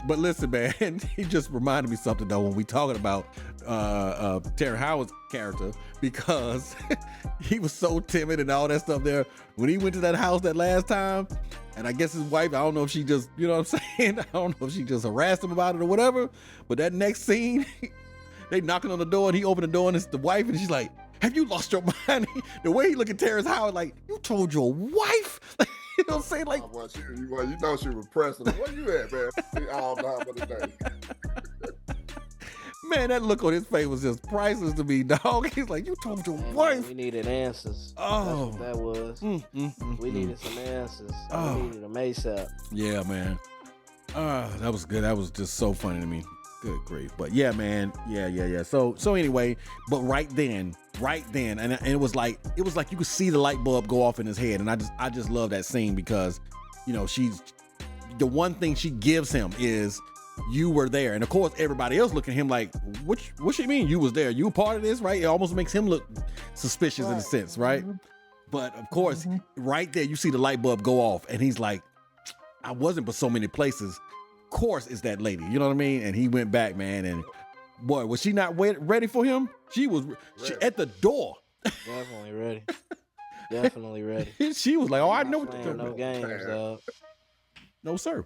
But listen, man, he just reminded me something though when we talking about Terrence Howard's character because he was so timid and all that stuff there when he went to that house that last time. And I guess his wife, I don't know if she just, you know what I'm saying? I don't know if she just harassed him about it or whatever. But that next scene, they knocking on the door and he opened the door and it's the wife and she's like, have you lost your mind? The way he look at Terrence Howard, like, you told your wife? You know what I'm saying? Like, you know she was pressing. Where you at, man? All down for the day. Man, that look on his face was just priceless to me, dog. He's like, you told your wife. We needed answers. Oh. That's what that was. We needed some answers. Oh. We needed them ASAP. Yeah, man. That was good. That was just so funny to me. Good grief. But yeah, man. Yeah. So anyway, but right then, and it was like you could see the light bulb go off in his head. And I just love that scene because, she's the one thing she gives him is you were there. And of course, everybody else looking at him like, what you mean you was there? You a part of this, right? It almost makes him look suspicious in a sense, right? Mm-hmm. But of course, right there, you see the light bulb go off and he's like, I wasn't but so many places. Of course it's that lady, you know what I mean? And he went back, man, and boy, was she not ready for him? She was at the door. Definitely ready. She was like, oh, I know what to do. No games, dog. No, sir.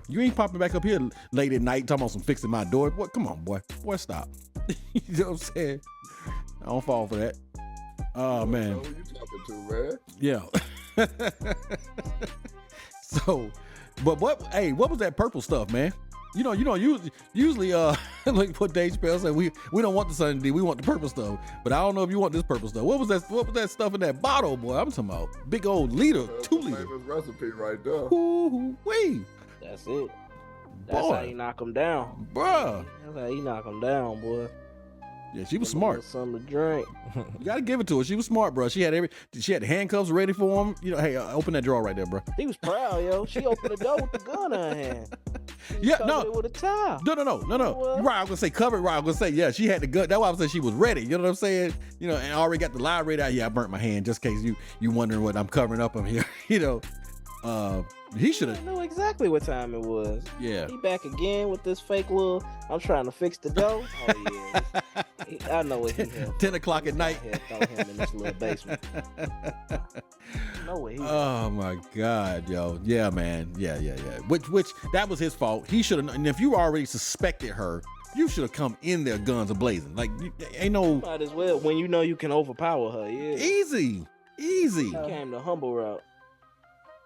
You ain't popping back up here late at night talking about some fixing my door. Boy, come on, boy. Boy, stop. You know what I'm saying? I don't fall for that. Oh, man. Who you talking to, man? Yeah. So, but what was that purple stuff, man? Usually, like what Dave Chappelle said, we don't want the Sunny D, we want the purple stuff. But I don't know if you want this purple stuff. What was that stuff in that bottle, boy? I'm talking about big old liter, 2 liter. Famous recipe right there. Ooh-wee. That's it. That's how you knock them down. Bruh. That's how you knock them down, boy. Yeah, she was smart. Something to drink. You gotta give it to her. She was smart, bro. She had the handcuffs ready for him. You know, hey, open that drawer right there, bro. He was proud, yo. She opened the door with the gun in her hand. Yeah, no. With a towel. No. You're right, I was gonna say covered. Right, I was gonna say, yeah, she had the gun. That's why I was saying she was ready. You know what I'm saying? You know, and I already got the lie ready out. Yeah, I burnt my hand just in case you wondering what I'm covering up on here. You know, he should have. I know exactly what time it was. Yeah. He back again with this fake little. I'm trying to fix the dough. Oh yeah. I know what he had. 10 o'clock at night. Throw him in this little basement. No way. Oh my God, yo. Yeah, man. Yeah. Which that was his fault. He should have. And if you already suspected her, you should have come in there guns a blazing. Like, ain't no. Might as well when you know you can overpower her. Yeah. Easy. He came the humble route.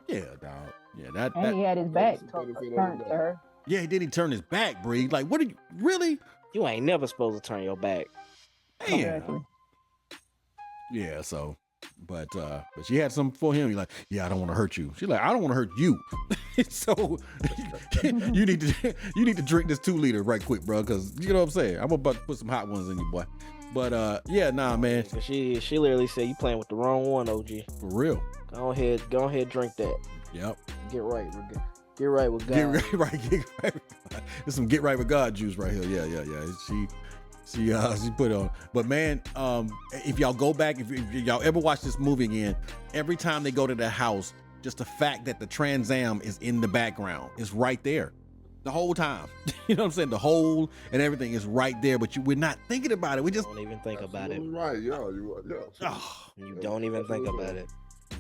Yeah, dog. Yeah, and he had his back turned to her. Yeah, then he turned his back, Bree. Like, what are you really? You ain't never supposed to turn your back. Damn. Exactly. Yeah, so but she had something for him. He's like, yeah, I don't want to hurt you. She's like, I don't want to hurt you. So you need to drink this 2-liter right quick, bro, because you know what I'm saying. I'm about to put some hot ones in you, boy. But yeah, nah, man. She literally said you playing with the wrong one, OG. For real. Go ahead, drink that. Yep. Get right with God. Get right. There's some get right with God juice right here. Yeah. She put on. But man, if y'all go back, if y'all ever watch this movie again, every time they go to the house, just the fact that the Trans Am is in the background is right there. The whole time. You know what I'm saying? The hole and everything is right there, but we're not thinking about it. We just don't even think about it. Right, yeah. You don't even think about it.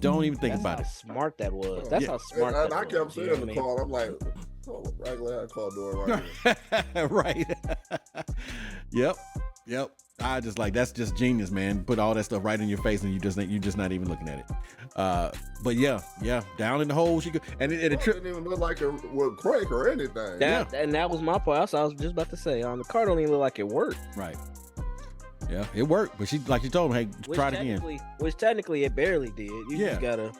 Don't even think about it. How smart that was. That's how smart and that I kept saying in the car, I'm like, regular car door right here. Right. Yep. I just like, that's just genius, man. Put all that stuff right in your face and you just not even looking at it. But yeah, down in the hole she could, and it didn't even look like it would crack or anything. And that was my point. I was just about to say, the car don't even look like it worked. Right. Yeah, it worked, but she told him, hey, try it again. Which technically it barely did. You just gotta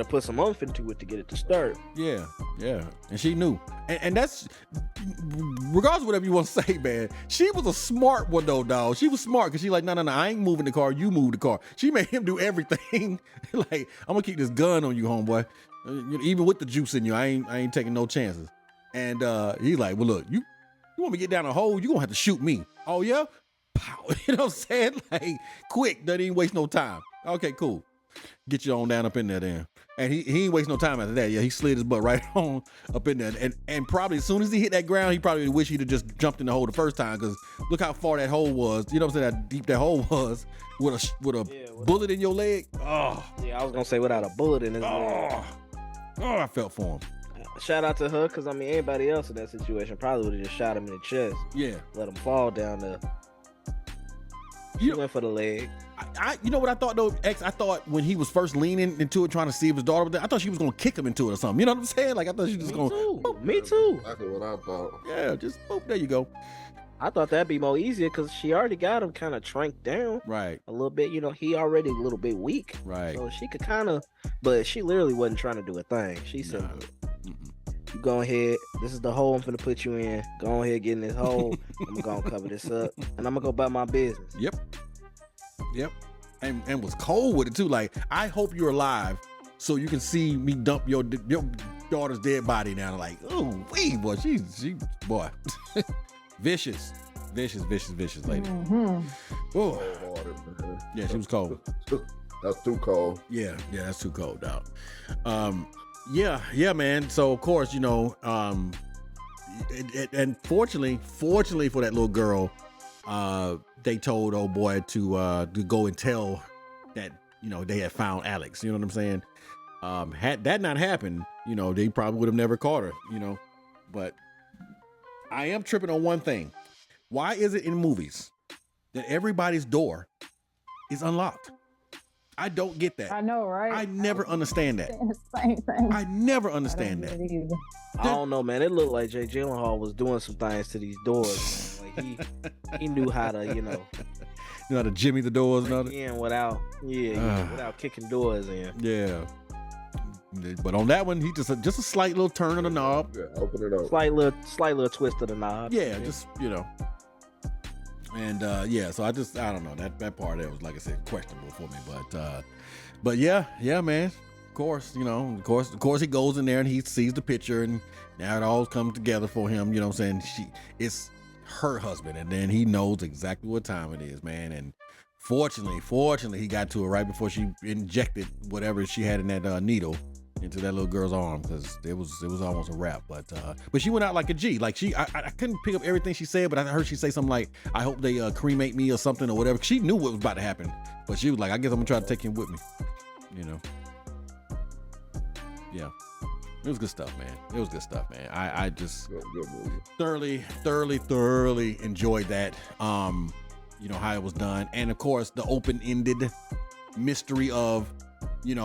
put some oomph into it to get it to start. Yeah, and she knew, and that's regardless of whatever you want to say, man. She was a smart one though, dog. She was smart because she like, no, I ain't moving the car. You move the car. She made him do everything. Like, I'm gonna keep this gun on you, homeboy. Even with the juice in you, I ain't taking no chances. And he's like, well, look, you want me to get down a hole? You gonna have to shoot me. Oh yeah. Pow. You know what I'm saying? Like, quick, doesn't even waste no time. Okay, cool. Get you on down up in there then. And he ain't waste no time after that. Yeah, he slid his butt right on up in there. And probably as soon as he hit that ground, he probably wish he'd have just jumped in the hole the first time, because look how far that hole was. You know what I'm saying? How deep that hole was with a bullet in your leg. Oh. Yeah, I was going to say without a bullet in his leg. Oh, I felt for him. Shout out to her, because, I mean, anybody else in that situation probably would have just shot him in the chest. Yeah. Let him fall down there. She went for the leg. You know what I thought though, X? I thought when he was first leaning into it, trying to see if his daughter was there, I thought she was gonna kick him into it or something. You know what I'm saying? Like, I thought she was just gonna. Me too. Exactly what I thought. Yeah, just boop. There you go. I thought that'd be more easier because she already got him kind of tranked down. Right. A little bit. You know, he already a little bit weak. Right. So she could kind of, but she literally wasn't trying to do a thing. She said, you go ahead. This is the hole I'm finna put you in. Go ahead, get in this hole. I'm gonna cover this up, and I'm gonna go about my business. Yep. And was cold with it too. Like, I hope you're alive so you can see me dump your daughter's dead body now. Like, oh, wait, boy, she boy, vicious lady. Mm-hmm. Oh, yeah, she was cold. That's too cold. Yeah, that's too cold, dog. Yeah, man. So of course, you know, and fortunately for that little girl, they told old boy to go and tell that, you know, they had found Alex. You know what I'm saying? Had that not happened, you know, they probably would have never caught her, you know. But I am tripping on one thing. Why is it in movies that everybody's door is unlocked? I don't get that. I know, right? I never understand that. Same thing. I never understand that. I don't know, man. It looked like Jay Gyllenhaal was doing some things to these doors, man. Like he knew how to, you know how to jimmy the doors and all that. In without kicking doors in. Yeah. But on that one, he just a slight little turn of the knob. Yeah, open it up. Slight little twist of the knob. Yeah, just, you know. And yeah, so I don't know, that part there was, like I said, questionable for me, but yeah, man. Of course, of course he goes in there and he sees the picture, and now it all comes together for him. You know what I'm saying? It's her husband, and then he knows exactly what time it is, man. And fortunately, he got to her right before she injected whatever she had in that needle into that little girl's arm, because it was almost a wrap. But she went out like a G. Like I couldn't pick up everything she said, but I heard she say something like, "I hope they cremate me" or something or whatever. She knew what was about to happen, but she was like, "I guess I'm gonna try to take him with me." Yeah, it was good stuff, man. I just thoroughly enjoyed that. How it was done, and of course the open-ended mystery of, it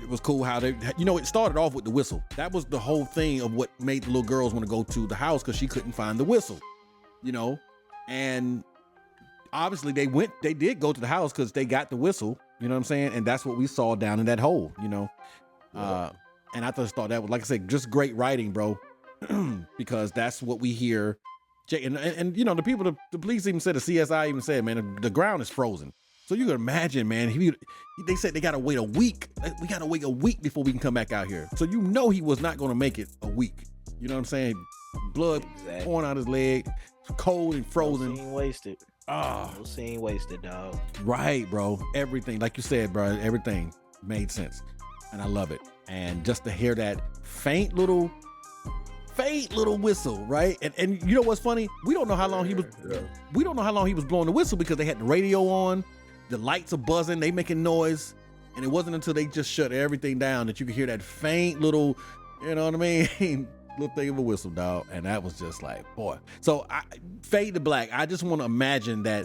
was cool how they, it started off with the whistle. That was the whole thing of what made the little girls want to go to the house, because she couldn't find the whistle, and obviously they did go to the house because they got the whistle, you know what I'm saying? And that's what we saw down in that hole, and I just thought that was, like I said, just great writing, bro, because that's what we hear. And the people, the police even said, the CSI even said, man, the ground is frozen. So you can imagine, man, they said they got to wait a week. We got to wait a week before we can come back out here. So he was not going to make it a week. You know what I'm saying? Blood pouring out his leg, cold and frozen. No scene wasted. No scene wasted, dog. Right, bro. Everything, like you said, bro, everything made sense. And I love it. And just to hear that faint little whistle, right? And you know what's funny? We don't know how long he was blowing the whistle, because they had the radio on, the lights are buzzing, they making noise, and it wasn't until they just shut everything down that you could hear that faint little, you know what I mean? Little thing of a whistle, dog. And that was just like, boy. So fade to black. I just want to imagine that.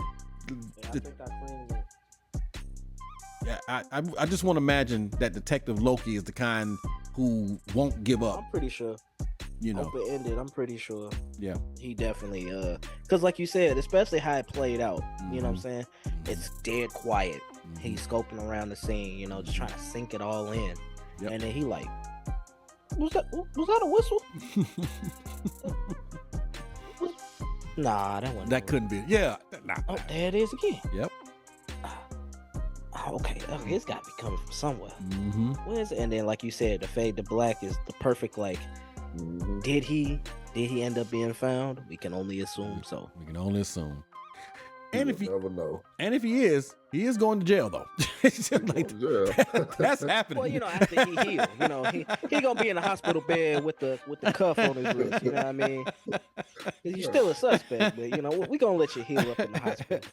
I just want to imagine that Detective Loki is the kind who won't give up. I'm pretty sure. Open-ended, I'm pretty sure. Yeah. He definitely, because like you said, especially how it played out, you know what I'm saying? It's dead quiet. He's scoping around the scene, just trying to sink it all in. Yep. And then he like, was that a whistle? Nah, that wasn't. That couldn't be. Yeah. Nah. Oh, there it is again. Yep. Okay, it's got to be coming from somewhere. Where is it? And then, like you said, the fade to black is the perfect, like, did he end up being found? We can only assume so. We can only assume. And if never know. And if he is going to jail though. Like, that's happening. Well, after he healed, he gonna be in a hospital bed with the cuff on his wrist. You know what I mean? You're still a suspect, but we gonna let you heal up in the hospital.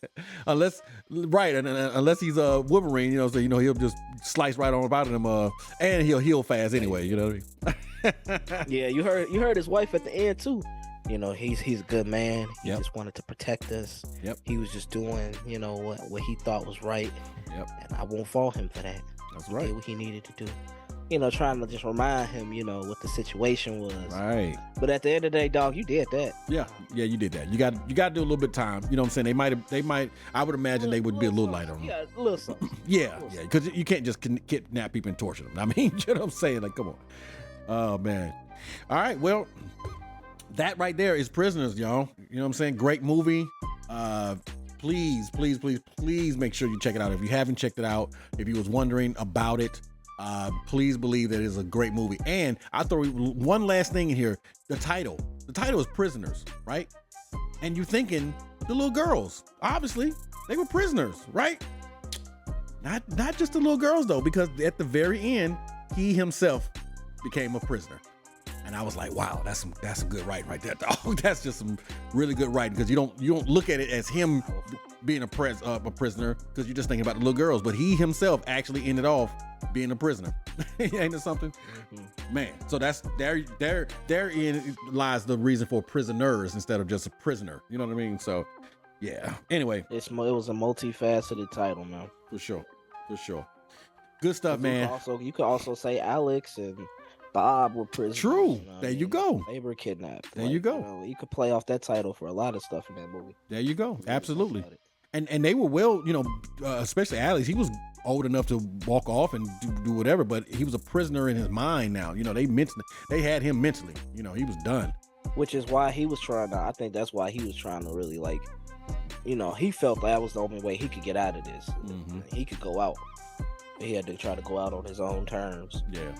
Unless he's a Wolverine, so he'll just slice right on about him, and he'll heal fast anyway. You know what I mean? Yeah, you heard his wife at the end too. He's a good man. He just wanted to protect us. Yep. He was just doing, what he thought was right. Yep. And I won't fault him for that. That's He right. did what he needed to do. Trying to just remind him, what the situation was. Right. But at the end of the day, dog, you did that. Yeah, you did that. You got to do a little bit of time. You know what I'm saying? They might. I would imagine they would be a little light on them. Yeah, a little something. Yeah, because you can't just kidnap people and torture them. I mean, you know what I'm saying? Like, come on. Oh man. All right. Well, that right there is Prisoners, y'all. You know what I'm saying? Great movie. Please make sure you check it out. If you haven't checked it out, if you was wondering about it, please believe that it is a great movie. And I'll throw one last thing in here. The title is Prisoners, right? And you're thinking the little girls, obviously they were prisoners, right? Not just the little girls though, because at the very end, he himself became a prisoner. And I was like, wow, that's some good writing right there, dog. That's just some really good writing, because you don't look at it as him being a prisoner, because you're just thinking about the little girls, but he himself actually ended off being a prisoner. Ain't it something? Man, so that's therein lies the reason for prisoners instead of just a prisoner. You know what I mean? So yeah. Anyway, it was a multifaceted title, man. For sure. Good stuff, man. You could also say Alex and Bob were prisoners. True. There you go. They were kidnapped. There you go. You could play off that title for a lot of stuff in that movie. There you go. Absolutely. And they were well, especially Alex. He was old enough to walk off and do whatever, but he was a prisoner in his mind now. They had him mentally. He was done. which is why he was trying to. I think that's why he was trying to really like, he felt that was the only way he could get out of this. He could go out. He had to try to go out on his own terms. Yeah.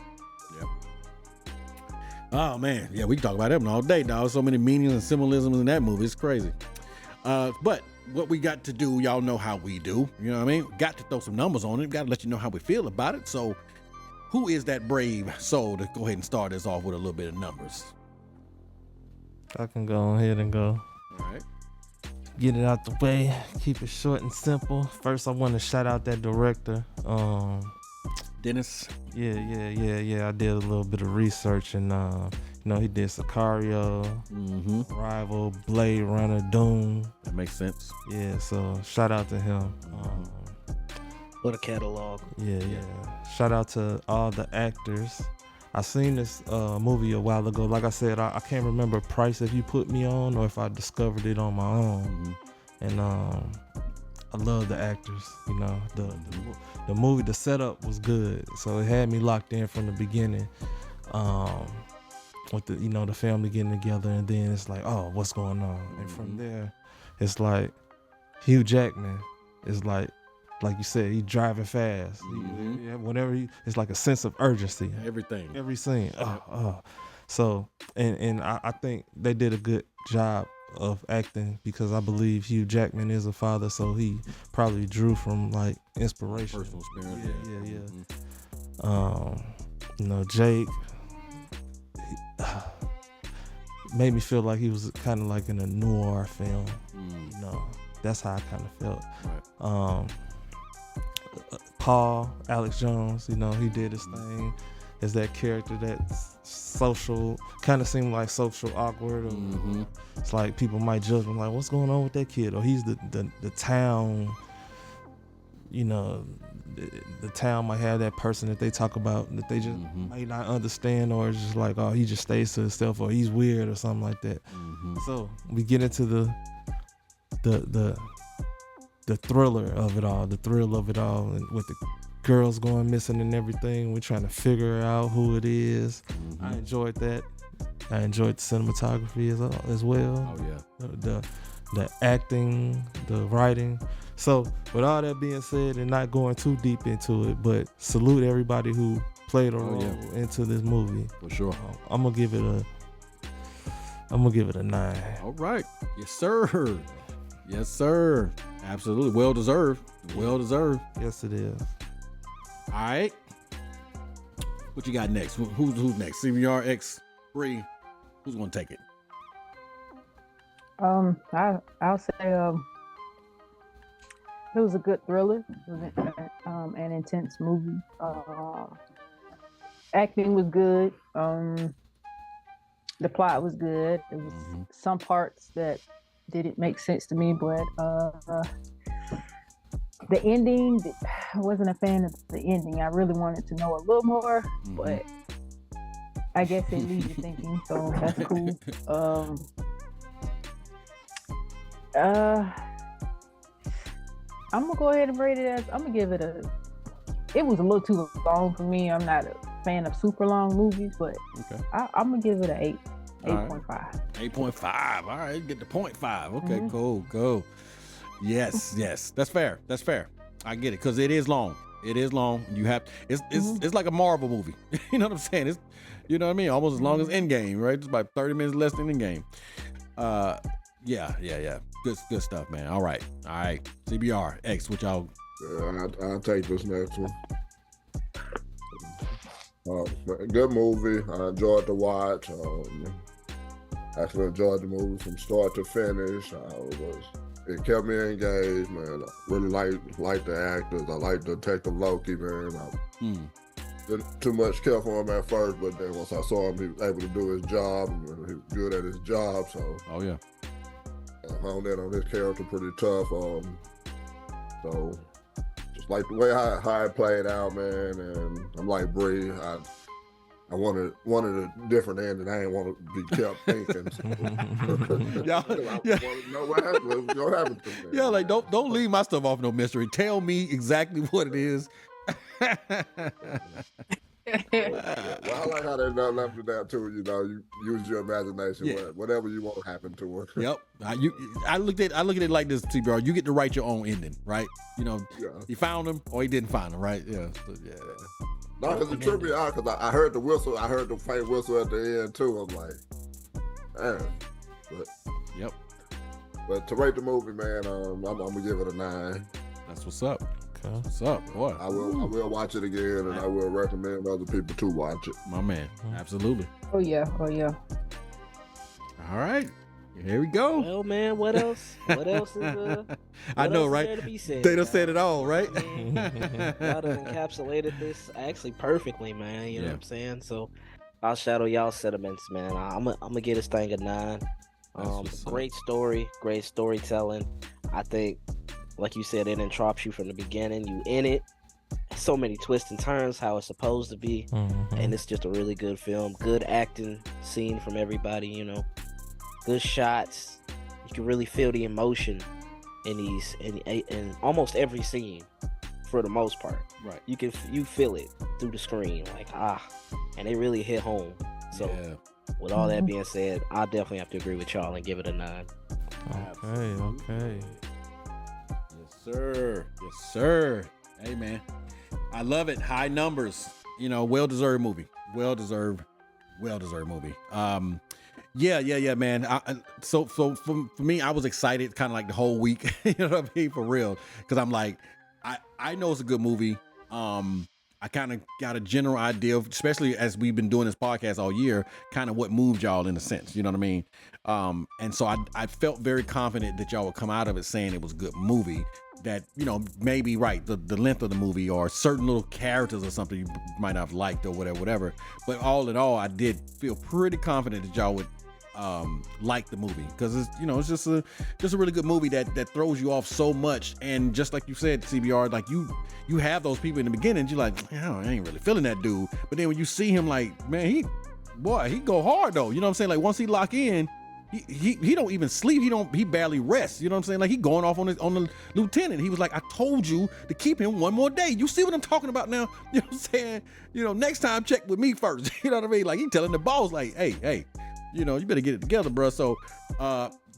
Oh man, yeah, we can talk about them all day, dog. So many meanings and symbolisms in that movie. It's crazy. But what we got to do, y'all know how we do. You know what I mean? Got to throw some numbers on it. Got to let you know how we feel about it. So, who is that brave soul to go ahead and start us off with a little bit of numbers? I can go ahead and go. All right. Get it out the way. Keep it short and simple. First, I want to shout out that director. Dennis. Yeah. I did a little bit of research, and he did Sicario, Rival, Blade Runner, Doom. That makes sense. Yeah, so shout out to him. What a catalog. Yeah. Shout out to all the actors. I seen this movie a while ago. Like I said, I can't remember Price if you put me on or if I discovered it on my own. And I love the actors. The movie, the setup was good, so it had me locked in from the beginning. With the family getting together, and then it's like, oh, what's going on? And from there, it's like Hugh Jackman is like you said, he driving fast. Whenever it's like a sense of urgency. Everything. Every scene. So, and I think they did a good job of acting, because I believe Hugh Jackman is a father, so he probably drew from like inspiration. Personal experience. Yeah. Jake made me feel like he was kind of like in a noir film. That's how I kind of felt. Right. Paul, Alex Jones, he did his thing as that character that's social, kind of seemed like social awkward. Or it's like people might judge him like, what's going on with that kid? Or he's the town, the town might have that person that they talk about that they just might not understand, or it's just like, oh, he just stays to himself, or he's weird or something like that. So we get into the thriller of it all, the thrill of it all, and with the girls going missing and everything, we're trying to figure out who it is. I enjoyed that. I enjoyed the cinematography as well. Oh yeah. The acting, the writing. So with all that being said, and not going too deep into it, but salute everybody who played a role into this movie. For sure. I'm gonna give it a 9. All right. Yes, sir. Yes, sir. Absolutely. Well deserved. Well deserved. Yes, it is. All right. What you got next? Who's next? CBR X3. Who's gonna take it? I'll say it was a good thriller. It was an intense movie. Acting was good. The plot was good. There was some parts that didn't make sense to me, but the ending, I wasn't a fan of the ending. I really wanted to know a little more, but I guess it leaves you thinking, so that's cool. I'm gonna go ahead and rate it as, I'm gonna give it it was a little too long for me. I'm not a fan of super long movies, but I'm gonna give it an 8. 8.5. 8.5. All right, get the 0.5. Okay, cool. Yes. That's fair. I get it, because it is long. You have it's like a Marvel movie. You know what I'm saying? It's, you know what I mean? Almost as long as Endgame, right? It's about 30 minutes less than Endgame. Yeah. Good stuff, man. All right. CBR X, what y'all? I'll take this next one. Good movie. I enjoyed the watch. Actually enjoyed the movie from start to finish. It kept me engaged, man. I really like the actors. I like Detective Loki, man. I didn't too much care for him at first, but then once I saw him, he was able to do his job, and he was good at his job. So, I honed in on his character pretty tough. So just like the way how it played out, man. And I'm like Bree, I wanted a different ending. I didn't want to be kept thinking. I wanted to know what happened to me. Yeah, like don't leave my stuff off no mystery. Tell me exactly what it is. Yeah, well, I like how they left it there too. You know, you use your imagination. Yeah. Whatever you want to happen to her. Yep. I look at it like this, TBR. You get to write your own ending, right? You know, he found him or he didn't find him, right? Yeah. So, yeah. No, because it tripped me out because I heard the whistle. I heard the faint whistle at the end too. I'm like, man. But, yep. But to rate the movie, man, I'm gonna give it a 9. That's what's up. Okay. What's up, boy? I will watch it again, and I will recommend other people to watch it. My man, absolutely. Oh yeah. All right, here we go. Well, man, what else? What else is I know, else is right? there to be said, They done said it all, right? Y'all done encapsulated this actually perfectly, man. You know what I'm saying? So I'll shadow y'all sentiments, man. I'm gonna get this thing a 9. Great story, great storytelling. I think, like you said, it entraps you from the beginning. You in it. So many twists and turns, how it's supposed to be, and it's just a really good film. Good acting scene from everybody, you know. Good shots. You can really feel the emotion in these, in almost every scene, for the most part. Right. You feel it through the screen, like and they really hit home. So, with all that being said, I definitely have to agree with y'all and give it a 9. Okay. Yes, sir. Hey, man, I love it. High numbers. You know, well-deserved movie. Well-deserved movie. Yeah, man. So for me, I was excited kind of like the whole week. You know what I mean? For real. Because I'm like, I know it's a good movie. I kind of got a general idea of, especially as we've been doing this podcast all year, kind of what moved y'all in a sense. You know what I mean? And so I felt very confident that y'all would come out of it saying it was a good movie. That, you know, maybe the length of the movie or certain little characters or something you might not have liked or whatever. But all in all, I did feel pretty confident that y'all would like the movie, because it's, you know, it's just a really good movie that throws you off so much. And just like you said, CBR, like you have those people in the beginning, you're like, I ain't really feeling that dude. But then when you see him, like, man, he go hard though. You know what I'm saying? Like once he lock in, he don't even sleep. He barely rests. You know what I'm saying? Like he going off on the lieutenant. He was like, I told you to keep him one more day. You see what I'm talking about now? You know what I'm saying? You know, next time check with me first. You know what I mean? Like he telling the boss, like, hey, you know, you better get it together, bro. So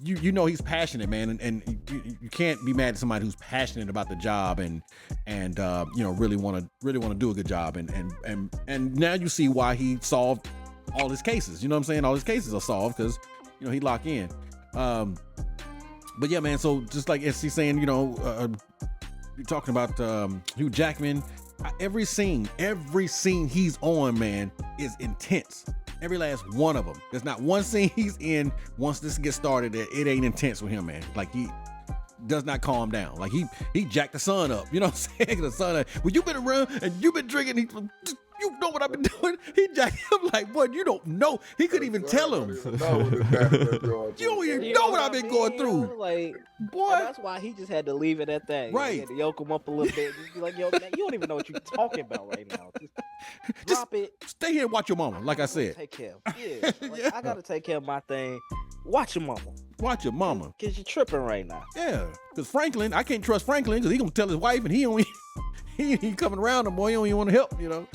you know he's passionate, man, and you can't be mad at somebody who's passionate about the job and you know, really want to do a good job, and now you see why he solved all his cases. You know what I'm saying? All his cases are solved because, you know, he lock in. But yeah, man, so just like SC saying, you know, you're talking about Hugh Jackman. Every scene he's on, man, is intense. Every last one of them. There's not one scene he's in once this gets started that it ain't intense with him, man. Like he does not calm down. Like he jacked the sun up. You know what I'm saying? The sun, well, you've been around and you've been drinking. You know what I've been doing? He jacked him like, boy, you don't know. He couldn't even tell him. You don't even know what I've been going through. Like, boy, that's why he just had to leave it at that. Right. He had to yoke him up a little bit. Just be like, yo, man, you don't even know what you're talking about right now. Just drop it. Stay here and watch your mama, like I said. Take care. Yeah. Like, I gotta take care of my thing. Watch your mama. Watch your mama. Cause you're tripping right now. Yeah. Cause Franklin, I can't trust Franklin because he gonna tell his wife and he ain't coming around no more. He don't even want to help, you know.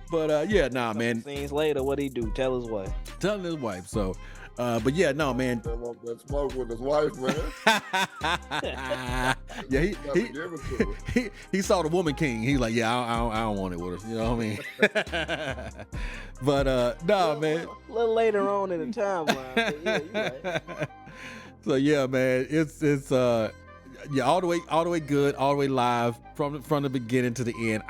But yeah, nah, man. Scenes later, what he do? Tell his wife. Tell his wife. So, but yeah, no, man. That smoke with his wife, man. Yeah, he saw the Woman King. He like, yeah, I don't want it with us. You know what I mean? But no, man. A little later on in the timeline. But yeah, you right. So yeah, man, it's yeah, all the way good, all the way live from the beginning to the end.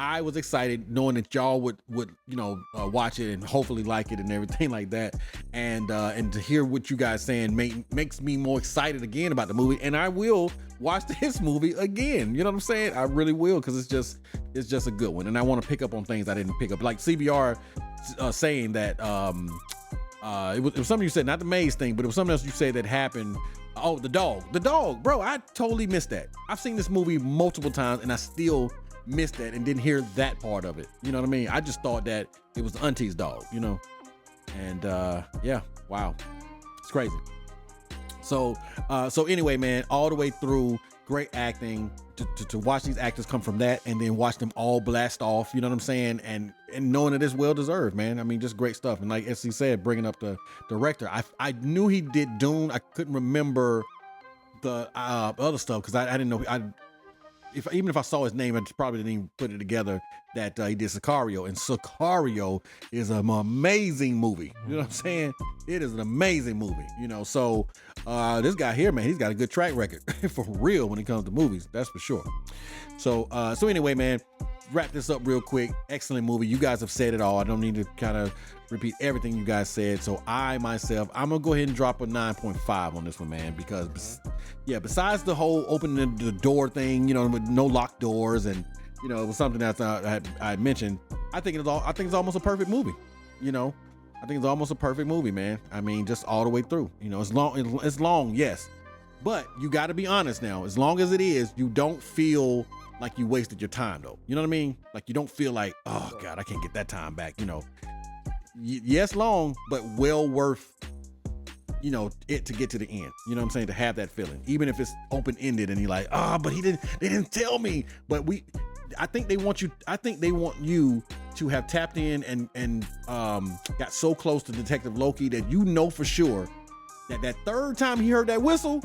I was excited knowing that y'all would you know watch it and hopefully like it and everything like that, and to hear what you guys saying makes me more excited again about the movie, and I will watch this movie again. You know what I'm saying? I really will, because it's just a good one, and I want to pick up on things I didn't pick up, like CBR saying that it was something you said, not the maze thing, but it was something else you said that happened. Oh, the dog, bro. I totally missed that. I've seen this movie multiple times and I still missed that and didn't hear that part of it. You know what I mean? I just thought that it was the auntie's dog, you know? And yeah, wow. It's crazy. So anyway, man, all the way through, great acting. To watch these actors come from that and then watch them all blast off, you know what I'm saying? And knowing that it's well deserved, man. I mean, just great stuff. And like SC said, bringing up the director, I knew he did Dune. I couldn't remember the other stuff because I didn't know. Even if I saw his name, I probably didn't even put it together that he did Sicario. And Sicario is an amazing movie. You know what I'm saying? It is an amazing movie. You know, so this guy here, man, he's got a good track record for real when it comes to movies. That's for sure. So anyway, man, wrap this up real quick. Excellent movie. You guys have said it all. I don't need to kind of repeat everything you guys said. So I'm gonna go ahead and drop a 9.5 on this one, man, because besides the whole opening the door thing, you know, with no locked doors, and you know, it was something that I mentioned. I think it's almost a perfect movie. You know, I think it's almost a perfect movie, man. I mean, just all the way through. You know, it's long, yes, but you got to be honest now. As long as it is, you don't feel like you wasted your time, though. You know what I mean? Like you don't feel like, oh God, I can't get that time back. You know, yes, long, but well worth, you know, it to get to the end. You know what I'm saying? To have that feeling, even if it's open ended and you're like, but they didn't tell me. But I think they want you to have tapped in and got so close to Detective Loki that you know for sure that third time he heard that whistle,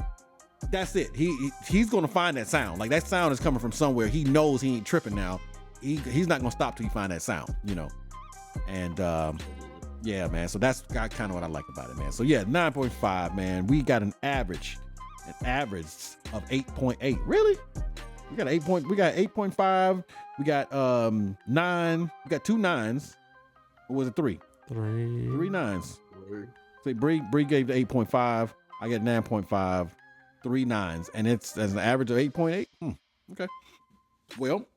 that's it. He's gonna find that sound. Like that sound is coming from somewhere. He knows he ain't tripping now. He's not gonna stop till he find that sound, you know. And yeah, man. So that's kind of what I like about it, man. So yeah, 9.5, man. We got an average of 8.8. Really? We got 8.5. We got 9. We got 2 9s. Or was it 3? 3 9s. See, Bree gave the 8.5. I got 9.5. 3 9s, and it's as an average of 8.8. Okay. Well,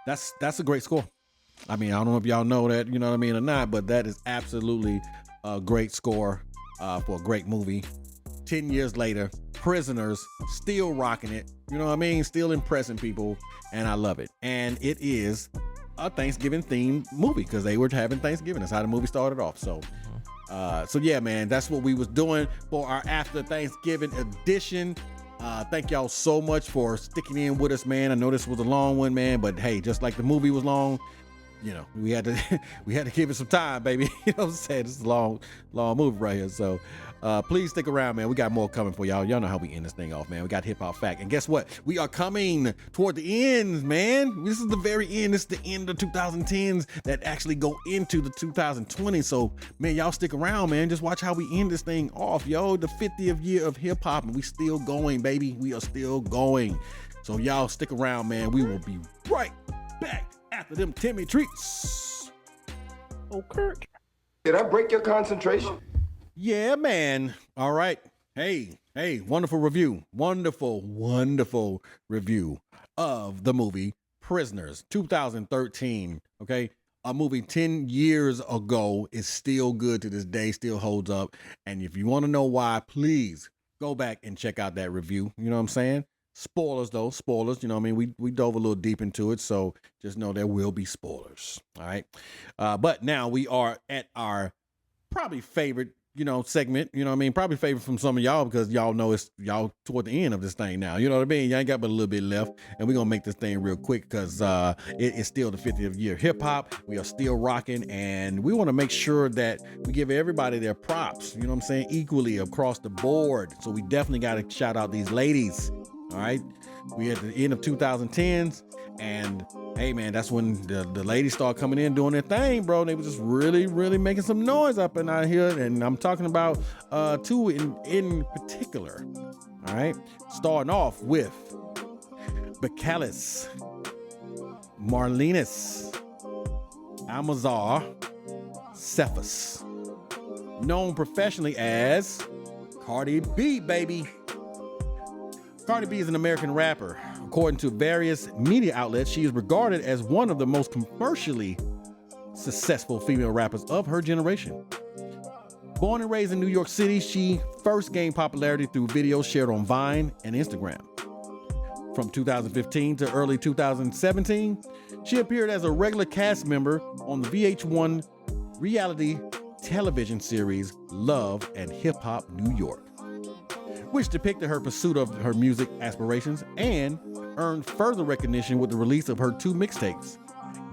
that's a great score. I mean, I don't know if y'all know that, you know what I mean, or not, but that is absolutely a great score for a great movie. 10 years later, Prisoners still rocking it. You know what I mean? Still impressing people, and I love it. And it is a Thanksgiving themed movie because they were having Thanksgiving. That's how the movie started off. So yeah, man, that's what we was doing for our after Thanksgiving edition. Thank y'all so much for sticking in with us, man. I know this was a long one, man, but hey, just like the movie was long, you know, we had to give it some time, baby. You know what I'm saying? This is a long movie right here. So please stick around, man. We got more coming for y'all. Y'all know how we end this thing off, man. We got Hip Hop Fact. And guess what? We are coming toward the end, man. This is the very end. This is the end of 2010s that actually go into the 2020s. So, man, y'all stick around, man. Just watch how we end this thing off, yo. The 50th year of hip hop, and we still going, baby. We are still going. So y'all stick around, man. We will be right back after them Timmy treats. Okay. Did I break your concentration? Yeah, man. All right. Hey, wonderful review. Wonderful review of the movie Prisoners, 2013. Okay. A movie 10 years ago is still good to this day, still holds up. And if you want to know why, please go back and check out that review. You know what I'm saying? Spoilers, though. Spoilers. You know what I mean? We dove a little deep into it, so just know there will be spoilers. All right. But now we are at our probably favorite, you know, segment. You know what I mean? Probably favorite from some of y'all because y'all know it's y'all toward the end of this thing now. You know what I mean? Y'all ain't got but a little bit left, and we're going to make this thing real quick because it is still the 50th year of hip hop. We are still rocking, and we want to make sure that we give everybody their props, you know what I'm saying, equally across the board. So we definitely got to shout out these ladies. All right, we at the end of 2010s, and hey, man, that's when the ladies start coming in doing their thing, bro. They were just really making some noise up in out here, and I'm talking about 2 in particular. All right, starting off with Becalis, Marlenis, Amazar, Cephas, known professionally as Cardi B, baby. Cardi B is an American rapper. According to various media outlets, she is regarded as one of the most commercially successful female rappers of her generation. Born and raised in New York City, she first gained popularity through videos shared on Vine and Instagram. From 2015 to early 2017, she appeared as a regular cast member on the VH1 reality television series Love and Hip Hop New York. which depicted her pursuit of her music aspirations and earned further recognition with the release of her 2 mixtapes,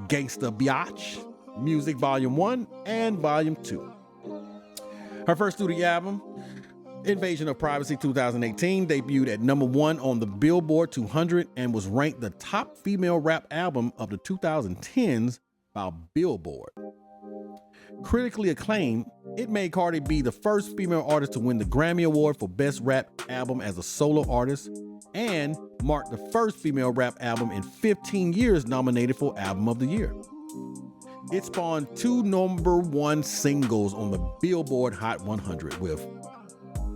Gangsta Biatch, Music Volume 1 and Volume 2. Her first studio album, Invasion of Privacy 2018, debuted at number 1 on the Billboard 200 and was ranked the top female rap album of the 2010s by Billboard. Critically acclaimed, it made Cardi B the first female artist to win the Grammy Award for Best Rap Album as a solo artist and marked the first female rap album in 15 years nominated for Album of the Year. It spawned 2 number 1 singles on the Billboard Hot 100 with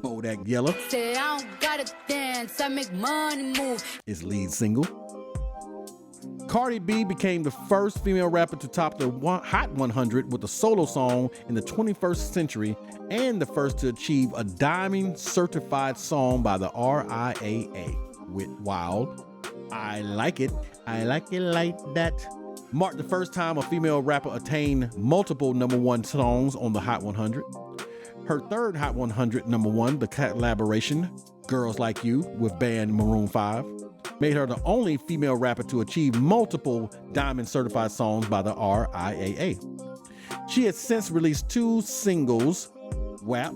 Bodak Yellow, Say I don't gotta dance, I make money move. its lead single. Cardi B became the first female rapper to top the Hot 100 with a solo song in the 21st century and the first to achieve a diamond certified song by the RIAA with Wild, I Like It Like That. Marked the first time a female rapper attained multiple number 1 songs on the Hot 100. Her third Hot 100 number 1, the collaboration Girls Like You with band Maroon 5, made her the only female rapper to achieve multiple diamond certified songs by the RIAA. She has since released 2 singles, WAP,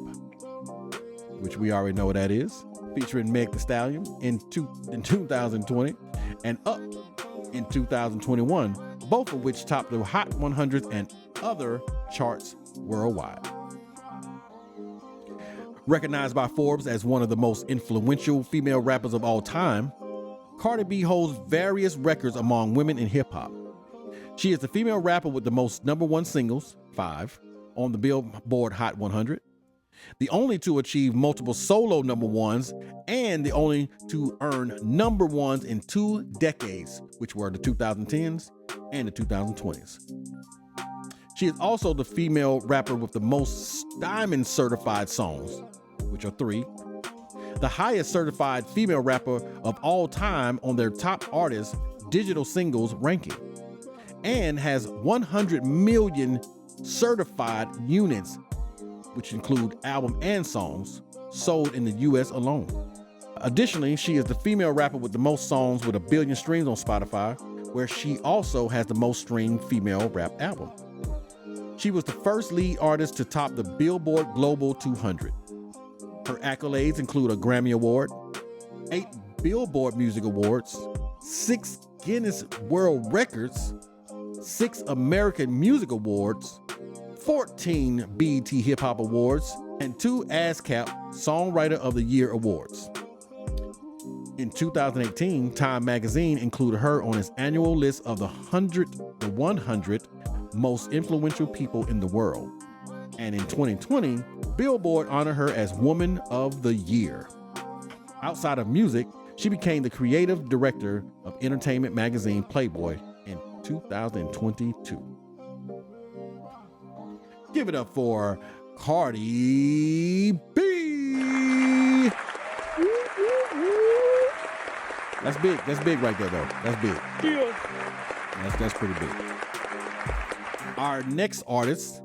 which we already know what that is, featuring Meg Thee Stallion in 2020, and Up in 2021, both of which topped the Hot 100 and other charts worldwide. Recognized by Forbes as one of the most influential female rappers of all time, Cardi B holds various records among women in hip-hop. She is the female rapper with the most number 1 singles, 5, on the Billboard Hot 100, the only to achieve multiple solo number 1s, and the only to earn number 1s in 2 decades, which were the 2010s and the 2020s. She is also the female rapper with the most diamond certified songs, which are 3, the highest certified female rapper of all time on their top artist digital singles ranking, and has 100 million certified units, which include album and songs, sold in the US alone. Additionally, she is the female rapper with the most songs with 1 billion streams on Spotify, where she also has the most streamed female rap album. She was the first lead artist to top the Billboard Global 200. Her accolades include a Grammy Award, 8 Billboard Music Awards, 6 Guinness World Records, 6 American Music Awards, 14 BET Hip Hop Awards, and 2 ASCAP Songwriter of the Year Awards. In 2018, Time magazine included her on its annual list of the 100 most influential people in the world. And in 2020, Billboard honored her as Woman of the Year. Outside of music, she became the creative director of entertainment magazine Playboy in 2022. Give it up for Cardi B. That's big. That's big right there, though. That's big. Yeah. That's pretty big. Our next artist,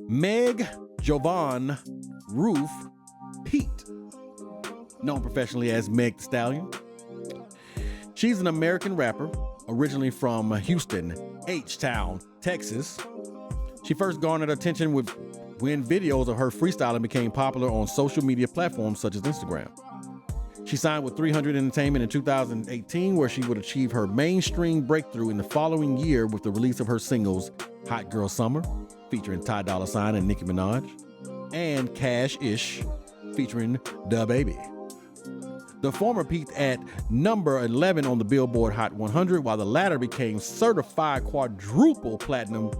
Meg Jovan Ruth Pete, known professionally as Meg Thee Stallion. She's an American rapper, originally from Houston, H-Town, Texas. She first garnered attention when videos of her freestyling became popular on social media platforms such as Instagram. She signed with 300 Entertainment in 2018, where she would achieve her mainstream breakthrough in the following year with the release of her singles Hot Girl Summer, featuring Ty Dolla $ign and Nicki Minaj, and Cash Ish, featuring Da Baby. The former peaked at number 11 on the Billboard Hot 100, while the latter became certified quadruple platinum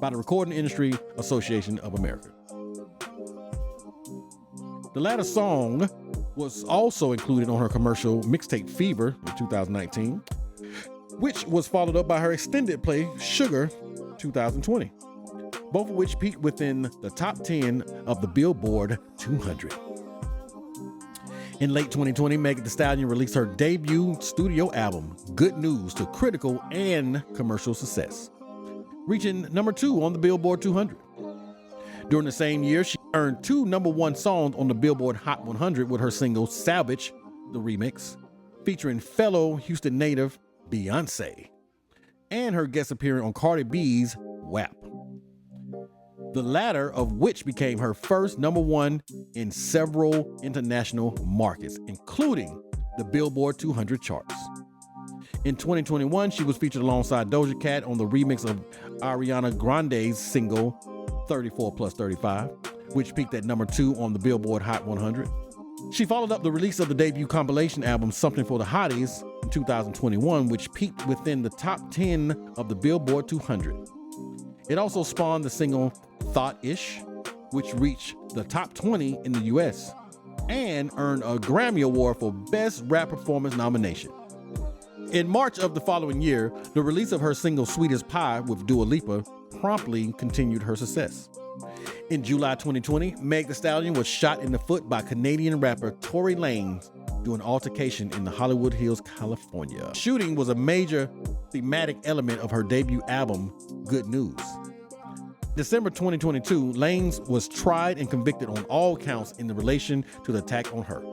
by the Recording Industry Association of America. The latter song was also included on her commercial mixtape Fever in 2019, which was followed up by her extended play Sugar 2020, both of which peaked within the top 10 of the Billboard 200. In late 2020, Meg Thee Stallion released her debut studio album, Good News, to critical and commercial success, reaching number 2 on the Billboard 200. During the same year, she earned 2 #1 songs on the Billboard Hot 100 with her single Salvage, the remix, featuring fellow Houston native Beyonce, and her guest appearing on Cardi B's WAP. The latter of which became her first #1 in several international markets, including the Billboard 200 charts. In 2021, she was featured alongside Doja Cat on the remix of Ariana Grande's single 34 plus 35, which peaked at #2 on the Billboard Hot 100. She followed up the release of the debut compilation album Something for the Hotties in 2021, which peaked within the top 10 of the Billboard 200. It also spawned the single Thought-ish, which reached the top 20 in the US and earned a Grammy Award for Best Rap Performance nomination. In March of the following year, the release of her single Sweet as Pie with Dua Lipa promptly continued her success. In July 2020, Meg Thee Stallion was shot in the foot by Canadian rapper Tory Lanez during an altercation in the Hollywood Hills, California. Shooting was a major thematic element of her debut album, Good News. December 2022, Lanez was tried and convicted on all counts in relation to the attack on her.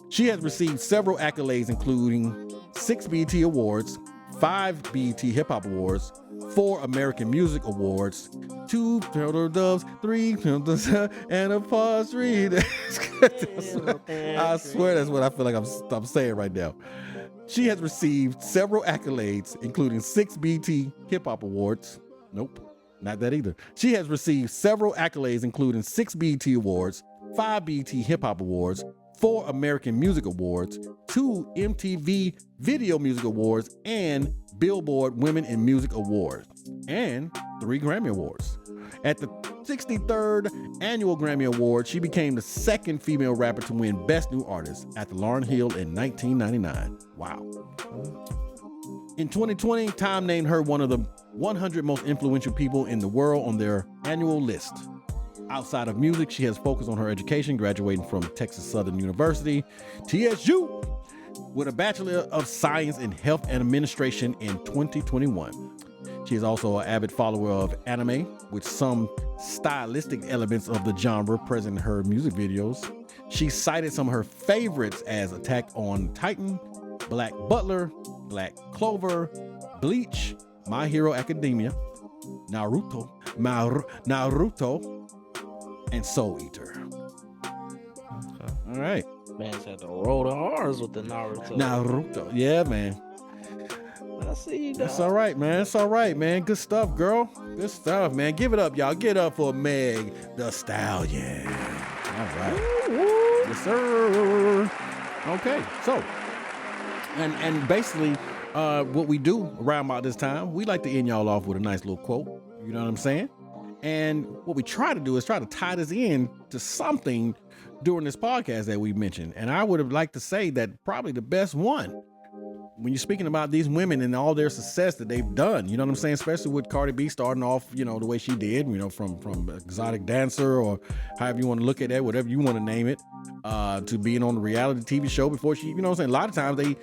She has received several accolades, including 6 BET Awards, 5 BET Hip Hop Awards, 4 American Music Awards, 2 turtle doves, 3 turtles, and a apostrophe. I swear that's what I feel like I'm saying right now. She has received several accolades, including 6 BET Hip Hop Awards. Nope, not that either. She has received several accolades, including 6 BET Awards, 5 BET Hip Hop Awards, 4 American Music Awards, 2 MTV Video Music Awards, and Billboard Women in Music Awards, and 3 Grammy Awards. At the 63rd Annual Grammy Awards, she became the second female rapper to win Best New Artist after Lauryn Hill in 1999. Wow. In 2020, Time named her one of the 100 most influential people in the world on their annual list. Outside of music, she has focused on her education, graduating from Texas Southern University, TSU, with a Bachelor of Science in Health and Administration in 2021. She is also an avid follower of anime, with some stylistic elements of the genre present in her music videos. She cited some of her favorites as Attack on Titan, Black Butler, Black Clover, Bleach, My Hero Academia, Naruto, and Soul Eater. All right. Man's had to roll the R's with the Naruto. Yeah, man. I see you. That's all right, man. It's all right, man. Good stuff, girl. Good stuff, man. Give it up, y'all. Get up for Meg Thee Stallion. All right. Yes, sir. Okay, so, and basically, what we do around about this time, we like to end y'all off with a nice little quote. You know what I'm saying? And what we try to do is try to tie this in to something during this podcast that we mentioned. And I would have liked to say that probably the best one, when you're speaking about these women and all their success that they've done, you know what I'm saying? Especially with Cardi B starting off, you know, the way she did, you know, from exotic dancer or however you want to look at that, whatever you want to name it, to being on the reality TV show before she, you know what I'm saying? A lot of times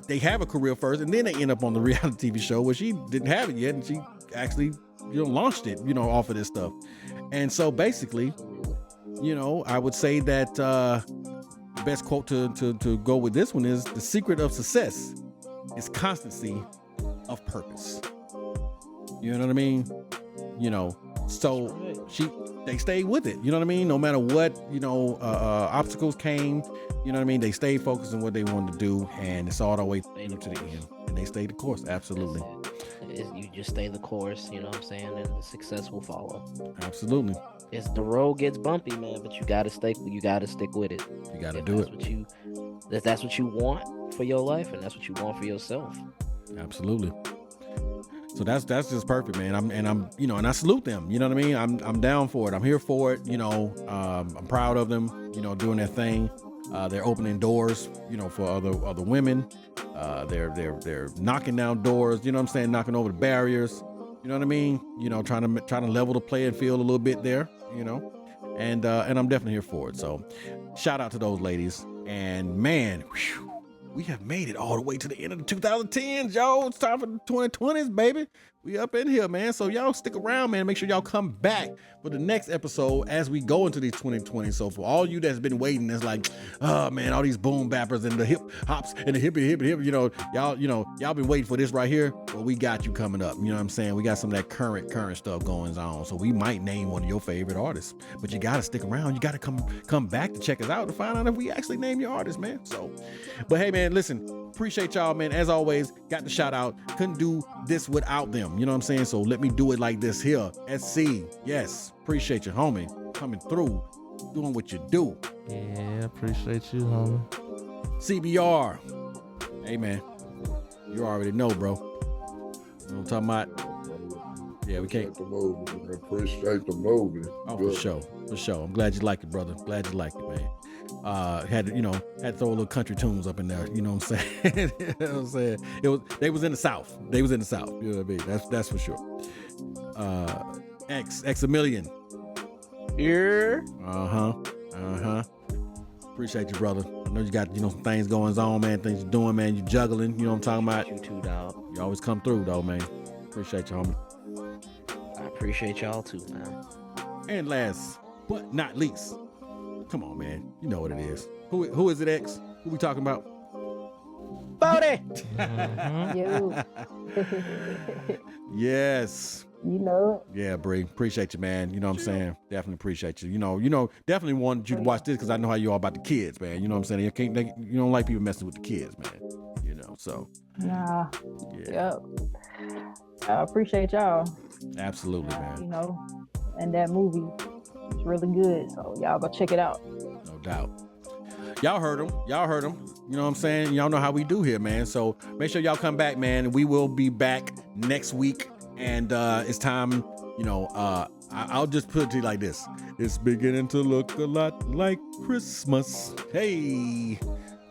they have a career first and then they end up on the reality TV show where she didn't have it yet and she actually, you know, launched it, you know, off of this stuff. And so basically, you know, I would say that the best quote to go with this one is: the secret of success is constancy of purpose. You know what I mean? You know, so they stayed with it. You know what I mean? No matter what, you know, obstacles came, you know what I mean? They stayed focused on what they wanted to do, and it's all the way to the end. And they stayed the course. Absolutely. You just stay the course, you know what I'm saying, and the success will follow. Absolutely. It's the road gets bumpy, man, but you gotta stick with it. You gotta do it. That's what you want for your life, and that's what you want for yourself. Absolutely. So that's just perfect, man. I'm you know, and I salute them. You know what I mean? I'm down for it. I'm here for it. You know, I'm proud of them. You know, doing their thing. They're opening doors, you know, for other women. They're knocking down doors. You know what I'm saying? Knocking over the barriers. You know what I mean? You know, trying to level the playing field a little bit there. You know, and I'm definitely here for it. So, shout out to those ladies. And man, we have made it all the way to the end of the 2010s, yo. It's time for the 2020s, baby. We up in here, man. So y'all stick around, man. Make sure y'all come back for the next episode as we go into these 2020. So for all you that's been waiting, that's like, oh man, all these boom bappers and the hip hops and the hippie, y'all been waiting for this right here. Well, we got you coming up. You know what I'm saying? We got some of that current stuff going on. So we might name one of your favorite artists, but you gotta stick around. You gotta come back to check us out to find out if we actually name your artist, man. So, but hey, man, listen. Appreciate y'all, man. As always, got the shout out. Couldn't do this without them. You know what I'm saying? So let me do it like this here. SC, yes. Appreciate you, homie. Coming through, doing what you do. Yeah, appreciate you, homie. CBR. Hey, man. You already know, bro. You know what I'm talking about? Yeah, we can't. The movie, man. Appreciate the movie. Oh, for sure. For sure. I'm glad you like it, brother. Glad you like it, man. Had to throw a little country tunes up in there. You know what I'm saying? You know what I'm saying? They was in the South. You know what I mean? That's for sure. X a million. Yeah. Appreciate you, brother. I know you got some things going on, man. Things you're doing, man. You juggling. You know what I'm talking about? You too, dog. You always come through, though, man. Appreciate you, homie. I appreciate y'all too, man. And last but not least, come on, man. You know what it is. Who is it, X? Who we talking about? Bodie! Yes. You know it. Yeah, Bree. Appreciate you, man. You know what I'm saying? Definitely appreciate you. You know, definitely wanted you to watch this because I know how you all about the kids, man. You know what I'm saying? You don't like people messing with the kids, man. You know, so. Nah. Yeah. Yep. I appreciate y'all. Absolutely, man. You know, and that movie is really good. So y'all go check it out. No doubt. Y'all heard them. You know what I'm saying? Y'all know how we do here, man. So make sure y'all come back, man. We will be back next week. And it's time, I'll just put it to you like this. It's beginning to look a lot like Christmas. Hey.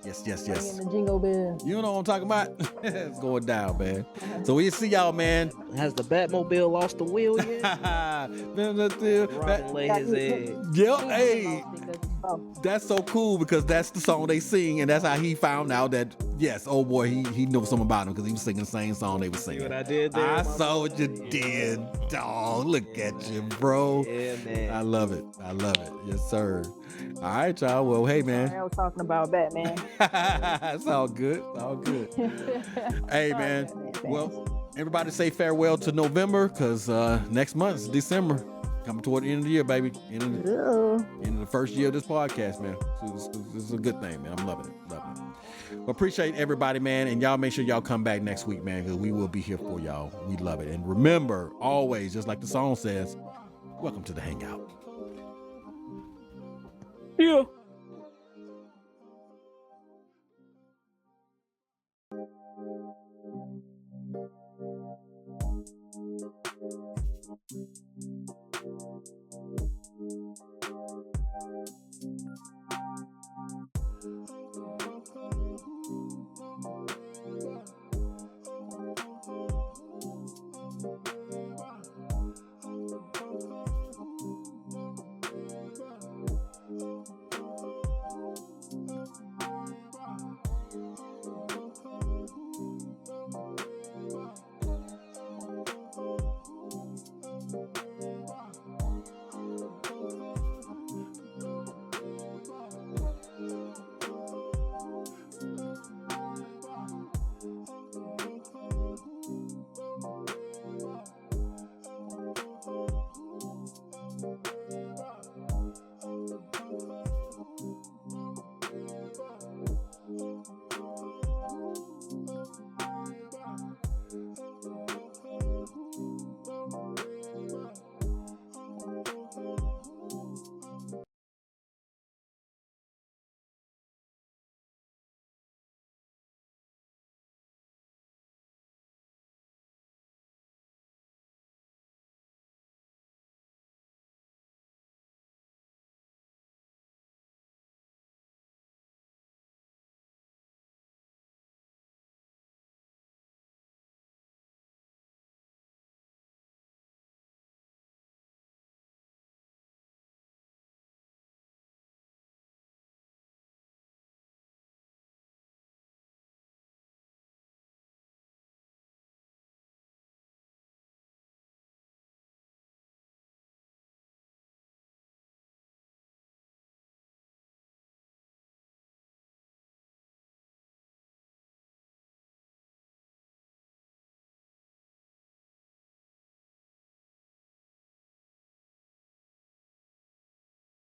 Yes. Bringing the jingle bell. You know what I'm talking about? It's going down, man. So we'll see y'all, man. Has the Batmobile lost the wheel yet? Robin lay his egg. Yep, hey. That's so cool because that's the song they sing, and that's how he found out that, yes, oh boy, he knows something about him because he was singing the same song they were singing. See what I did there? I saw what you did, dog. Look at you, bro. Yeah, man. I love it. Yes, sir. All right, y'all. Well, hey, man. I was talking about Batman. It's all good. Hey, man. Well, everybody say farewell to November because next month is December. Coming toward the end of the year, baby. End of the first year of this podcast, man. This is a good thing, man. I'm loving it. Well, appreciate everybody, man. And y'all make sure y'all come back next week, man, because we will be here for y'all. We love it. And remember, always, just like the song says, welcome to the Hangout. Yeah.